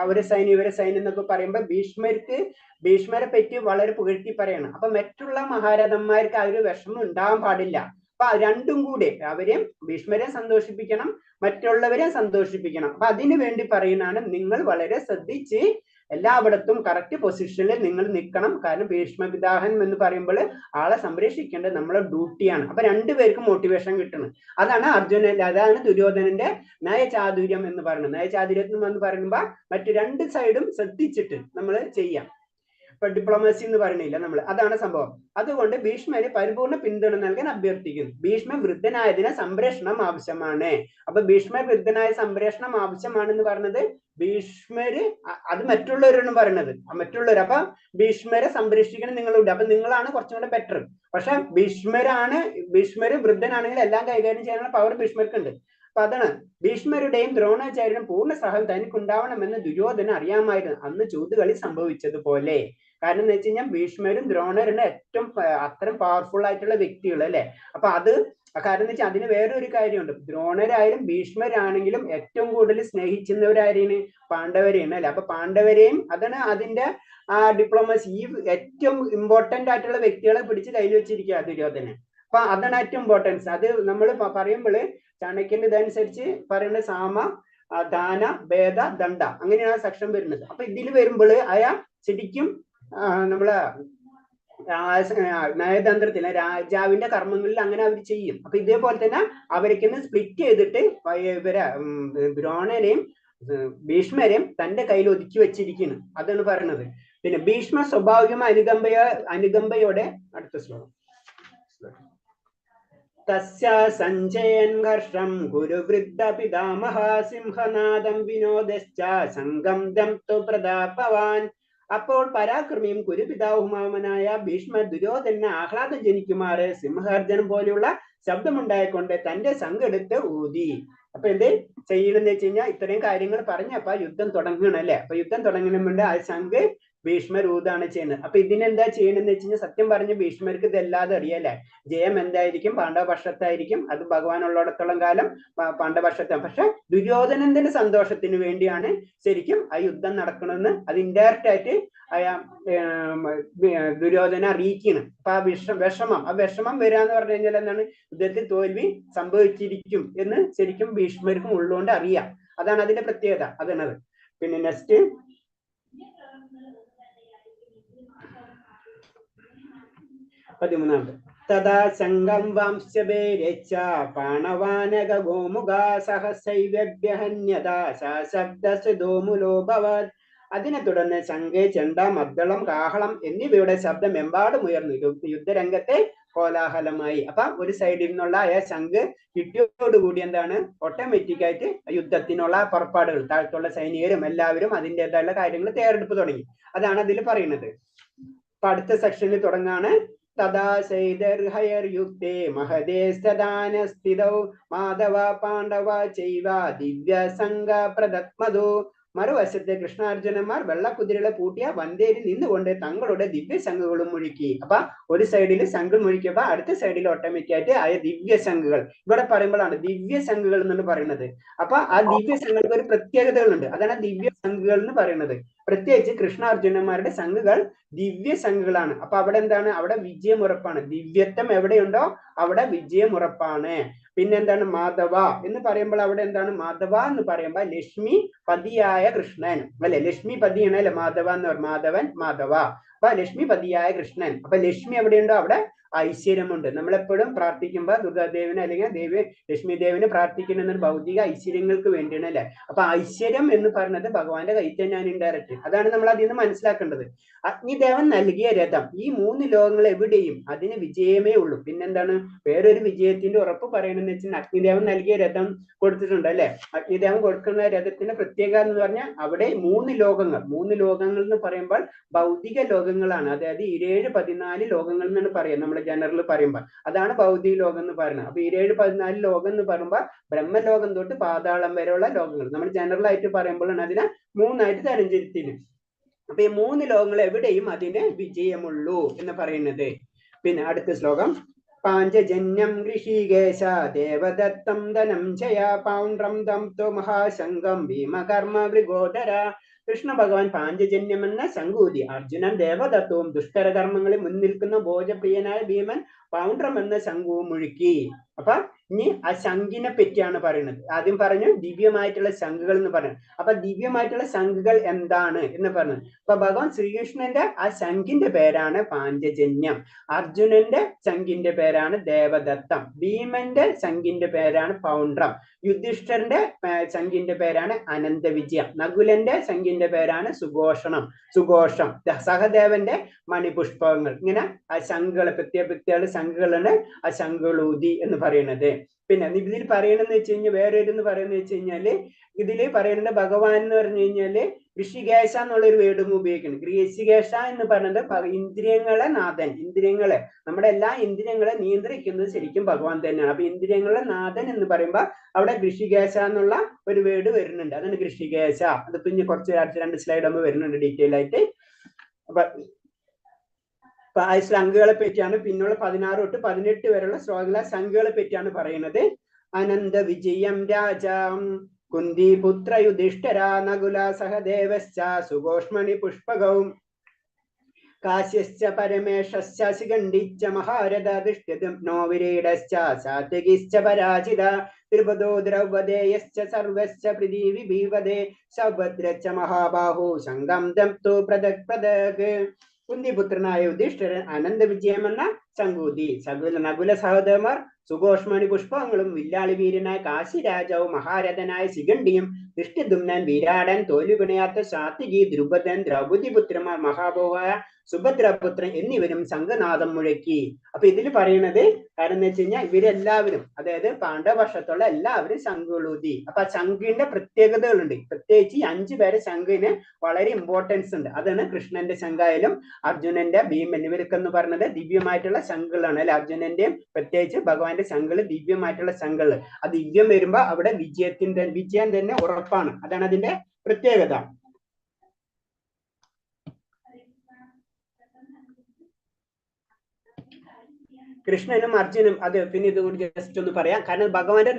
അവരെ സൈന്യം ഇവരെ സൈന്യം എന്നൊക്കെ പറയുമ്പോൾ ഭീഷ്മരെ പറ്റി വളരെ പുകഴ്ത്തി പറയണം. അപ്പൊ മറ്റുള്ള മഹാരഥന്മാർക്ക് ആ ഒരു വിഷമം ഉണ്ടാവാൻ പാടില്ല. അപ്പൊ രണ്ടും കൂടെ അവരെയും ഭീഷ്മരെ സന്തോഷിപ്പിക്കണം, മറ്റുള്ളവരെ സന്തോഷിപ്പിക്കണം. അപ്പൊ അതിനു വേണ്ടി പറയുന്നതാണ് നിങ്ങൾ വളരെ ശ്രദ്ധിച്ച് എല്ലായിടത്തും കറക്റ്റ് പൊസിഷനിൽ നിങ്ങൾ നിൽക്കണം. കാരണം ഭീഷ്മപിതാഹൻ എന്ന് പറയുമ്പോൾ ആളെ സംരക്ഷിക്കേണ്ടത് നമ്മളെ ഡ്യൂട്ടിയാണ്. അപ്പൊ രണ്ടുപേർക്കും മോട്ടിവേഷൻ കിട്ടണം. അതാണ് ദുര്യോധനന്റെ നയചാതുര്യം എന്ന് പറയുന്നത്. നയചാതുര്യം എന്ന് പറയുമ്പോ മറ്റു രണ്ട് സൈഡും ശ്രദ്ധിച്ചിട്ട് നമ്മൾ ചെയ്യാം. ഇപ്പൊ ഡിപ്ലോമസി എന്ന് പറയണില്ല നമ്മൾ, അതാണ് സംഭവം. അതുകൊണ്ട് ഭീഷ്മര് പരിപൂർണ്ണ പിന്തുണ നൽകാൻ അഭ്യർത്ഥിക്കുന്നു. ഭീഷ്മ വൃദ്ധനായതിന് സംരക്ഷണം ആവശ്യമാണ്. അപ്പൊ ഭീഷ്മ വൃദ്ധനായ സംരക്ഷണം ആവശ്യമാണെന്ന് പറഞ്ഞത് ഭീഷ്മര് അത് മറ്റുള്ളവരാണ് പറയണത്. മറ്റുള്ളവർ അപ്പൊ ഭീഷ്മരെ സംരക്ഷിക്കണം നിങ്ങളുണ്ട്. അപ്പൊ നിങ്ങളാണ് കുറച്ചും കൂടെ ബെറ്റർ. പക്ഷെ ഭീഷ്മര് വൃദ്ധനാണെങ്കിൽ എല്ലാം കൈകാര്യം ചെയ്യാനുള്ള പവർ ഭീഷ്മർക്കുണ്ട്. അപ്പൊ അതാണ് ഭീഷ്മരുടെയും ദ്രോണാചാര്യനും പൂർണ്ണ സഹായം തനിക്കുണ്ടാവണമെന്ന് ദുര്യോധന അറിയാമായിരുന്നു അന്ന് ചൂതുകളി സംഭവിച്ചതുപോലെ. കാരണം എന്ന് വെച്ച് കഴിഞ്ഞാൽ ഭീഷ്മരും ദ്രോണരും ഏറ്റവും അത്രയും പവർഫുൾ ആയിട്ടുള്ള വ്യക്തികൾ അല്ലെ. അപ്പൊ അത് കാരണം എന്ന് വെച്ചാൽ അതിന് വേറൊരു കാര്യമുണ്ട്. ദ്രോണരായാലും ഭീഷ്മരാണെങ്കിലും ഏറ്റവും കൂടുതൽ സ്നേഹിക്കുന്നവരാരെയാണ്? പാണ്ഡവരെയാണ് അല്ലെ. അപ്പൊ പാണ്ഡവരെയും അതാണ് അതിന്റെ ആ ഡിപ്ലോമസി. ഈ ഏറ്റവും ഇമ്പോർട്ടന്റ് ആയിട്ടുള്ള വ്യക്തികളെ പിടിച്ച് കയ്യിൽ വെച്ചിരിക്കുക ദുര്യോധന. അപ്പൊ അതാണ് ഏറ്റവും ഇമ്പോർട്ടൻസ്. അത് നമ്മൾ പറയുമ്പോൾ ചാണക്യന്റെ ഇതനുസരിച്ച് പറയുന്നത് സാമ ദാന ഭേദ ദണ്ഡ അങ്ങനെയാണ് സെക്ഷൻ വരുന്നത്. അപ്പൊ ഇതിൽ വരുമ്പോൾ അയാൾ ശരിക്കും നമ്മളെ നയതന്ത്രത്തില് രാജാവിന്റെ കർമ്മങ്ങളിൽ അങ്ങനെ അവർ ചെയ്യും. അപ്പൊ ഇതേപോലെ തന്നെ അവർക്ക് സ്പ്ലിറ്റ് ചെയ്തിട്ട് ഇവരെ ദ്രോണരെയും ഭീഷ്മരെയും തന്റെ കയ്യിൽ ഒതുക്കി വെച്ചിരിക്കുന്നു. അതാണ് പറയുന്നത്. പിന്നെ ഭീഷ്മ സ്വാഭാവികമായ അനുകമ്പയോടെ അടുത്ത ശ്ലോകം തസ്യ സഞ്ജയൻ ഹർഷം ഗുരുവൃദ്ധ പിതാമഹ സിംഹനാദം വിനോദശ്ച സംഘം ദംതു പ്രതാപവാൻ. അപ്പോൾ പരാക്രമിയും കുരുപിതാവുമാവനായ ഭീഷ്മ ദുര്യോധന ആഹ്ലാദം ജനിക്കുമാറ് സിംഹഗർജനം പോലെയുള്ള ശബ്ദമുണ്ടായിക്കൊണ്ട് തന്റെ സംഘെടുത്ത് ഊതി. അപ്പൊ എന്ത് ചെയ്യണമെന്ന് വെച്ച് കഴിഞ്ഞാൽ ഇത്രയും കാര്യങ്ങൾ പറഞ്ഞപ്പോ യുദ്ധം തുടങ്ങണല്ലേ. അപ്പൊ യുദ്ധം തുടങ്ങുന്ന മുമ്പ് ആ ശംഖ് ഭീഷ്മർ ഊതാണ് ചെയ്യുന്നത്. അപ്പൊ ഇതിനെന്താ ചെയ്യണമെന്ന് വെച്ച് കഴിഞ്ഞാൽ സത്യം പറഞ്ഞ് ഭീഷ്മർക്ക് ഇതല്ലാതെ അറിയാലേ. ജയം എന്തായിരിക്കും? പാണ്ഡവപക്ഷത്തായിരിക്കും. അത് ഭഗവാൻ ഉള്ളിടത്തോളം കാലം പാണ്ഡവപക്ഷത്താണ്. പക്ഷെ ദുര്യോധനന്റെ സന്തോഷത്തിന് വേണ്ടിയാണ് ശരിക്കും ആ യുദ്ധം നടക്കണമെന്ന് അത് ഇൻഡയറക്റ്റ് ആയിട്ട് ദുര്യോധന അറിയിക്കണം. അപ്പൊ ആ വിഷമം വരാന്ന് പറഞ്ഞു കഴിഞ്ഞാൽ എന്താണ്? യുദ്ധത്തിൽ തോൽവി സംഭവിച്ചിരിക്കും എന്ന് ശരിക്കും ഭീഷ്മർക്കും ഉള്ളുകൊണ്ട് അറിയാം. അതാണ് അതിന്റെ പ്രത്യേകത. അതാണത്. പിന്നെ നെക്സ്റ്റ് 13. തഥാ സംഘം വംശഭേരച്ച പാണവാനക ഗോമുഖാ സഹസൈവ്യഹന്യതാ ശബ്ദോ ഭവത്. അതിനെ തുടർന്ന് ശംഖ്, ചെണ്ട, മദ്ദളം, കാഹളം എന്നിവയുടെ ശബ്ദം എമ്പാടും ഉയർന്നു. യുദ്ധരംഗത്തെ കോലാഹലമായി. അപ്പൊ ഒരു സൈഡിൽ നിന്നുള്ള ആ ശംഖ് കിട്ടിയോടുകൂടി എന്താണ്? ഓട്ടോമാറ്റിക് ആയിട്ട് യുദ്ധത്തിനുള്ള പുറപ്പാടുകൾ താഴത്തുള്ള സൈനികരും എല്ലാവരും അതിൻ്റെതായുള്ള കാര്യങ്ങൾ തയ്യാറെടുപ്പ് തുടങ്ങി. അതാണ് അതിൽ പറയുന്നത്. അപ്പൊ അടുത്ത സെക്ഷനിൽ തുടങ്ങാണ്. തഥാ സൈദർഹയർ യുക്തേ മഹദേ സ്ഥിതൗ മാധവ പാണ്ഡവ ചൈവ ദിവ്യ സംഘ പ്രദത്മതോ. മറുവശത്തെ കൃഷ്ണാർജുനന്മാർ വെള്ളക്കുതിരകളെ പൂട്ടിയ വന്തേരിൽ നിന്നുകൊണ്ട് തങ്ങളുടെ ദിവ്യ ശംഖുകളും മുഴുക്കി. അപ്പൊ ഒരു സൈഡിൽ ശംഖ് മുഴുക്കിയപ്പോ അടുത്ത സൈഡിൽ ഓട്ടോമാറ്റിക് ആയിട്ട് ആയ ദിവ്യ ശംഖുകൾ ഇവിടെ പറയുമ്പോഴാണ് ദിവ്യ ശംഖുകൾ എന്ന് പറയുന്നത്. അപ്പൊ ആ ദിവ്യ ശംഖുകൾക്ക് ഒരു പ്രത്യേകതകളുണ്ട്. അതാണ് ദിവ്യ ശംഖുകൾ എന്ന് പറയുന്നത്. പ്രത്യേകിച്ച് കൃഷ്ണാർജുനന്മാരുടെ ശംഖുകൾ ദിവ്യ ശംഖുകളാണ്. അപ്പൊ അവിടെ എന്താണ്? അവിടെ വിജയം ഉറപ്പാണ്. ദിവ്യത്വം എവിടെയുണ്ടോ അവിടെ വിജയം ഉറപ്പാണ്. പിന്നെന്താണ്? മാധവ എന്ന് പറയുമ്പോൾ അവിടെ എന്താണ്? മാധവ എന്ന് പറയുമ്പോൾ ലക്ഷ്മി പതിയായ കൃഷ്ണൻ അല്ലെ. ലക്ഷ്മി പതിയാണ് അല്ലെ മാധവ എന്ന് പറയും. മാധവൻ മാധവ. അപ്പൊ ലക്ഷ്മി പതിയായ കൃഷ്ണൻ. അപ്പൊ ലക്ഷ്മി എവിടെയുണ്ടോ അവിടെ ഐശ്വര്യമുണ്ട്. നമ്മളെപ്പോഴും പ്രാർത്ഥിക്കുമ്പോൾ ദുർഗാദേവിനെ അല്ലെങ്കിൽ ദേവി ലക്ഷ്മി ദേവിനെ പ്രാർത്ഥിക്കുന്നത് ഭൗതിക ഐശ്വര്യങ്ങൾക്ക് വേണ്ടിയാണ് അല്ലെ. അപ്പൊ ഐശ്വര്യം എന്ന് പറയുന്നത് ഭഗവാന്റെ കൈ തന്നെയാണ് ഇൻഡയറക്റ്റ്. അതാണ് നമ്മൾ അതിൽ നിന്ന് മനസ്സിലാക്കേണ്ടത്. അഗ്നിദേവൻ നൽകിയ രഥം ഈ 3 ലോകങ്ങൾ എവിടെയും അതിന് വിജയമേ ഉള്ളൂ. പിന്നെന്താണ്? വേറൊരു വിജയത്തിന്റെ ഉറപ്പ് പറയണമെന്ന് വെച്ചാൽ അഗ്നിദേവൻ നൽകിയ രഥം കൊടുത്തിട്ടുണ്ട് അല്ലെ. അഗ്നിദേവൻ കൊടുക്കുന്ന രഥത്തിന്റെ പ്രത്യേകത എന്ന് പറഞ്ഞാൽ അവിടെ 3 ലോകങ്ങൾ. 3 ലോകങ്ങൾ എന്ന് പറയുമ്പോൾ ഭൗതിക ലോകങ്ങളാണ്. അതായത് 7, 14 ലോകങ്ങൾ എന്നാണ് പറയാം നമ്മൾ ജനറൽ പറയുമ്പോൾ. അതാണ് ഭൗതിക ലോകം എന്ന് പറയുന്നത്. അപ്പൊ 7, 14 ലോകം എന്ന് പറയുമ്പോൾ ബ്രഹ്മലോകം തൊട്ട് പാതാളം വരെയുള്ള ലോകങ്ങൾ. നമ്മൾ ജനറൽ ആയിട്ട് പറയുമ്പോഴാണ് അതിനെ 3ആയിട്ട് തരംതിരിച്ചിരുന്നത്. അപ്പൊ ഈ 3 ലോകങ്ങൾ എവിടെയും അതിന് വിജയമുള്ളൂ എന്ന് പറയുന്നത്. പിന്നെ അടുത്ത ശ്ലോകം. പാഞ്ചജന്യം ഋഷികേശ ദേവദത്തം ധനം ജയ പൗണ്ഡ്രം ദം ത്വ മഹാശങ്കം ഭീമകർമ്മ മൃഗോദര. കൃഷ്ണ ഭഗവാൻ പാഞ്ചജന്യം എന്ന ശംഖൂതി അർജുനൻ ദേവദത്തവും ദുഷ്കര കർമ്മങ്ങളിൽ മുൻനിൽക്കുന്ന ഭോജപ്രിയനായ ഭീമൻ പൗണ്ഡ്രം എന്ന ശംഖുവും മുഴുക്കി. അപ്പൊ ഇനി ആ ശംഖിനെ പറ്റിയാണ് പറയുന്നത്. ആദ്യം പറഞ്ഞു ദിവ്യമായിട്ടുള്ള ശംഖുകൾ എന്ന് പറയുന്നത്. അപ്പൊ ദിവ്യമായിട്ടുള്ള ശംഖുകൾ എന്താണ് എന്ന് പറഞ്ഞത്. അപ്പൊ ഭഗവാൻ ശ്രീകൃഷ്ണന്റെ ആ ശംഖിന്റെ പേരാണ് പാഞ്ചജന്യം. അർജുനന്റെ ശംഖിന്റെ പേരാണ് ദേവദത്തം. ഭീമന്റെ ശംഖിന്റെ പേരാണ് പൗണ്ഡ്രം. യുധിഷ്ഠിരന്റെ ശംഖിന്റെ പേരാണ് അനന്തവിജയം. നകുലന്റെ ശംഖിന്റെ പേരാണ് സുഘോഷം. സഹദേവന്റെ മണിപുഷ്പങ്ങൾ. ഇങ്ങനെ ആ ശംഖുകൾ പ്രത്യേക ശംഖുകളാണ് ആ ശംഖുളൂതി എന്ന് പറയുന്നത്. പിന്നെ ഇതിൽ പറയണെന്ന് വെച്ച് കഴിഞ്ഞാൽ വേറെ എന്ന് പറയുന്നത് വെച്ച് കഴിഞ്ഞാല് ഇതില് പറയുന്നത് ഭഗവാൻ എന്ന് പറഞ്ഞു കഴിഞ്ഞാല് ഋഷികേശ എന്നുള്ളൊരു വേർഡും ഉപയോഗിക്കണം. ഋഷികേശ എന്ന് പറയുന്നത് ഇന്ദ്രിയങ്ങളെ നാഥൻ. നമ്മുടെ എല്ലാ ഇന്ദ്രിയങ്ങളെ നിയന്ത്രിക്കുന്നത് ശരിക്കും ഭഗവാൻ തന്നെയാണ്. അപ്പൊ ഇന്ദ്രിയങ്ങളെ നാഥൻ എന്ന് പറയുമ്പോൾ അവിടെ ഋഷികേശ എന്നുള്ള ഒരു വേർഡ് വരുന്നുണ്ട്. അതാണ് ഋഷികേശ. അത് പിന്നെ കുറച്ച് 2 സ്ലൈഡ് ആകുമ്പോൾ വരുന്നുണ്ട് ഡീറ്റെയിൽ ആയിട്ട്. അപ്പൊ ആ ശംഖുകളെ പറ്റിയാണ് പിന്നുള്ള 16 തൊട്ട് 18 വരെയുള്ള ശ്ലോകങ്ങളെ ശംഖുകളെ പറ്റിയാണ് പറയുന്നത്. അനന്ത വിജയം രാജാം കുന്തി പുത്ര യുധിഷ്ഠിര നകുല സഹദേവശ്ച സുഘോഷ്മണി പുഷ്പകവും കാശ്യശ്ച പരമേശശ്ച ശിഖണ്ഡിശ്ച മഹാരഥ നോ വിരീഡശ്ച സാത്വികിശ്ച പരാജിത ത്രിപദോ ദ്രൗപദേയശ്ച സർവശ്ച പൃഥിവി ഭീവദേ സൗഭദ്രശ്ച മഹാബാഹു ശംഖം ദംതു പ്രദക്. കുന്തിപുത്രനായ യുധിഷ്ഠിരൻ അനന്ത വിജയം എന്ന ശംഖൂതി. നകുല സഹോദരന്മാർ സുഘോഷ്മണി പുഷ്പങ്ങളും വില്ലാളി വീരനായ കാശി രാജാവും മഹാരഥനായ ശിഖണ്ഡിയും ദൃഷ്ടദുമ്നൻ വീരാടൻ തോലുപിണയാത്ത സാത്വികി ദ്രുപദൻ ദ്രൗപദി പുത്രന്മാർ മഹാബോഹായ സുഭദ്രപുത്രൻ എന്നിവരും ശംഖനാദം മുഴക്കി. അപ്പൊ ഇതിൽ പറയുന്നത് കാരണം എന്ന് വെച്ച് കഴിഞ്ഞാൽ ഇവരെല്ലാവരും, അതായത് പാണ്ഡവപക്ഷത്തുള്ള എല്ലാവരും ശംഖുളൂതി. അപ്പൊ ആ ശംഖിന്റെ പ്രത്യേകതകളുണ്ട്. പ്രത്യേകിച്ച് ഈ 5 പേരെ ശംഖിന് വളരെ ഇമ്പോർട്ടൻസ് ഉണ്ട്. അതാണ് കൃഷ്ണന്റെ ശംഖായാലും അർജുനന്റെ ഭീമൻ ഇവരൊക്കെ എന്ന് പറയുന്നത് ദിവ്യമായിട്ടുള്ള ശംഖുകളാണ് അല്ലെ. അർജുനന്റെയും പ്രത്യേകിച്ച് ഭഗവാന്റെ ശംഖുകൾ ദിവ്യമായിട്ടുള്ള ശംഖുകൾ. ആ ദിവ്യം വരുമ്പോ അവിടെ വിജയം തന്നെ ഉറപ്പാണ്. അതാണ് അതിന്റെ പ്രത്യേകത. കൃഷ്ണനും അർജുനും അത് പിന്നെ ഇതുകൂടി ജസ്റ്റ് ഒന്ന് പറയാം. കാരണം ഭഗവാന്റെ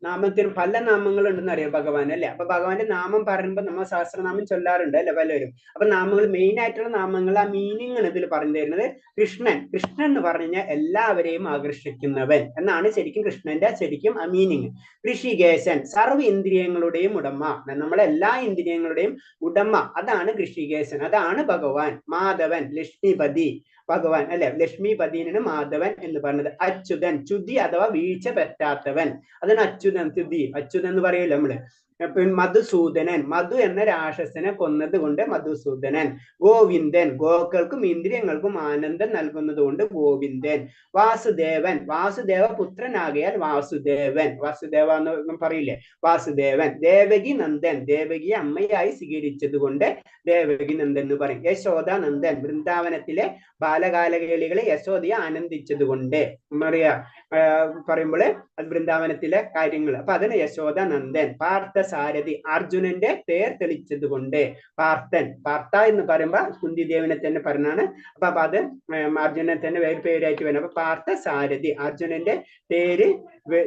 നാമത്തിന് പല നാമങ്ങൾ ഉണ്ടെന്ന് അറിയാം ഭഗവാൻ അല്ലെ. അപ്പൊ ഭഗവാന്റെ നാമം പറയുമ്പോൾ നമ്മൾ സഹസ്രനാമം ചൊല്ലാറുണ്ട് അല്ലെ പലരും. അപ്പൊ നാമങ്ങൾ മെയിൻ ആയിട്ടുള്ള നാമങ്ങൾ, ആ മീനിങ് ആണ് ഇതിൽ പറഞ്ഞു തരുന്നത്. കൃഷ്ണൻ എന്ന് പറഞ്ഞു കഴിഞ്ഞാൽ എല്ലാവരെയും ആകർഷിക്കുന്നവൻ എന്നാണ് ശരിക്കും കൃഷ്ണന്റെ ശരിക്കും ആ മീനിങ്. ഋഷികേശൻ സർവ്വ ഇന്ദ്രിയങ്ങളുടെയും ഉടമ, നമ്മളെല്ലാ ഇന്ദ്രിയങ്ങളുടെയും ഉടമ, അതാണ് ഋഷികേശൻ, അതാണ് ഭഗവാൻ. മാധവൻ ലക്ഷ്മിപതി ഭഗവാൻ അല്ലെ. ലക്ഷ്മിപതിനാണ് മാധവൻ എന്ന് പറഞ്ഞത്. അച്യുതൻ ചുതി അഥവാ വീഴ്ച പറ്റാത്തവൻ, അതാണ് അച്യുതൻ. അച്യുതൻ എന്ന് പറയൂല്ലോ നമ്മള്. മധുസൂദനൻ മധു എന്ന രാക്ഷസനെ കൊന്നത് കൊണ്ട് മധുസൂദനൻ. ഗോവിന്ദൻ ഗോക്കൾക്കും ഇന്ദ്രിയങ്ങൾക്കും ആനന്ദം നൽകുന്നത് കൊണ്ട് ഗോവിന്ദൻ. വാസുദേവൻ വാസുദേവ പുത്രനാകയാൽ വാസുദേവൻ, വാസുദേവ എന്ന് പറയില്ലേ വാസുദേവൻ. ദേവകി നന്ദൻ ദേവകിയെ അമ്മയായി സ്വീകരിച്ചത് കൊണ്ട് ദേവകി നന്ദൻ എന്ന് പറയും. യശോദ നന്ദൻ വൃന്ദാവനത്തിലെ ബാലകാലകളികളെ യശോദയെ ആനന്ദിച്ചത് കൊണ്ട് പറയുമ്പോൾ അത് വൃന്ദാവനത്തിലെ കാര്യങ്ങൾ. അപ്പൊ അതിന് യശോദ നന്ദൻ. പാർത്ഥസാരഥി അർജുനന്റെ തേർ തെളിച്ചത് കൊണ്ട് പാർത്ഥ എന്ന് പറയുമ്പോ കുന്തിദേവിനെ തന്നെ പറഞ്ഞാണ്. അപ്പൊ അത് അർജുനനെ തന്നെ വേറെ പേരായിട്ട് വരുന്നത്. അപ്പൊ പാർത്ഥസാരഥി അർജുനന്റെ തേര്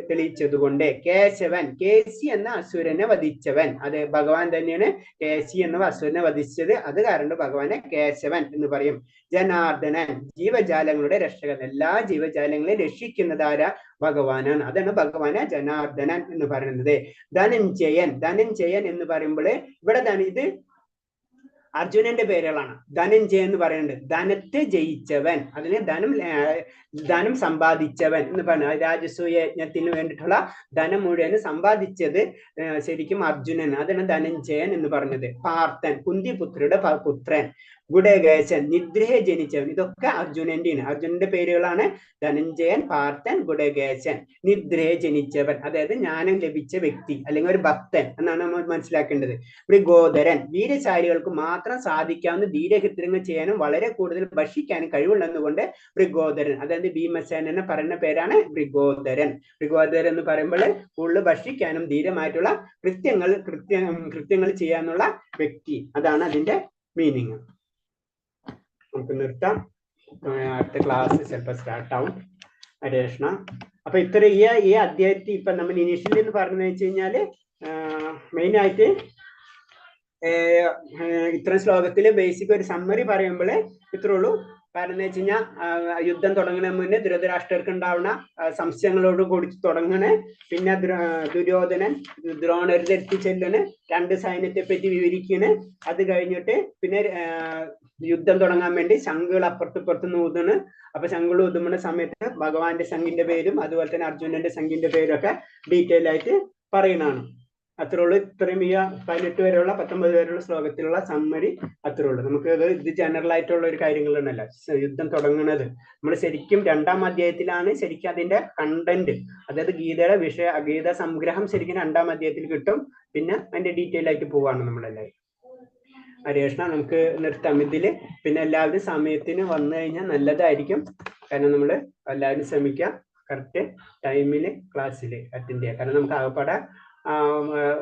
തെളിയിച്ചത് കൊണ്ട്. കേശവൻ കേസി എന്ന അസുരനെ വധിച്ചവൻ, അത് ഭഗവാൻ തന്നെയാണ് കേസി എന്ന അസുരനെ വധിച്ചത്. അത് കാരണം ഭഗവാനെ കേശവൻ എന്ന് പറയും. ജനാർദ്ദനൻ ജീവജാലങ്ങളുടെ രക്ഷകൻ, എല്ലാ ജീവജാലങ്ങളെയും രക്ഷിക്കുന്നതാരാ ഭഗവാനാണ്. അതാണ് ഭഗവാനെ ജനാർദ്ദനൻ എന്ന് പറയുന്നത്. ധനഞ്ജയൻ എന്ന് പറയുമ്പോൾ ഇവിടെ ഇത് അർജുനന്റെ പേരുകളാണ്. ധനഞ്ജയൻ എന്ന് പറയുന്നത് ധനത്തെ ജയിച്ചവൻ, അതിന് ധനം സമ്പാദിച്ചവൻ എന്ന് പറഞ്ഞ രാജസൂയ യജ്ഞത്തിന് വേണ്ടിയിട്ടുള്ള ധനം മുഴുവൻ സമ്പാദിച്ചത് ശരിക്കും അർജുനൻ, അതാണ് ധനഞ്ജയൻ എന്ന് പറഞ്ഞത്. പാർത്ഥൻ കുന്തിപുത്രിയുടെ പുത്രൻ. ഗുഡകേശൻ നിദ്രയെ ജനിച്ചവൻ, ഇതൊക്കെ അർജുനന്റെ പേരുകളാണ്. ധനഞ്ജയൻ, പാർത്ഥൻ, ഗുഡകേശൻ. നിദ്രയെ ജനിച്ചവൻ, അതായത് ജ്ഞാനം ലഭിച്ച വ്യക്തി അല്ലെങ്കിൽ ഒരു ഭക്തൻ എന്നാണ് നമ്മൾ മനസ്സിലാക്കേണ്ടത്. മൃഗോദരൻ വീരശാലികൾക്ക് മാത്രം സാധിക്കാവുന്ന ധീരഹിത്രങ്ങൾ ചെയ്യാനും വളരെ കൂടുതൽ ഭക്ഷിക്കാനും കഴിവുള്ളതുകൊണ്ട് മൃഗോദരൻ, അതായത് ഭീമസേനനെ പറയുന്ന പേരാണ് മൃഗോദരൻ. മൃഗോദരൻ എന്ന് പറയുമ്പോൾ കൂടുതൽ ഭക്ഷിക്കാനും ധീരമായിട്ടുള്ള കൃത്യങ്ങൾ ചെയ്യാനുള്ള വ്യക്തി, അതാണ് അതിന്റെ മീനിങ്. നമുക്ക് നിർത്താം. അടുത്ത ക്ലാസ് ചിലപ്പോൾ സ്റ്റാർട്ട് ആവും. ഹരേ കൃഷ്ണ. അപ്പൊ ഇത്ര ഈ അധ്യായത്തിൽ ഇപ്പൊ നമ്മൾ ഇനീഷ്യലി എന്ന് പറഞ്ഞു വെച്ച് കഴിഞ്ഞാല് മെയിൻ ആയിട്ട് ഇത്തരം ശ്ലോകത്തില് ബേസിക് ഒരു സമ്മറി പറയുമ്പോൾ ഇത്രേ ഉള്ളൂ. കാരണം എന്ന് വെച്ച് കഴിഞ്ഞാൽ യുദ്ധം തുടങ്ങുന്നതിന് മുന്നേ ധൃതരാഷ്ട്രർക്ക് ഉണ്ടാവുന്ന സംശയങ്ങളോട് കൂടി തുടങ്ങണേ. പിന്നെ ദുര്യോധനൻ ദ്രോണരുടെ എത്തിച്ചെല്ലണ്, 2 സൈന്യത്തെ പറ്റി വിവരിക്കണ്. അത് കഴിഞ്ഞിട്ട് പിന്നെ യുദ്ധം തുടങ്ങാൻ വേണ്ടി ശംഖുകൾ അപ്പുറത്ത് ഊതാണ്. അപ്പൊ ശംഖുകൾ ഊതുന്ന സമയത്ത് ഭഗവാന്റെ ശംഖിന്റെ പേരും അതുപോലെ തന്നെ അർജുനന്റെ ശംഖിന്റെ പേരും ഒക്കെ ഡീറ്റെയിൽ ആയിട്ട് പറയുന്നതാണ്. അത്രേ ഉള്ളൂ. ഇത്രയും ഈ 18 വരെയുള്ള 19 വരെയുള്ള ശ്ലോകത്തിലുള്ള സമ്മറി അത്രേ ഉള്ളൂ. നമുക്ക് ഇത് ജനറൽ ആയിട്ടുള്ള ഒരു കാര്യങ്ങളാണല്ല യുദ്ധം തുടങ്ങുന്നത്. നമ്മൾ ശരിക്കും 2ാം അധ്യായത്തിലാണ് ശരിക്കും അതിന്റെ കണ്ടന്റ്, അതായത് ഗീത സംഗ്രഹം ശരിക്കും 2ാം അധ്യായത്തിൽ കിട്ടും. പിന്നെ അതിന്റെ ഡീറ്റെയിൽ ആയിട്ട് പോവാണ് നമ്മളെല്ലാവരും. ഹരേ കൃഷ്ണ. നമുക്ക് നിർത്താം ഇതില്. പിന്നെ എല്ലാവരും സമയത്തിന് വന്നു കഴിഞ്ഞാൽ നല്ലതായിരിക്കും. കാരണം നമ്മൾ എല്ലാവരും ശ്രമിക്കുക കറക്റ്റ് ടൈമില് ക്ലാസ്സിൽ അറ്റൻഡ് ചെയ്യുക. കാരണം നമുക്ക് ആകപ്പാടെ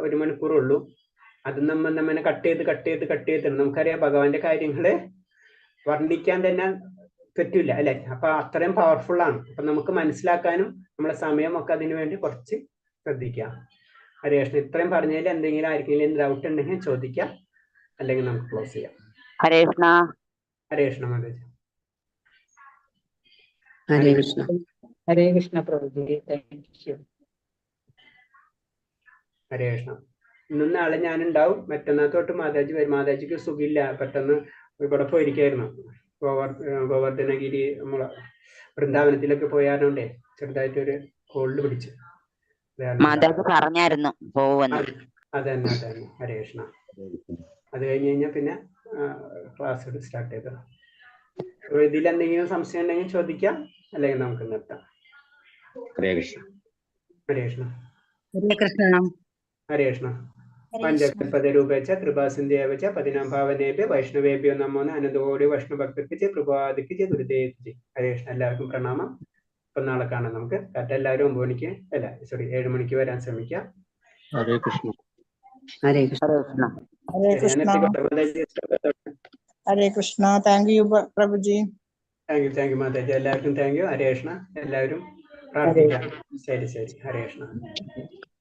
1 മണിക്കൂറുള്ളൂ. അത് നമ്മെ കട്ട് ചെയ്ത് നമുക്കറിയാം ഭഗവാന്റെ കാര്യങ്ങള് വർണ്ണിക്കാൻ തന്നെ പറ്റൂല അല്ലെ. അപ്പൊ അത്രയും പവർഫുൾ ആണ്. അപ്പൊ നമുക്ക് മനസ്സിലാക്കാനും നമ്മളെ സമയമൊക്കെ അതിനു വേണ്ടി കുറച്ച് ശ്രദ്ധിക്കാം. ഹരേ കൃഷ്ണ. ഇത്രയും പറഞ്ഞതിൽ എന്തെങ്കിലും ആർക്കെങ്കിലും ഡൗട്ട് ഉണ്ടെങ്കിൽ ചോദിക്കാം, അല്ലെങ്കിൽ നമുക്ക് ക്ലോസ് ചെയ്യാം. ഹരേ കൃഷ്ണ. ഹരേ കൃഷ്ണ മാതാജി. ഹരേ കൃഷ്ണ. ഹരേ കൃഷ്ണ പ്രഭുജി. Thank you. ഹരേ കൃഷ്ണ. ഇന്നും നാളെ ഞാനുണ്ടാവും. മറ്റന്നാൾ തൊട്ട് മാതാജി വരും. മാതാജിക്ക് സുഖമില്ല, പെട്ടെന്ന് ഇവിടെ പോയിരിക്കായിരുന്നു. ഗോവർദ്ധനഗിരി നമ്മളെ വൃന്ദാവനത്തിലൊക്കെ പോയാലുണ്ടേ ചെറുതായിട്ടൊരു കോൾഡ് പിടിച്ചു. പറഞ്ഞായിരുന്നു അതന്നെ. ഹരേ കൃഷ്ണ. അത് കഴിഞ്ഞ് കഴിഞ്ഞാൽ പിന്നെ ക്ലാസ് സ്റ്റാർട്ട് ചെയ്തത്. ഇതിൽ എന്തെങ്കിലും സംശയം ഉണ്ടെങ്കിൽ ചോദിക്കാം, അല്ലെങ്കിൽ നമുക്ക് നിർത്താം. ഹരേ കൃഷ്ണ. ഹരേ കൃഷ്ണ. ഹരേ കൃഷ്ണ. ഹരേ കൃഷ്ണ. പഞ്ചകൽപതരൂപേച്ച കൃപാസിന്ധ്യേവച പതിനാം ഭാവനേഭ്യ വൈഷ്ണവേഭ്യോ നമോ അനന്തകോടി വൈഷ്ണവഭക്തർക്ക് പ്രഭാതിക്ക് ഗുരുദേവ. ഹരേ കൃഷ്ണ. എല്ലാവർക്കും പ്രണാമം. ഇപ്പൊ നാളെ കാണാം നമുക്ക്. കറക്റ്റ് എല്ലാവരും 9 മണിക്ക് 7 മണിക്ക് വരാൻ ശ്രമിക്കാം. ഹരേ കൃഷ്ണ. ഹരേ കൃഷ്ണ. ഹരേ കൃഷ്ണ. ഹരേ കൃഷ്ണ. താങ്ക് യു പ്രഭുജി. താങ്ക് യു മാതാജി. എല്ലാവർക്കും താങ്ക് യു. ഹരേ കൃഷ്ണ. എല്ലാവരും പ്രാർത്ഥിക്കാം. ശരി. ഹരേ കൃഷ്ണ.